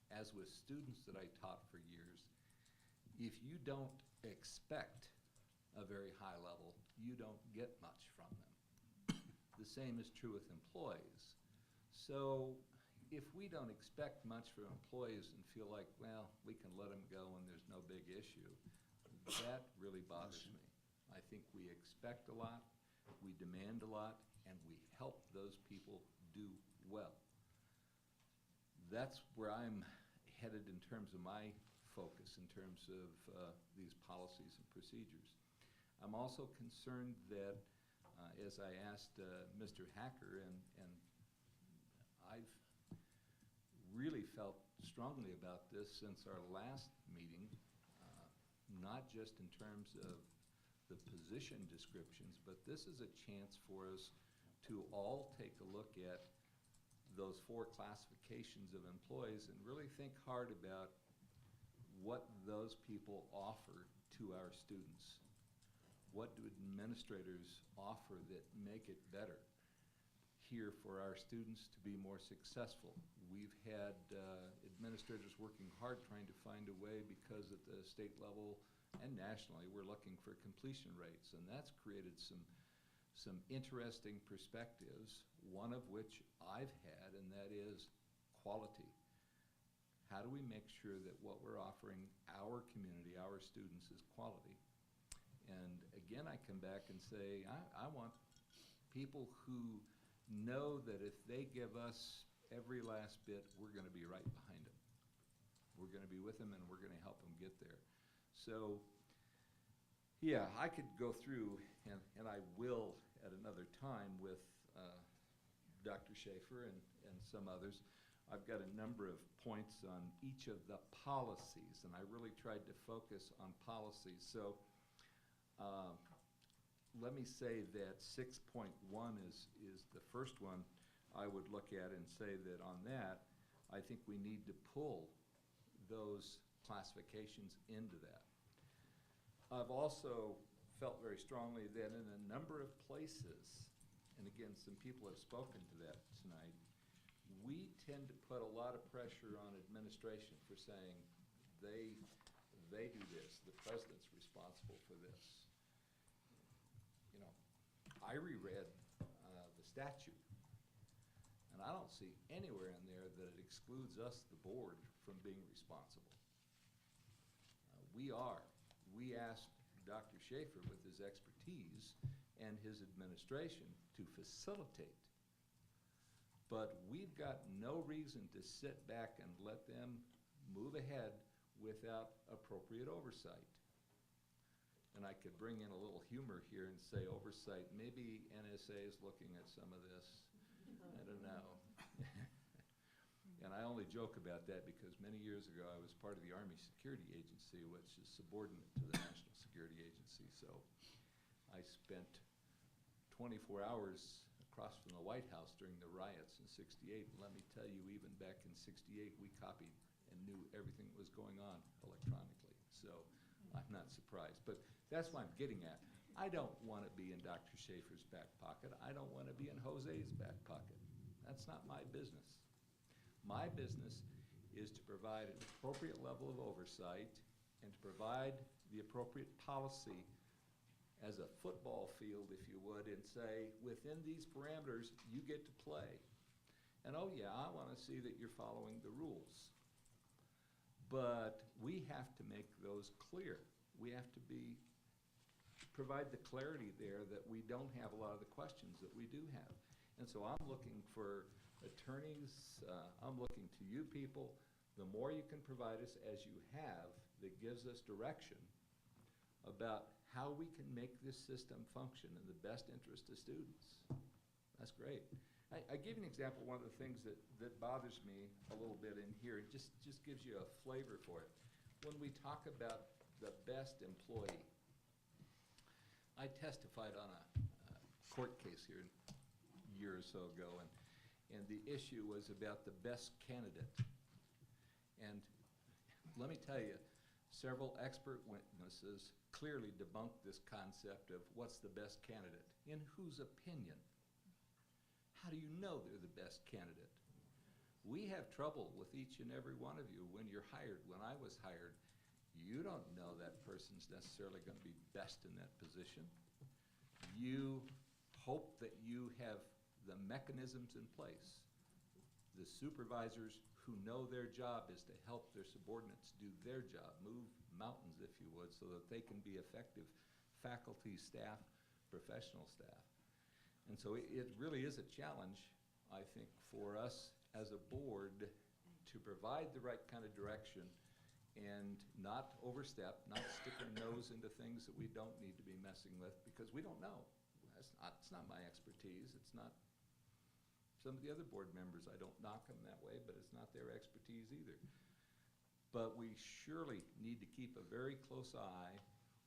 As with students that I taught for years, if you don't expect a very high level, you don't get much from them. The same is true with employees. So if we don't expect much from employees and feel like, well, we can let them go and there's no big issue, that really bothers me. I think we expect a lot, we demand a lot, and we help those people do well. That's where I'm headed in terms of my focus, in terms of these policies and procedures. I'm also concerned that, as I asked Mr. Hacker, and I've really felt strongly about this since our last meeting, not just in terms of the position descriptions, but this is a chance for us to all take a look at those 4 classifications of employees and really think hard about what those people offer to our students. What do administrators offer that make it better here for our students to be more successful? We've had administrators working hard trying to find a way, because at the state level and nationally we're looking for completion rates, and that's created some interesting perspectives, one of which I've had, and that is quality. How do we make sure that what we're offering our community, our students, is quality? And again, I come back and say, I want people who know that if they give us every last bit, we're going to be right behind them. We're going to be with them, and we're going to help them get there. So, yeah, I could go through, and I will at another time with Dr. Schaefer and some others. I've got a number of points on each of the policies, and I really tried to focus on policies. So let me say that 6.1 is the first one I would look at and say that on that, I think we need to pull those classifications into that. I've also felt very strongly that in a number of places, and again, some people have spoken to that tonight, we tend to put a lot of pressure on administration for saying they do this, the president's responsible for this. You know, I reread the statute, and I don't see anywhere in there that it excludes us, the board, from being responsible. We asked Dr. Schaefer, with his expertise and his administration, to facilitate. But we've got no reason to sit back and let them move ahead without appropriate oversight. And I could bring in a little humor here and say oversight, maybe NSA is looking at some of this. I don't know. And I only joke about that because many years ago I was part of the Army Security Agency, which is subordinate to the National Security Agency. So I spent 24 hours across from the White House during the riots in '68. And let me tell you, even back in '68, we copied and knew everything that was going on electronically. So I'm not surprised. But that's what I'm getting at. I don't want to be in Dr. Schaefer's back pocket. I don't want to be in Jose's back pocket. That's not my business. My business is to provide an appropriate level of oversight and to provide the appropriate policy as a football field, if you would, and say, within these parameters, you get to play. And oh yeah, I want to see that you're following the rules. But we have to make those clear. We have to provide the clarity there that we don't have a lot of the questions that we do have. And so I'm looking for attorneys, I'm looking to you people. The more you can provide us, as you have, that gives us direction about how we can make this system function in the best interest of students. That's great. I give you an example, one of the things that bothers me a little bit in here, it just gives you a flavor for it. When we talk about the best employee, I testified on a court case here a year or so ago, and the issue was about the best candidate. And let me tell you, several expert witnesses clearly debunked this concept of what's the best candidate. In whose opinion? How do you know they're the best candidate? We have trouble with each and every one of you when you're hired. When I was hired, you don't know that person's necessarily going to be best in that position. You hope that you have the mechanisms in place. The supervisors who know their job is to help their subordinates do their job, move mountains, if you would, so that they can be effective faculty, staff, professional staff. And so it really is a challenge, I think, for us as a board to provide the right kind of direction and not overstep, not stick our nose into things that we don't need to be messing with, because we don't know. It's not my expertise. It's not some of the other board members. I don't knock them that way, but it's not their expertise either. But we surely need to keep a very close eye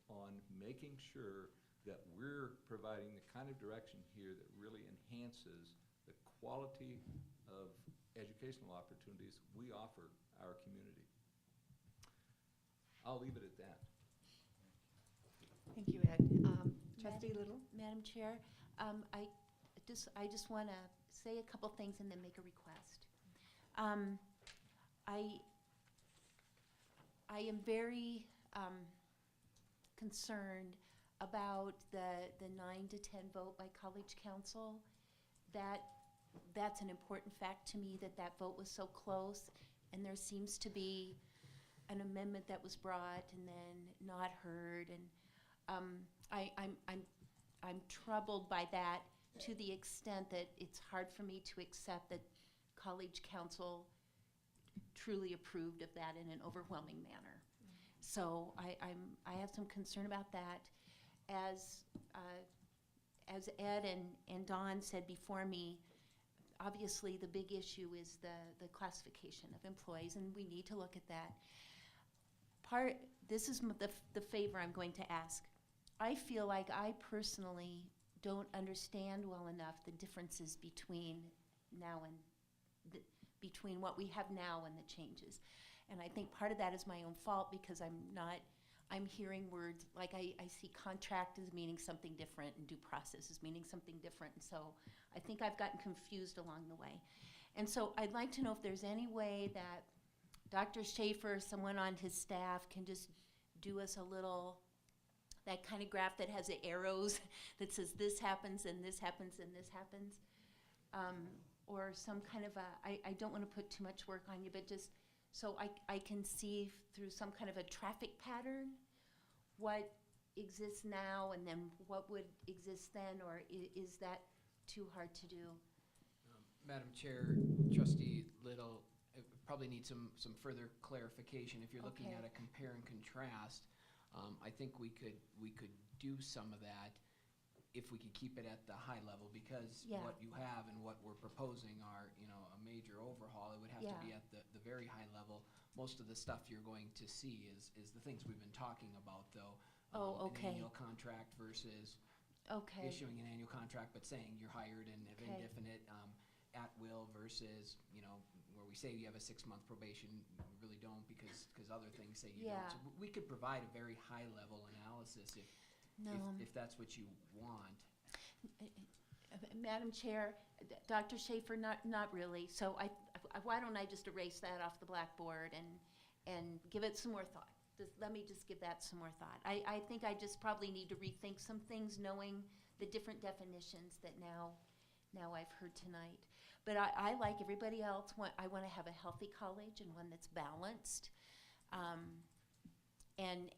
on making sure that we're providing the kind of direction here that really enhances the quality of educational opportunities we offer our community. I'll leave it at that. Thank you, Ed. Trustee Little? Madam Chair, I just want to say a couple things and then make a request. I am very concerned about the 9 to 10 vote by College Council. That's an important fact to me, that vote was so close, and there seems to be an amendment that was brought and then not heard, and I'm troubled by that to the extent that it's hard for me to accept that College Council truly approved of that in an overwhelming manner. So I have some concern about that. As Ed and Dawn said before me, obviously the big issue is the classification of employees, and we need to look at that. This is the favor I'm going to ask. I feel like I personally don't understand well enough the differences between now and between what we have now and the changes. And I think part of that is my own fault, because I'm hearing words, like I see contract as meaning something different and due process as meaning something different. And so I think I've gotten confused along the way. And so I'd like to know if there's any way that Dr. Schaefer, someone on his staff, can just do us a little, that kind of graph that has the arrows that says this happens and this happens and this happens. Or some kind of I don't want to put too much work on you, but just so I can see through some kind of a traffic pattern what exists now and then what would exist then, or is that too hard to do? Madam Chair, Trustee Little, I probably need some further clarification. If you're looking Okay. at a compare and contrast, I think we could do some of that if we could keep it at the high level, because Yeah. what you have and what we're proposing are, a major overhaul. It would have to be at the very high level. Most of the stuff you're going to see is the things we've been talking about, though. Okay. An annual contract versus issuing an annual contract but saying you're hired and have Okay. indefinite at will versus, where we say you have a 6-month probation, we really don't, because other things say you Yeah. don't. So we could provide a very high level analysis if that's what you want. Madam Chair, Dr. Schaefer, not really. So why don't I just erase that off the blackboard and give it some more thought? Let me just give that some more thought. I think I just probably need to rethink some things, knowing the different definitions that now I've heard tonight. But I like everybody else. I want to have a healthy college and one that's balanced, and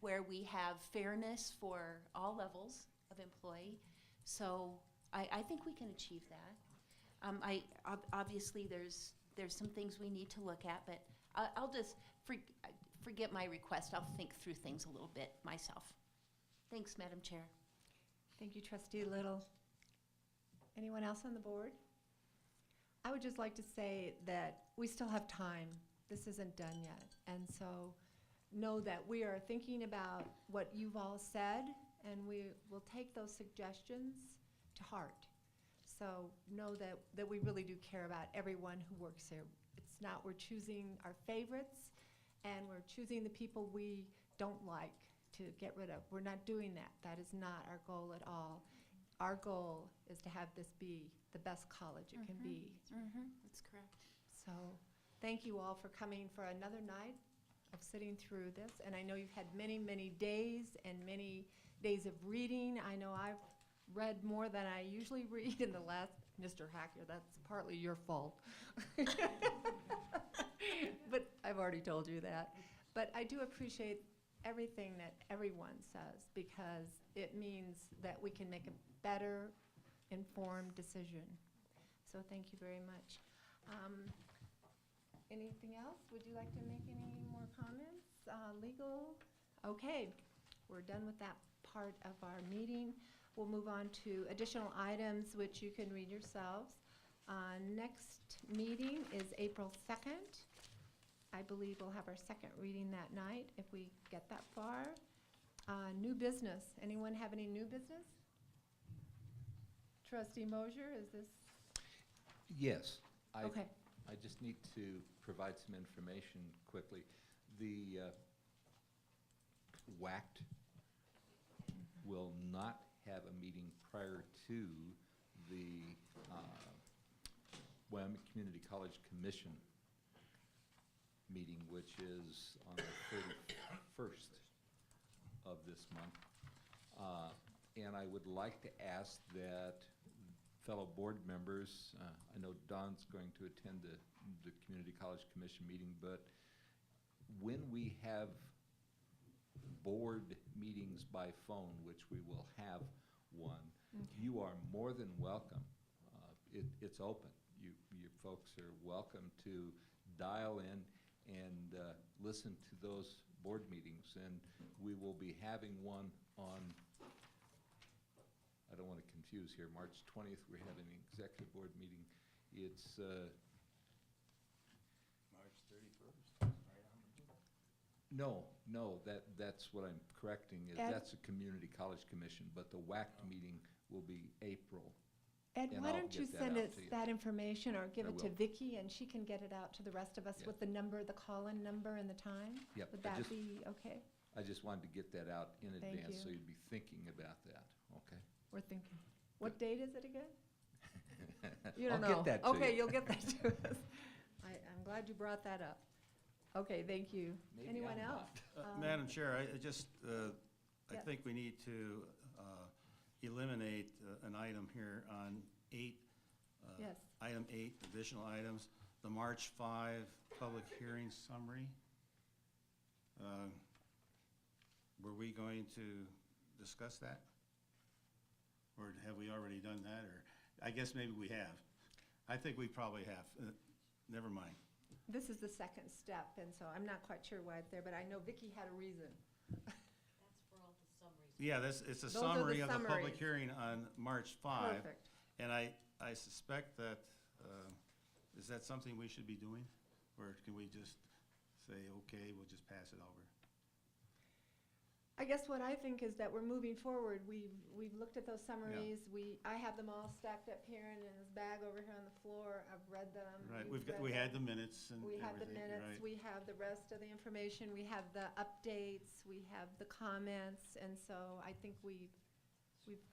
where we have fairness for all levels of employee. So I think we can achieve that. Obviously there's some things we need to look at, but I'll just forget my request. I'll think through things a little bit myself. Thanks, Madam Chair. Thank you, Trustee Little. Anyone else on the board? I would just like to say that we still have time. This isn't done yet. And so know that we are thinking about what you've all said, and we will take those suggestions to heart. So know that we really do care about everyone who works here. It's not we're choosing our favorites, and we're choosing the people we don't like to get rid of. We're not doing that. That is not our goal at all. Our goal is to have this be the best college it can be. That's correct. So thank you all for coming for another night of sitting through this. And I know you've had many, many days and many days of reading. I know I've read more than I usually read in the last, Mr. Hacker, that's partly your fault. But I've already told you that. But I do appreciate everything that everyone says, because it means that we can make a better informed decision. So thank you very much. Anything else? Would you like to make any more comments? Legal? Okay, we're done with that part of our meeting. We'll move on to additional items, which you can read yourselves. Next meeting is April 2nd. I believe we'll have our second reading that night, if we get that far. New business. Anyone have any new business? Trustee Mosier, is this? Yes. Okay. I just need to provide some information quickly. The WACT will not have a meeting prior to the Wyoming Community College Commission meeting, which is on the 31st of this month. And I would like to ask that fellow board members, I know Don's going to attend the Community College Commission meeting, but when we have board meetings by phone, which we will have one, you are more than welcome. It's open. You folks are welcome to dial in and listen to those board meetings. And we will be having one on, I don't want to confuse here, March 20th, we're having an executive board meeting. It's March 31st, right on the book. No, that's what I'm correcting, is Ed? that's a community college commission, but the WACT meeting will be April. Ed, And why I'll don't you get that send out us to you. that information, or give I it to will. Vicki, and she can get it out to the rest of us Yeah. with the number, the call-in number and the time? Yep, Would I that just- be okay? I just wanted to get that out in Thank advance, so you. you'd be thinking about that, okay? We're thinking. What date is it again? You don't know. I'll get that to you. Okay, you'll get that to us. I'm glad you brought that up. Okay, thank you. Maybe Anyone I'm else? Madam Chair, I just, I Yes. think we need to eliminate an item here on 8. Yes. Item 8, additional items, the March 5 public hearing summary. Were we going to discuss that? Or have we already done that? Or, I guess maybe we have. I think we probably have. Never mind. This is the second step, and so I'm not quite sure why it's there, but I know Vicki had a reason. That's for all the summaries. Yeah, it's a Those are the summary of the public summaries. hearing on March 5. Perfect. And I suspect that, is that something we should be doing? Or can we just say, okay, we'll just pass it over? I guess what I think is that we're moving forward. We've looked at those summaries. I have them all stacked up here in this bag over here on the floor. I've read them. Right, You've read we them. had the minutes and We have the everything, minutes, right. we have the rest of the information, we have the updates, we have the comments, and so I think we've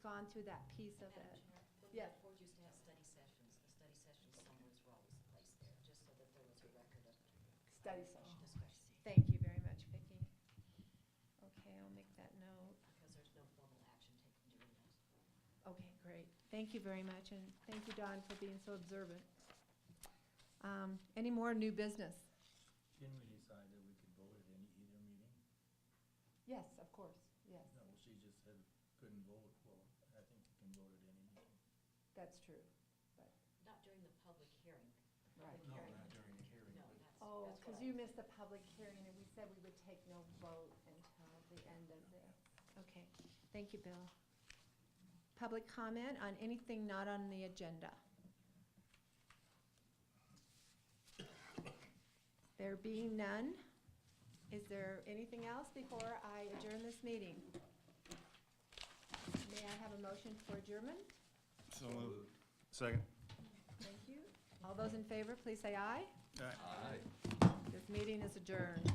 gone through that piece of it. Madam Chair, when Yes. the board used to have study sessions, the study session summaries were always placed there, just so that there was a record of Study session. discussion. Thank you very much, Vicki. Okay, I'll make that note. Because there's no formal action taken during those. Okay, great. Thank you very much, and thank you, Don, for being so observant. Any more new business? Didn't we decide that we could vote at either meeting? Yes, of course, yes, No, she just said couldn't vote. Well, I think you can vote at any meeting. that's true. Not during the public hearing. Right. No, not during the hearing. No, but- that's Oh, what because I you was missed the public hearing, and we said we would take no vote until the end of this. Okay, thank you, Bill. Public comment on anything not on the agenda? There being none, is there anything else before I adjourn this meeting? May I have a motion for adjournment? So moved. Second. Thank you. All those in favor, please say aye. Aye. Aye. This meeting is adjourned.